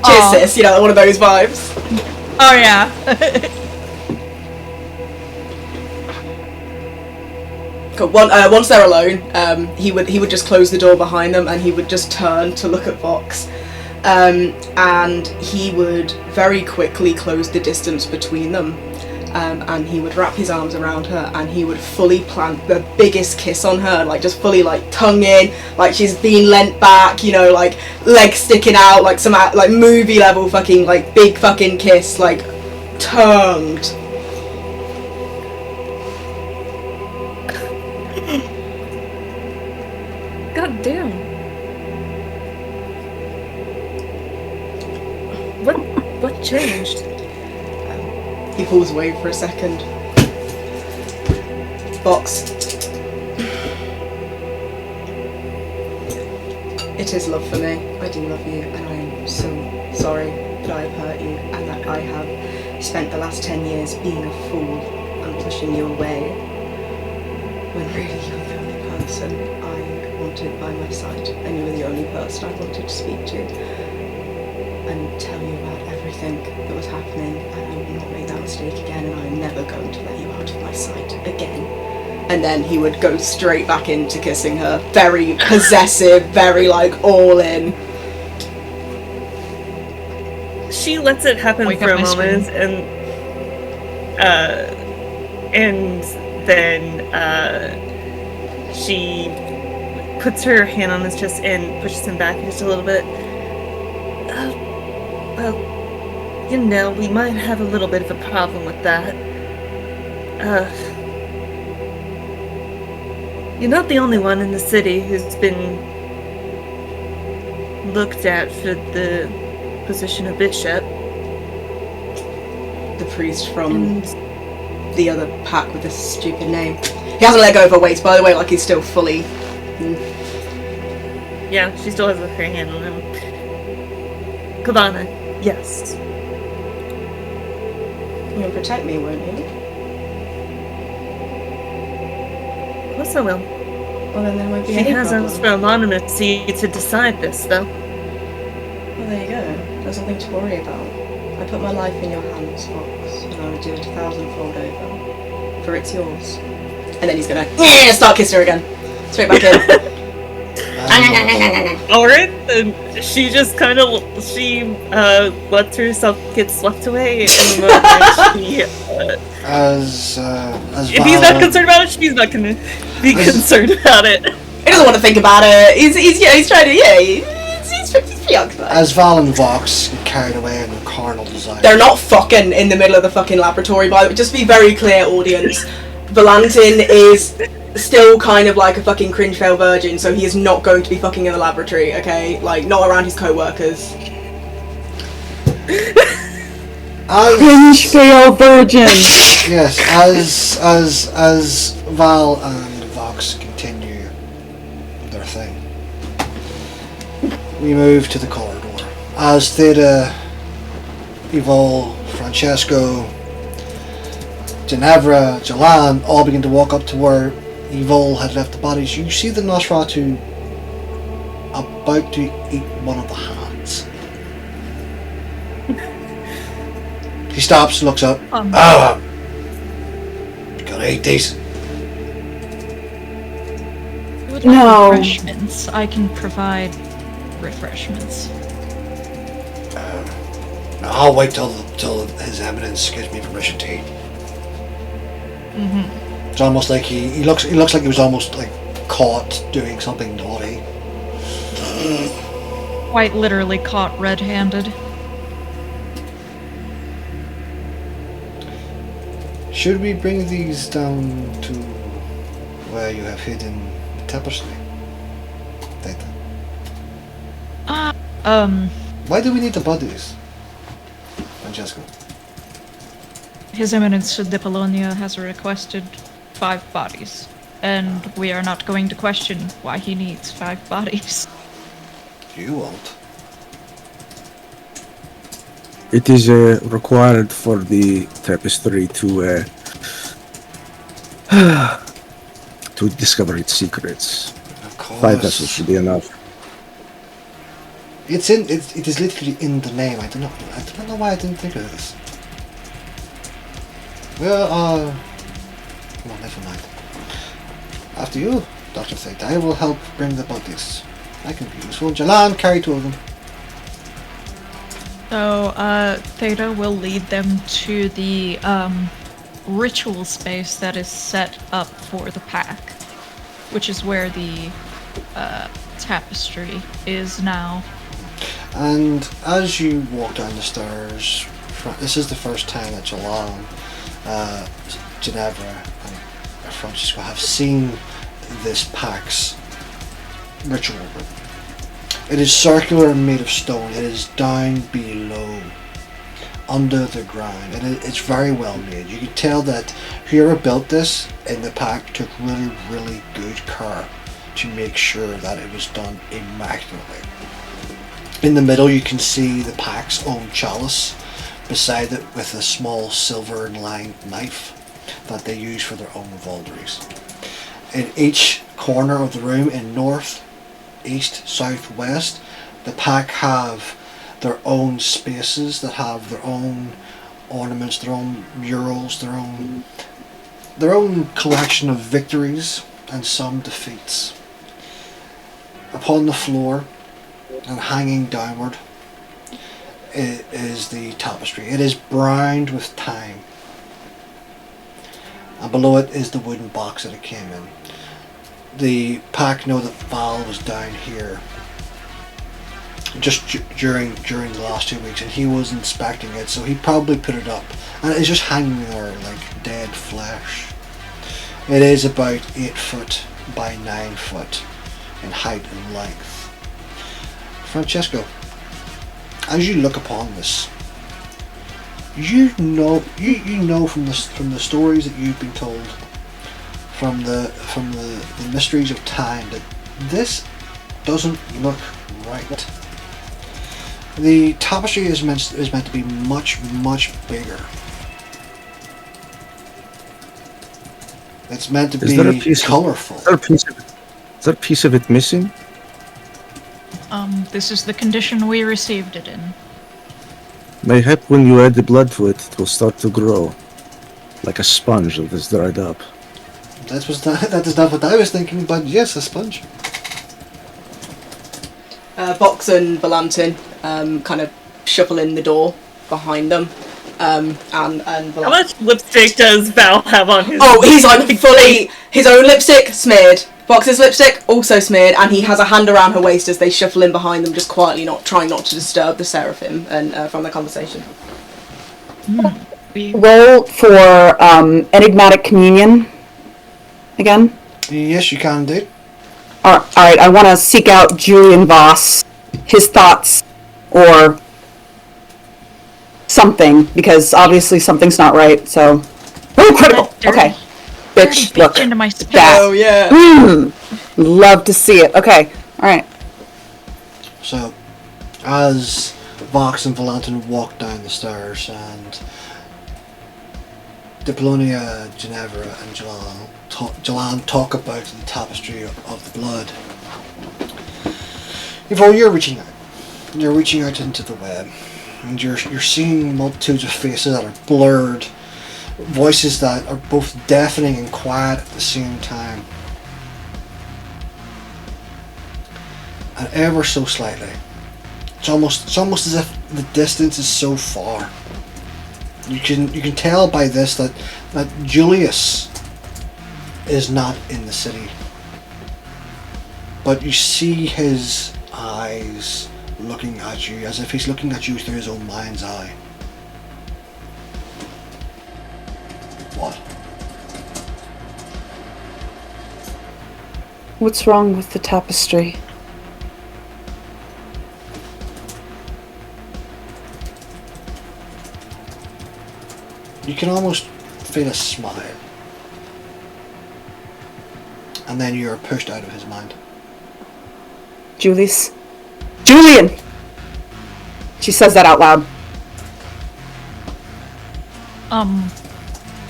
cheers sis, one of those vibes. Oh yeah. Cool. Once they're alone, he would just close the door behind them and he would just turn to look at Vox. And he would very quickly close the distance between them, and he would wrap his arms around her and he would fully plant the biggest kiss on her, just fully tongue in, she's being leant back, legs sticking out, some movie level fucking big fucking kiss, tongued. God damn. What changed? He pulls away for a second. Vox. It is love for me. I do love you, and I am so sorry that I have hurt you, and that I have spent the last 10 years being a fool and pushing you away, when really you were the only person I wanted by my side, and you were the only person I wanted to speak to and tell you about everything that was happening, and I will not make that mistake again, and I am never going to let you out of my sight again. And then he would go straight back into kissing her, very possessive, very all in. She lets it happen for a moment, and then she puts her hand on his chest and pushes him back just a little bit. Well, we might have a little bit of a problem with that. You're not the only one in the city who's been looked at for the position of bishop. The priest from the other pack with the stupid name. He hasn't let go of her waist, by the way, like he's still fully... Yeah, she still has her hand on him. Kavana, yes. You'll protect me, won't you? Of course I will. Well, then there won't be She any has problem. us for anonymity to decide this, though. Well, there you go. There's nothing to worry about. I put my life in your hands, Fox, and I would do it 1,000-fold over. For it's yours. And then he's gonna start kissing her again. Straight back in. Alright, then she just kind of, lets herself get swept away in the moment she, As if he's not concerned about it, she's not gonna be concerned about it. He doesn't want to think about it. He's trying to, he's preoccupied. As Val and Vox get carried away in their carnal desire. They're not fucking in the middle of the fucking laboratory, by the way. Just be very clear, audience. Valantin is still kind of like a fucking cringe fail virgin, so he is not going to be fucking in the laboratory, okay? Like, not around his co-workers. Cringe fail virgin. Yes, as Val and Vox continue their thing, we move to the corridor. As Theta, Evol, Francesco, Ginevra, Jalan all begin to walk up to where Evol had left the bodies, you see the Nosferatu about to eat one of the hands. He stops, looks up. Gotta eat these. Would No. like refreshments. I can provide refreshments. I'll wait till His Eminence gives me permission to eat. It's almost like he looks like he was almost like caught doing something naughty. Quite literally caught red-handed. Should we bring these down to where you have hidden the tapestry? Theta. Why do we need the bodies? Francesco. His Eminence the Polonia has requested 5 bodies, and we are not going to question why he needs 5 bodies. You won't. It is required for the tapestry to discover its secrets. Of course. 5 vessels should be enough. It is literally in the name. I don't know why I didn't think of this. Well, well, never mind. After you, Dr. Theta, I will help bring the bodies. I can be useful. Jalan, carry 2 of them. So, Theta will lead them to the ritual space that is set up for the pack, which is where the tapestry is now. And as you walk down the stairs, this is the first time that Jalan, Ginevra, and Francisco have seen this pack's ritual room. It is circular and made of stone. It is down below, under the ground, and it's very well made. You can tell that whoever built this in the pack took really good care to make sure that it was done immaculately. In the middle you can see the pack's own chalice, beside it with a small silver lined knife that they use for their own vaulderies. In each corner of the room, in north, east, south, west, the pack have their own spaces that have their own ornaments, their own murals, their own collection of victories and some defeats. Upon the floor and hanging downward is the tapestry. It is browned with time, and below it is the wooden box that it came in. The pack know that Val was down here just during the last 2 weeks, and he was inspecting it, so he probably put it up, and it's just hanging there like dead flesh. It is about 8 foot by 9 foot in height and length. Francesco, as you look upon this, you know from the stories that you've been told, from the mysteries of time, that this doesn't look right. The tapestry is meant to be much bigger. It's meant to be colorful. Is there a piece of it missing? This is the condition we received it in. Mayhap when you add the blood to it, it will start to grow. Like a sponge that is dried up. That is not what I was thinking, but yes, a sponge. Box and Valantin kind of shuffle in the door behind them. And How much lipstick does Val have on his? Oh, he's like fully his own lipstick smeared. Box's lipstick also smeared, and he has a hand around her waist as they shuffle in behind them, just quietly, trying not to disturb the seraphim and from their conversation. Roll for enigmatic communion again. Yes, you can do. Alright, I want to seek out Julian Voss, his thoughts, or something, because obviously something's not right, so... Oh, critical! Okay. Bitch, look. Into my That. Oh, yeah. Love to see it. Okay, alright. So, as Vox and Valantin walk down the stairs, and Diplonia, Ginevra, and Jalan talk about the tapestry of the blood. You're reaching out. You're reaching out into the web, and you're seeing multitudes of faces that are blurred, voices that are both deafening and quiet at the same time. And ever so slightly, it's almost as if the distance is so far. You can tell by this that Julius is not in the city, but you see his eyes looking at you as if he's looking at you through his own mind's eye. What? What's wrong with the tapestry? You can almost feel a smile. And then you're pushed out of his mind. Julius? Julian! She says that out loud.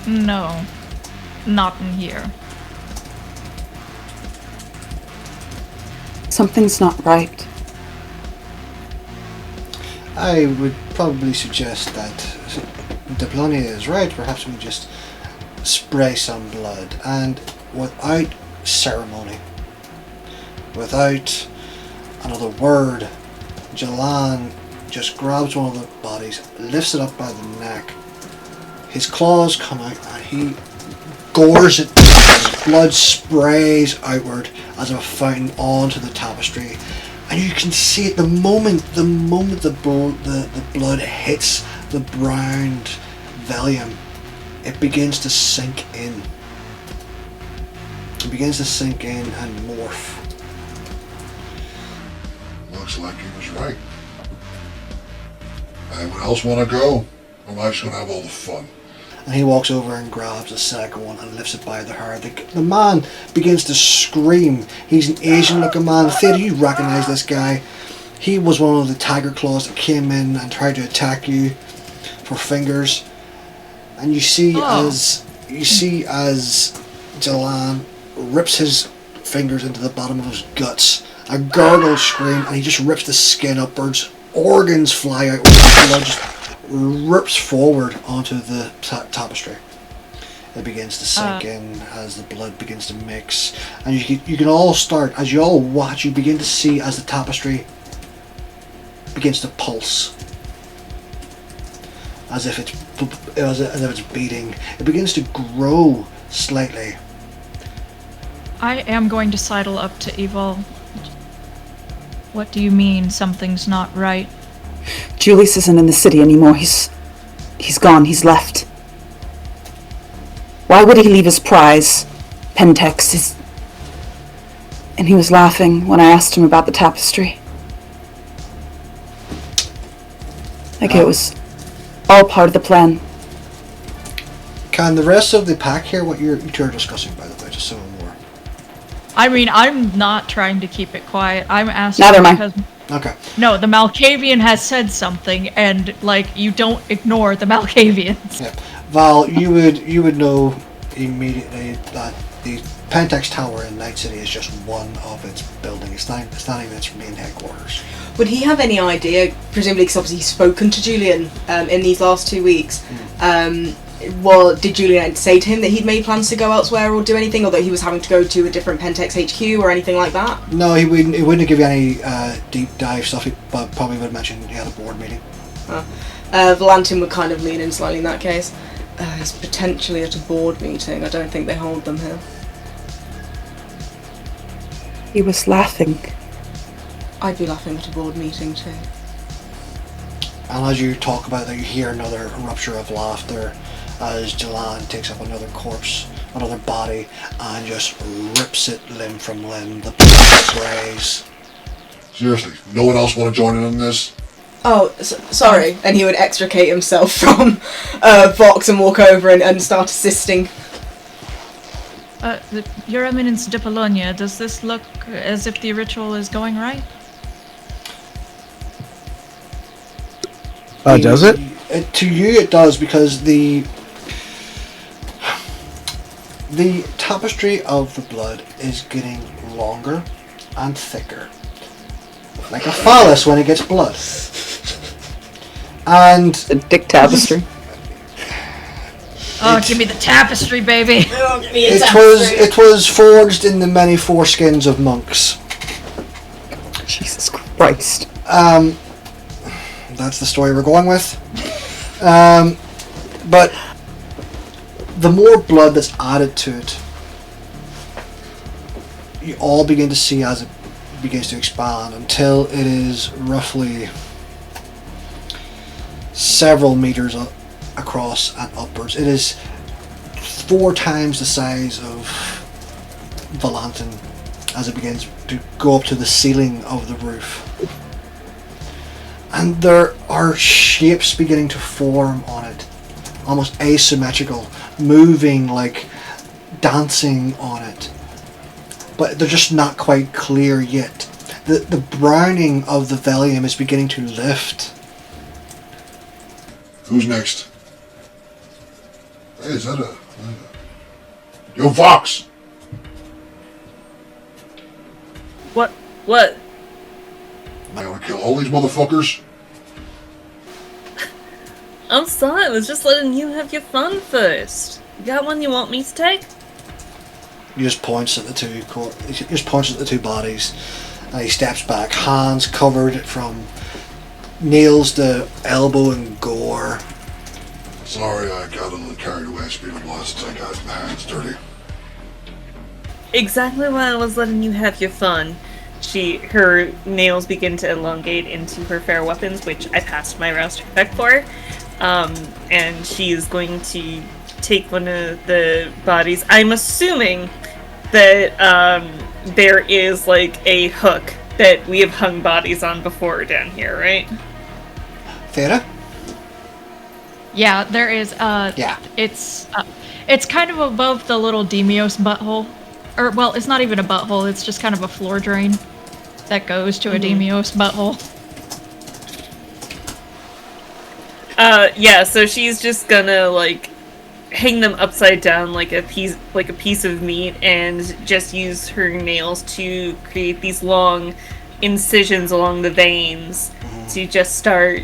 No. Not in here. Something's not right. I would probably suggest that Diplonia is right. Perhaps we just spray some blood, and without ceremony, without another word, Jalan just grabs one of the bodies, lifts it up by the neck. His claws come out and he gores it. His blood sprays outward as a fountain onto the tapestry, and you can see it the moment the blood hits the browned vellum, it begins to sink in. It begins to sink in and morph. Looks like he was right. Anyone else want to go? Or am I just going to have all the fun? And he walks over and grabs a second one and lifts it by the hair. The man begins to scream. He's an Asian looking man. Theda, you recognise this guy. He was one of the tiger claws that came in and tried to attack you for fingers. And you see as Jalan rips his fingers into the bottom of his guts. A gurgle scream, and he just rips the skin upwards. Organs fly out. Blood just rips forward onto the tapestry. It begins to sink in as the blood begins to mix, and you can all start, as you all watch, you begin to see as the tapestry begins to pulse, as if it's beating. It begins to grow slightly. I am going to sidle up to Evil. What do you mean something's not right? Julius isn't in the city anymore. He's gone. He's left. Why would he leave his prize? Pentex is... And he was laughing when I asked him about the tapestry. Like it was all part of the plan. Can the rest of the pack hear what you two are discussing, by the way, just so I'm more? I mean, I'm not trying to keep it quiet. I'm asking Neither am I. because Okay. no, the Malkavian has said something, and like you don't ignore the Malkavians. Yeah. Val, you would know immediately that the Pentex Tower in Night City is just one of its buildings. It's not even its main headquarters. Would he have any idea, presumably because obviously he's spoken to Julian in these last 2 weeks, well, did Julian say to him that he'd made plans to go elsewhere or do anything, or that he was having to go to a different Pentex HQ or anything like that? No, he wouldn't give you any deep dive stuff, but probably would mention he had a board meeting. Valantin would kind of lean in slightly in that case. He's potentially at a board meeting. I don't think they hold them here. He was laughing. I'd be laughing at a board meeting too. And as you talk about that, you hear another rupture of laughter as Jalan takes up another corpse, another body, and just rips it limb from limb. The blood sprays. Seriously, no one else want to join in on this? Oh, sorry. And he would extricate himself from Vox and walk over and start assisting. Your Eminence de Polonia, does this look as if the ritual is going right? Does it? To you it does, because the tapestry of the blood is getting longer and thicker. Like a phallus when it gets blood. And The dick tapestry. Oh, give me the tapestry, baby! it was forged in the many foreskins of monks. Jesus Christ. That's the story we're going with. But the more blood that's added to it, you all begin to see as it begins to expand until it is roughly several meters across and upwards. It is 4 times the size of Valantin as it begins to go up to the ceiling of the roof. And there are shapes beginning to form on it, almost asymmetrical, moving like dancing on it. But they're just not quite clear yet. The browning of the Velium is beginning to lift. Who's next? Hey, is that a... Yo, Vox! What? I want to kill all these motherfuckers? I'm sorry, I was just letting you have your fun first. You got one you want me to take? He just points at the two bodies, and he steps back, hands covered from nails to elbow in gore. Sorry, I got a little carried away speaking of lust. I got my hands dirty. Exactly why I was letting you have your fun. Her nails begin to elongate into her fair weapons, which I passed my rouse check for. And she is going to take one of the bodies. I'm assuming that there is like a hook that we have hung bodies on before down here, right? Thera? Yeah, there is. Yeah. It's kind of above the little Demios butthole, or well, it's not even a butthole. It's just kind of a floor drain that goes to a Demios butthole. Yeah. So she's just gonna like hang them upside down like a piece of meat, and just use her nails to create these long incisions along the veins to just start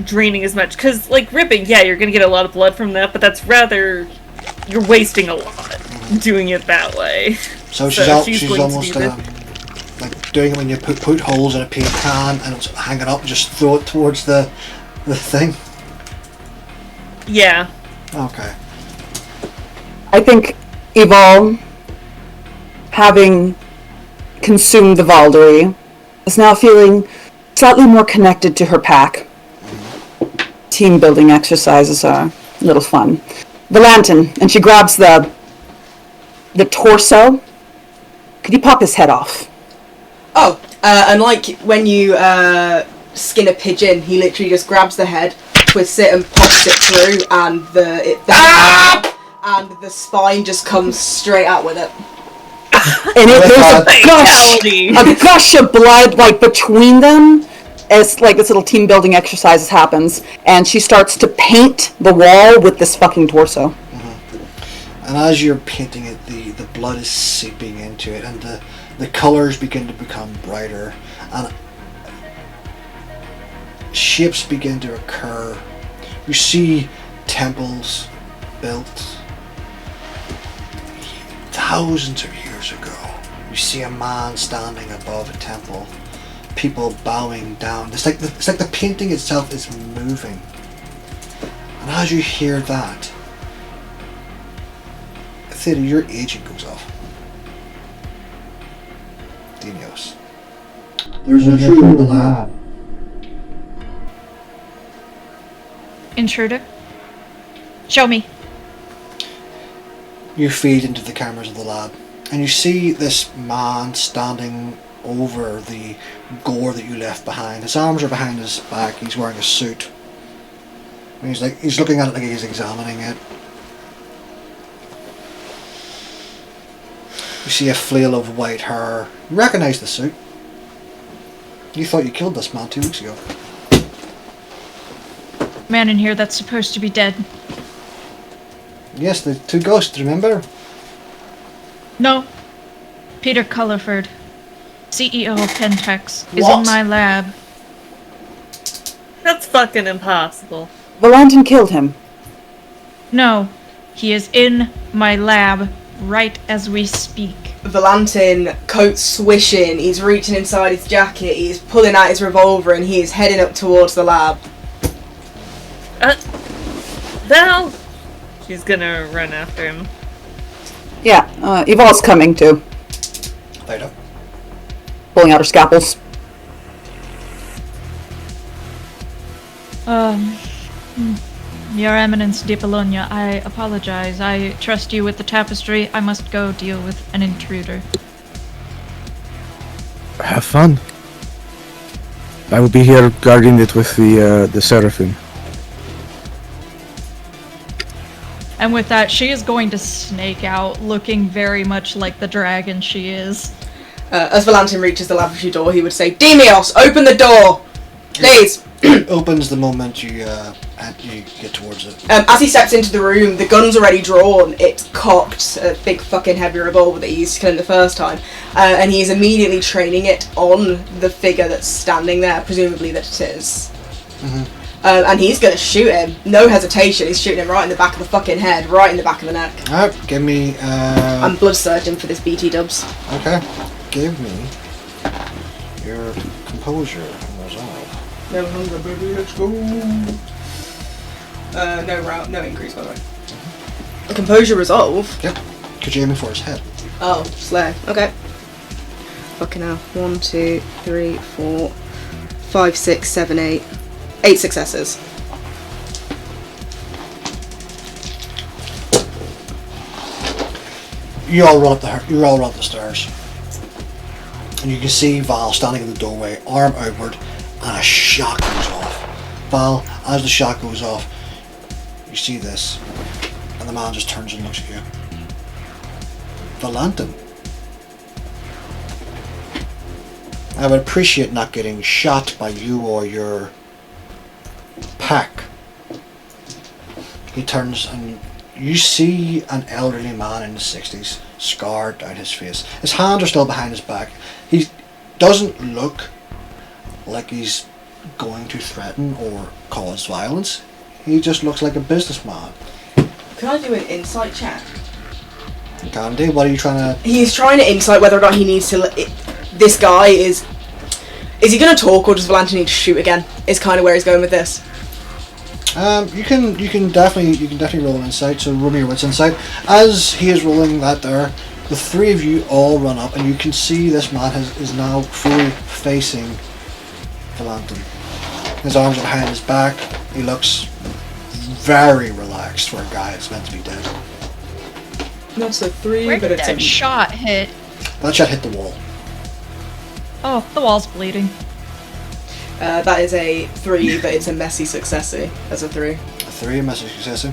draining as much, because like ripping, yeah, you're gonna get a lot of blood from that, but that's rather, you're wasting a lot doing it that way. So she's almost like doing it when you put holes in a paint can and hang it up and just throw it towards the thing. Yeah. Okay. I think Evol, having consumed the Valdery, is now feeling slightly more connected to her pack. Team building exercises are a little fun. Valantin, and she grabs the torso, Could you pop his head off? Oh, and like when you skin a pigeon, he literally just grabs the head, twists it, and pops it through, and and the spine just comes straight out with it. And there's a gush of blood like between them as like this little team building exercise happens, and she starts to paint the wall with this fucking torso. And as you're painting it, the blood is seeping into it, and the colours begin to become brighter, and shapes begin to occur. You see temples built thousands of years ago. You see a man standing above a temple, people bowing down. It's like the painting itself is moving. And as you hear that, Theta, your agent goes off. Denios. There's an intruder in the lab. Intruder? Show me. You feed into the cameras of the lab, and you see this man standing over the gore that you left behind. His arms are behind his back. He's wearing a suit. And he's looking at it like he's examining it. You see a flail of white hair. You recognise the suit. You thought you killed this man 2 weeks ago. Man in here that's supposed to be dead. Yes, the two ghosts, remember? No. Peter Culliford, CEO of Pentex, is What? in my lab. That's fucking impossible. Valantin killed him. No. He is in my lab right as we speak. Valantin, coat swishing, he's reaching inside his jacket, he's pulling out his revolver, and he is heading up towards the lab. Val! She's gonna run after him. Yeah, Eval's coming too. Later. Pulling out her scalpels. Your Eminence de Bologna, I apologize. I trust you with the tapestry. I must go deal with an intruder. Have fun. I will be here guarding it with the Seraphim. And with that, she is going to snake out, looking very much like the dragon she is. As Valantin reaches the laboratory door, he would say, Demios, open the door! Please! It opens the moment you get towards it. As he steps into the room, the gun's already drawn, it's cocked, a big fucking heavy revolver that he used to kill him the first time, and he's immediately training it on the figure that's standing there, presumably that it is. Mm-hmm. And he's gonna shoot him, no hesitation, he's shooting him right in the back of the fucking head, right in the back of the neck. Alright, give me... I'm blood surging for this BT dubs. Okay. Give me your composure and resolve. No hunger, baby, let's go. No increase, by the way. A composure resolve? Yep. Because you're aiming for his head. Oh, slay. Okay. Fucking hell. 1, 2, 3, 4, 5, 6, 7, 8. 8 successes. You all run up the stairs, and you can see Val standing in the doorway, arm outward, and a shot goes off. Val, as the shot goes off, you see this, and the man just turns and looks at you. Valantin. I would appreciate not getting shot by you or your pack. He turns and you see an elderly man in his 60s, scarred down his face. His hands are still behind his back. He doesn't look like he's going to threaten or cause violence. He just looks like a businessman. Can I do an insight check? Candy, what are you trying to... He's trying to insight whether or not he needs to... This guy is he going to talk, or does Valantin need to shoot again? Is kind of where he's going with this. You can definitely roll an insight. So roll me your wits insight. As he is rolling that there, the three of you all run up, and you can see this man is now fully facing Valantin. His arms are behind his back. He looks very relaxed for a guy that's meant to be dead. That's a 3, Where but did it's that shot hit? That shot hit the wall. Oh, the wall's bleeding. That is a 3, but it's a messy successy as a 3. A 3, message successor.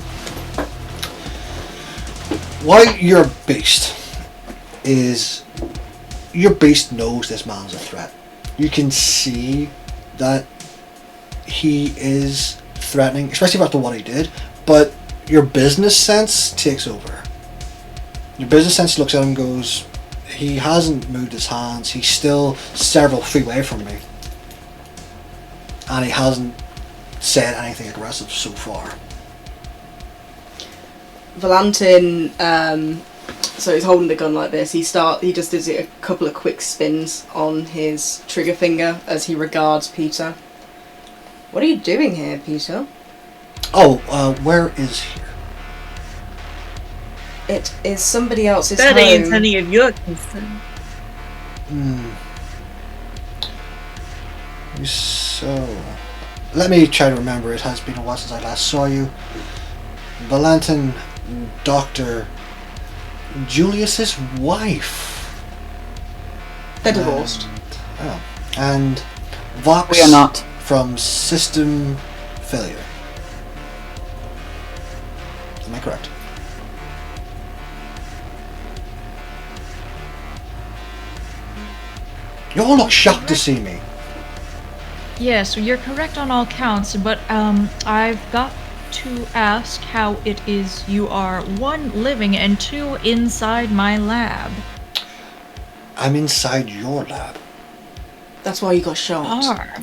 Why your beast is... Your beast knows this man's a threat. You can see that he is threatening, especially after what he did, but your business sense takes over. Your business sense looks at him and goes, he hasn't moved his hands, he's still several feet away from me. And he hasn't said anything aggressive so far. Valantin, so he's holding the gun like this. He just does a couple of quick spins on his trigger finger as he regards Peter. What are you doing here, Peter? Oh, where is here? It is somebody else's That home. ain't any of your concern. So, let me try to remember. It has been a while since I last saw you. Valantin, Dr. Julius's wife. They're divorced. And Vox We are not. from System Failure. Am I correct? You all look shocked to see me. Yes, you're correct on all counts, but I've got to ask how it is you are 1 living and 2 inside my lab. I'm inside your lab. That's why you got shot.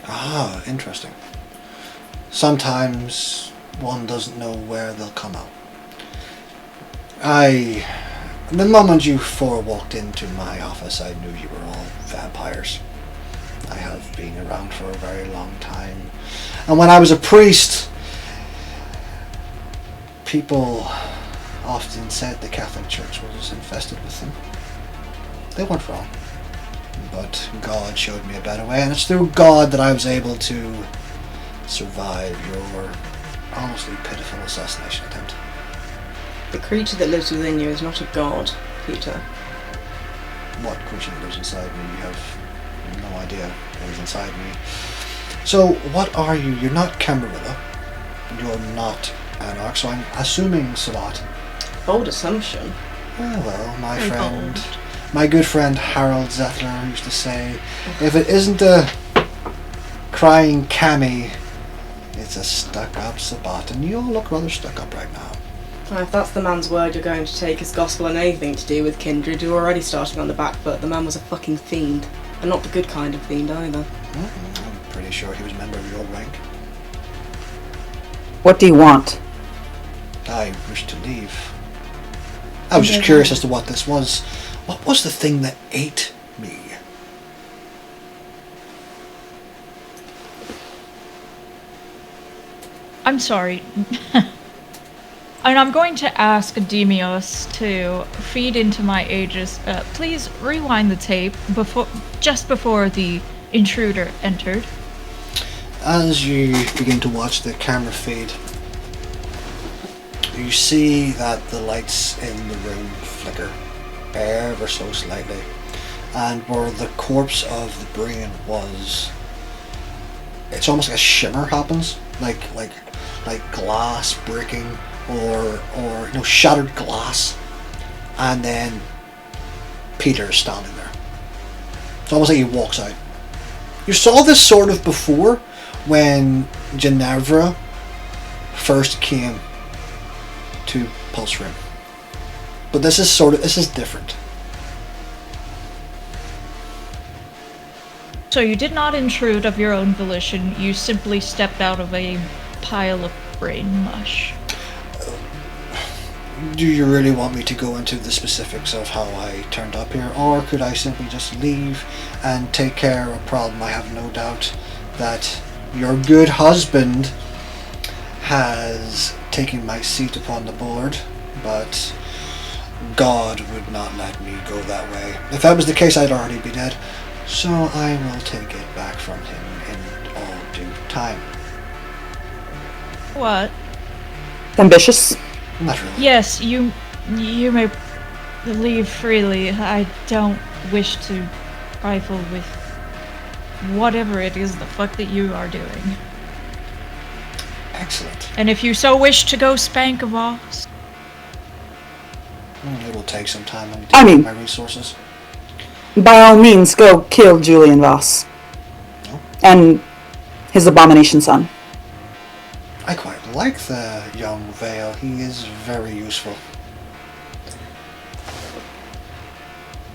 Ah, interesting. Sometimes one doesn't know where they'll come out. The moment you 4 walked into my office, I knew you were all vampires. I have been around for a very long time. And when I was a priest, people often said the Catholic Church was infested with them. They weren't wrong. But God showed me a better way, and it's through God that I was able to survive your honestly pitiful assassination attempt. The creature that lives within you is not a god, Peter. What creature lives inside me? You have no idea what is inside me. So, what are you? You're not Camarilla. You're not Anarch, so I'm assuming Sabbat. Bold assumption. Well, my Very friend, bold. my good friend Harold Zettler used to say, if it isn't a crying Cammy, it's a stuck-up Sabbat, and you all look rather stuck-up right now. Well, if that's the man's word you're going to take as gospel and anything to do with kindred, you're already starting on the back foot. The man was a fucking fiend. And not the good kind of fiend either. I'm pretty sure he was a member of your rank. What do you want? I wish to leave. I was just curious as to what this was. What was the thing that ate me? I'm sorry. And I'm going to ask Demios to feed into my Aegis. Please rewind the tape just before the intruder entered. As you begin to watch the camera feed, you see that the lights in the room flicker ever so slightly, and where the corpse of the brain was, it's almost like a shimmer happens, like glass breaking or shattered glass, and then Peter's standing there. It's almost like he walks out. You saw this sort of before when Ginevra first came to Pulse Room, but this is different. So you did not intrude of your own volition, you simply stepped out of a pile of brain mush. Do you really want me to go into the specifics of how I turned up here, or could I simply just leave and take care of a problem? I have no doubt that your good husband has taken my seat upon the board, but God would not let me go that way. If that was the case, I'd already be dead. So I will take it back from him in all due time. What? Ambitious? Not really. Yes, you may leave freely. I don't wish to trifle with whatever it is the fuck that you are doing. Excellent. And if you so wish to go spank a boss, It will take some time and I mean- my resources. By all means, go kill Julian Voss. Oh. And his abomination son. I quite like the young Vale. He is very useful.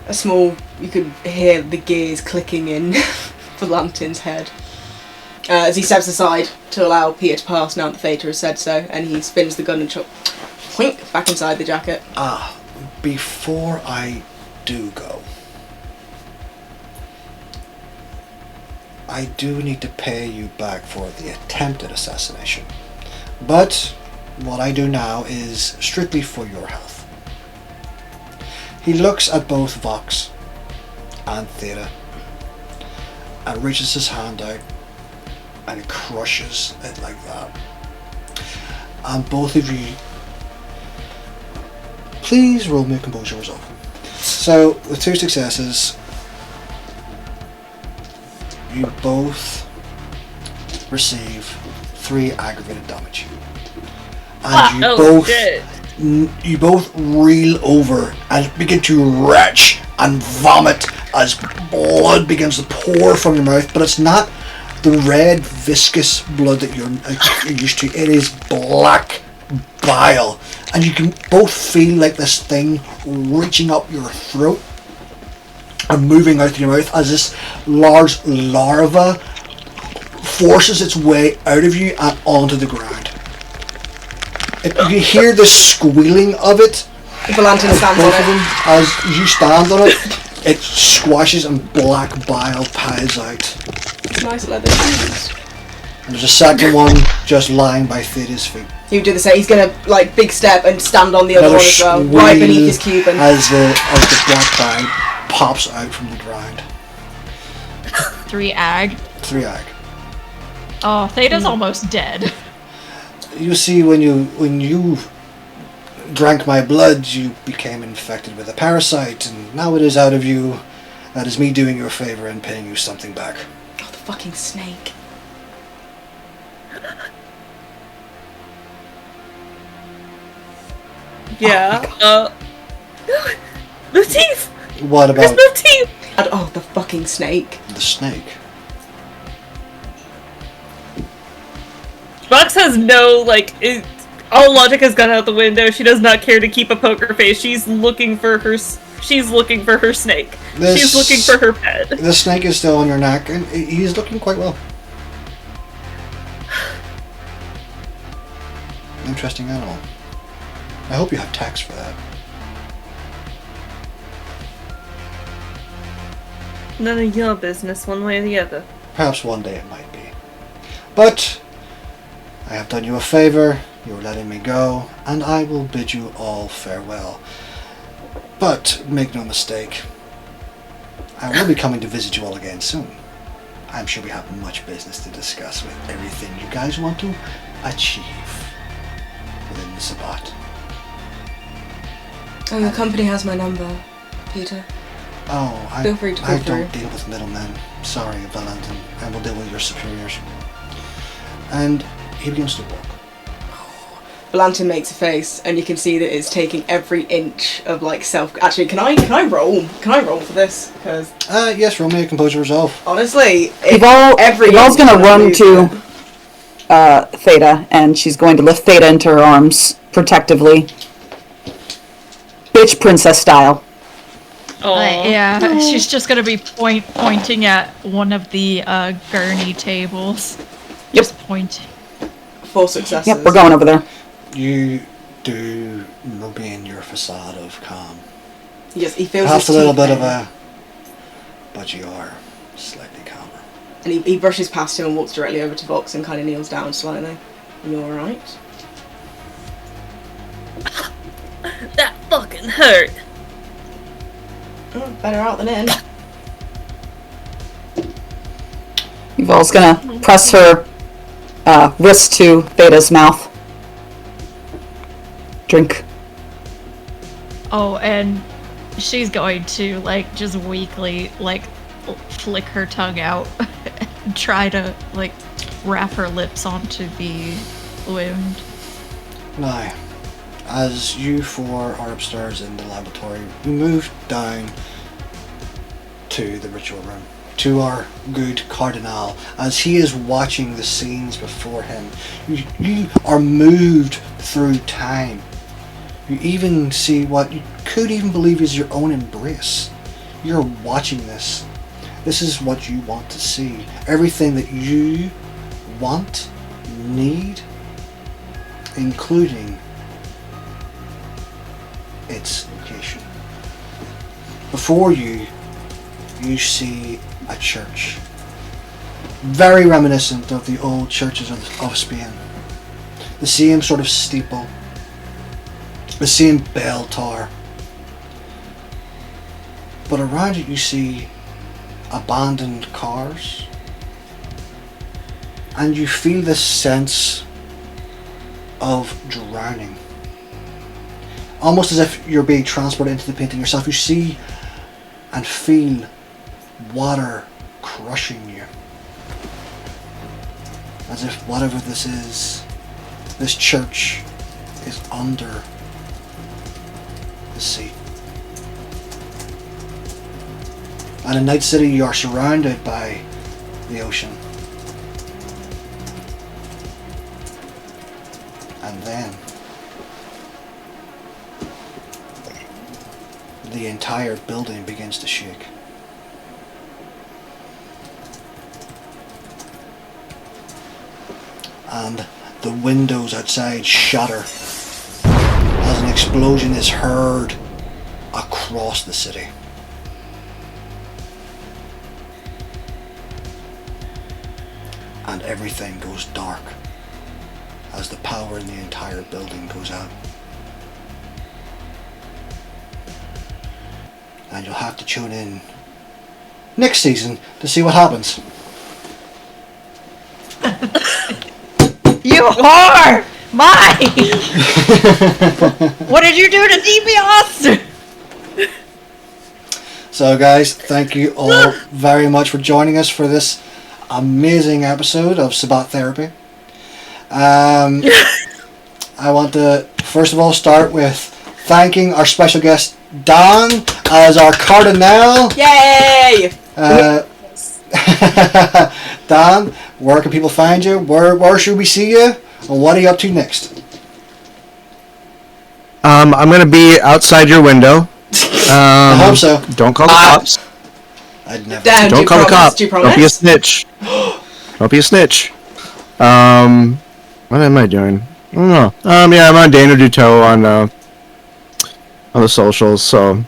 You could hear the gears clicking in Valantin's head. As he steps aside to allow Peter to pass now that Theta has said so, and he spins the gun and whink, back inside the jacket. Before I do go, I do need to pay you back for the attempted assassination. But what I do now is strictly for your health. He looks at both Vox and Theta and reaches his hand out and crushes it like that. And both of you, please roll me a composure resolve. So, with 2 successes, you both receive 3 aggravated damage. And you both reel over and begin to retch and vomit as blood begins to pour from your mouth, but it's not the red viscous blood that you're used to. It is black bile, and you can both feel like this thing reaching up your throat and moving out of your mouth as this large larva forces its way out of you and onto the ground. You hear the squealing of it. Valantin stands Both on of them, it. as you stand on it, it squashes and black bile piles out. Nice leather shoes. And there's a second one just lying by Theda's feet. He would do the same. He's gonna big step and stand on the other one as well, right beneath his Cuban. As the black bile pops out from the ground. 3 ag. 3 ag. Oh, Theta's almost dead. You see, when you drank my blood, you became infected with a parasite, and now it is out of you. That is me doing you a favor and paying you something back. Oh, the fucking snake. Yeah. The teeth! What There's about no teeth! And, oh, the fucking snake. the snake? Vox has no, all logic has gone out the window. She does not care to keep a poker face. She's looking for her snake. She's looking for her pet. The snake is still on your neck, and he's looking quite well. Interesting animal. I hope you have text for that. None of your business, one way or the other. Perhaps one day it might be. But I have done you a favor, you're letting me go, and I will bid you all farewell. But make no mistake, I will be coming to visit you all again soon. I'm sure we have much business to discuss with everything you guys want to achieve within the Sabbat. Oh, your company has my number, Peter. Oh, Feel free to go I through. don't deal with middlemen. Sorry, Valantin. I will deal with your superiors. And he begins to walk. Valantin makes a face, and you can see that it's taking every inch of self. Actually, can I roll? Can I roll for this? Because Yes, roll me a composure resolve. honestly, Evol's gonna run to Theta, and she's going to lift Theta into her arms protectively. Bitch princess style. Yeah, she's just gonna be pointing at one of the gurney tables. Just pointing. 4 successes. Yep, we're going over there. You do remain your facade of calm. Yes, he feels Perhaps a his little teeth bit of there. a... But you are slightly calmer. And he brushes past him and walks directly over to Vox and kind of kneels down slightly. You alright? That fucking hurt. Oh, better out than in. Evol's gonna press her wrist to Theta's mouth. Drink. Oh, and she's going to, like, just weakly, like, flick her tongue out and try to, like, wrap her lips onto the wound. Now, as you four are upstairs in the laboratory, we move down to the ritual room, to our good Cardinal, as he is watching the scenes before him. You are moved through time. You even see what you could even believe is your own embrace. You're watching this. This is what you want to see. Everything that you want, need, including its location. Before you, you see a church. Very reminiscent of the old churches of Spain. The same sort of steeple. The same bell tower. But around it you see abandoned cars. And you feel this sense of drowning. Almost as if you're being transported into the painting yourself. You see and feel water crushing you. As if whatever this is, this church is under the sea. And in Night City you are surrounded by the ocean. And then the entire building begins to shake. And the windows outside shatter as an explosion is heard across the city. And everything goes dark as the power in the entire building goes out. And you'll have to tune in next season to see what happens. You whore! My! What did you do to DiBiase? So guys, thank you all very much for joining us for this amazing episode of Sabbat Therapy. I want to first of all start with thanking our special guest Dan as our Cardinal. Yay! Dan, where can people find you? Where should we see you? And what are you up to next? I'm going to be outside your window. I hope so. Don't call the cops. I'd never. Dan, Don't call the cops. Do you Don't be a snitch. Don't be a snitch. What am I doing? I don't know. Yeah, I'm on Dana Duteau on the socials, so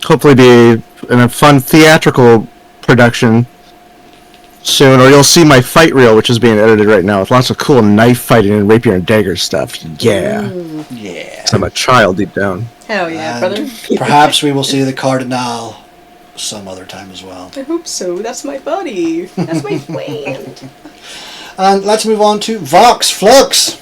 hopefully be in a fun theatrical production soon, or you'll see my fight reel, which is being edited right now with lots of cool knife fighting and rapier and dagger stuff. Yeah. Yeah. I'm a child deep down. Hell yeah, And brother. perhaps we will see the Cardinal some other time as well. I hope so. That's my buddy. That's my friend. And let's move on to Vox Flux.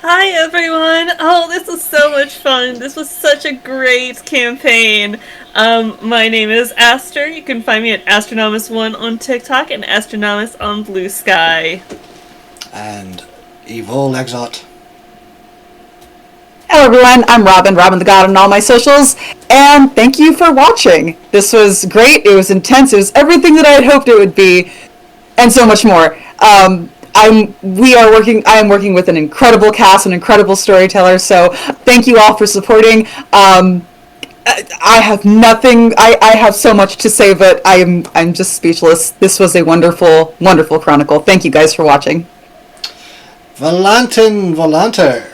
Hi everyone! Oh, this was so much fun. This was such a great campaign. My name is Aster. You can find me at Astronomus1 on TikTok and Astronomus on Blue Sky. And Evo Lexot. Hello everyone, I'm Robin the God on all my socials, and thank you for watching. This was great, it was intense, it was everything that I had hoped it would be, and so much more. I am working with an incredible cast, an incredible storyteller, so thank you all for supporting. I have nothing, I have so much to say, but I'm just speechless. This was a wonderful, wonderful chronicle. Thank you guys for watching. Valantin Volanter.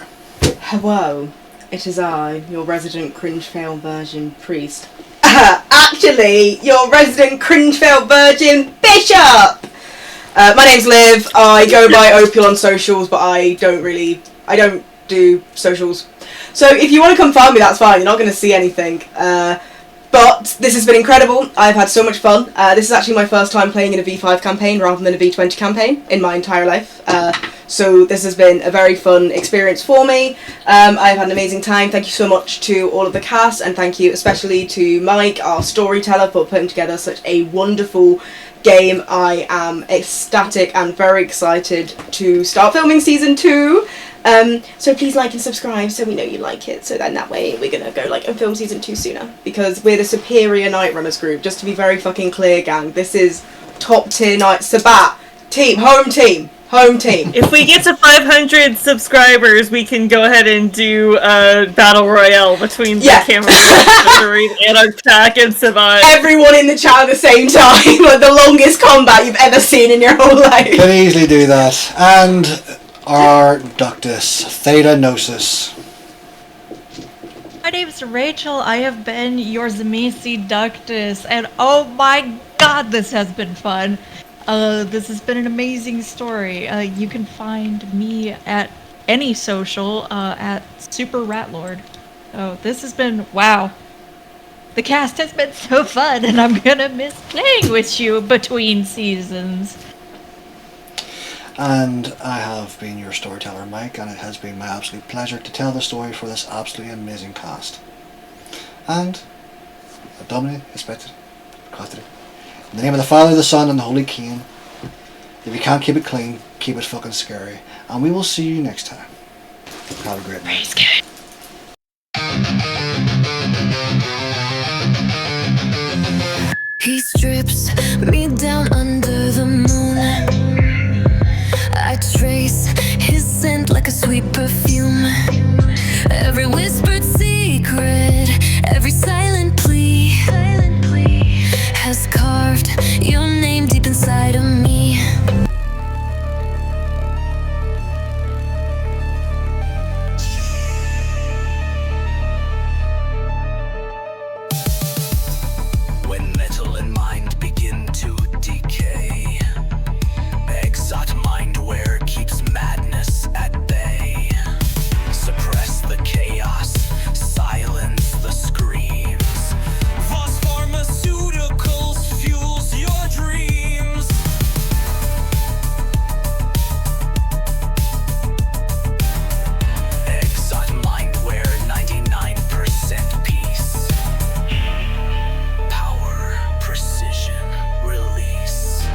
Hello, it is I, your resident cringe-fail virgin priest. Actually, your resident cringe-fail virgin bishop! My name's Liv, I go by Opeial on socials, but I don't do socials. So if you want to come find me, that's fine, you're not going to see anything. But this has been incredible, I've had so much fun. This is actually my first time playing in a V5 campaign rather than a V20 campaign in my entire life. So this has been a very fun experience for me. I've had an amazing time. Thank you so much to all of the cast, and thank you especially to Mike, our storyteller, for putting together such a wonderful game. I am ecstatic and very excited to start filming season 2. So please like and subscribe so we know you like it, so then that way we're gonna go and film season 2 sooner, because we're the superior Nightrunners group. Just to be very fucking clear, gang, this is top tier Sabbat team, home team. If we get to 500 subscribers, we can go ahead and do a battle royale between the camera and Artak and Sabbat. Everyone in the chat at the same time, like the longest combat you've ever seen in your whole life. Can easily do that. And our Ductus, Theta Gnosis. My name is Rachel. I have been your Tzimisce Ductus, and oh my god, this has been fun. This has been an amazing story. You can find me at any social at Super Rat Lord. Oh, this has been, wow. The cast has been so fun, and I'm gonna miss playing with you between seasons. And I have been your storyteller, Mike, and it has been my absolute pleasure to tell the story for this absolutely amazing cast. And Domine, expected, costed it. In the name of the Father, the Son, and the Holy King. If you can't keep it clean, keep it fucking scary. And we will see you next time. Have a great night. BLUESKY. He strips me down under the moon. I trace his scent like a sweet perfume. Every whispered secret, every silent plea has carved your name deep inside of me. When metal and mind begin to decay, exot mindware keeps madness at bay. Suppress the chaos, silence the screams. Voss Pharmaceuticals fuels your dreams. Exot mindware, 99% peace. Power, precision, release.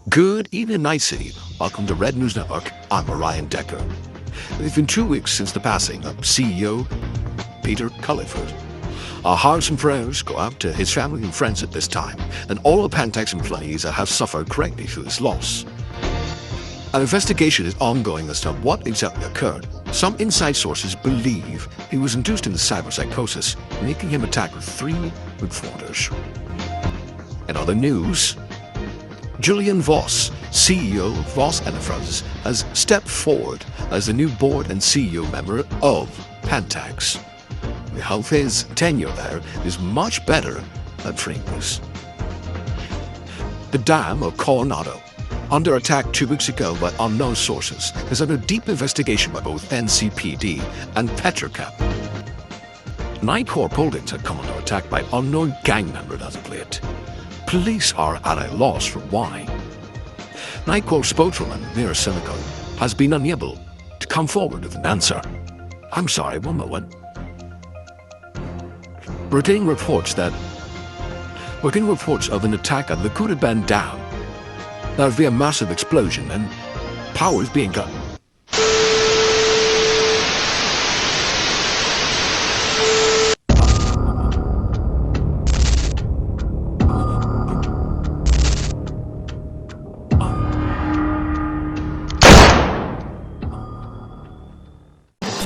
Good evening, Night City. Welcome to Red News Network. I'm Orion Decker. It's been 2 weeks since the passing of CEO Peter Culliford. Our hearts and prayers go out to his family and friends at this time, and all the Pantax employees that have suffered greatly through his loss. An investigation is ongoing as to what exactly occurred. Some inside sources believe he was induced into cyberpsychosis, making him attack with 3 reporters. In other news, Julian Voss, CEO of Voss Enterprises, has stepped forward as the new board and CEO member of Pantax. We hope his tenure there is much better than previous. The dam of Coronado, under attack 2 weeks ago by unknown sources, is under deep investigation by both NCPD and Petrocap. Nightcorp Holdings had come under attack by unknown gang members as of late. Police are at a loss for why. Nightcorp spokeswoman Mira Cynical has been unable to come forward with an answer. I'm sorry, one moment. We're getting reports of an attack at the Kuraban Dam. There will be a massive explosion and power is being cut.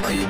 Are you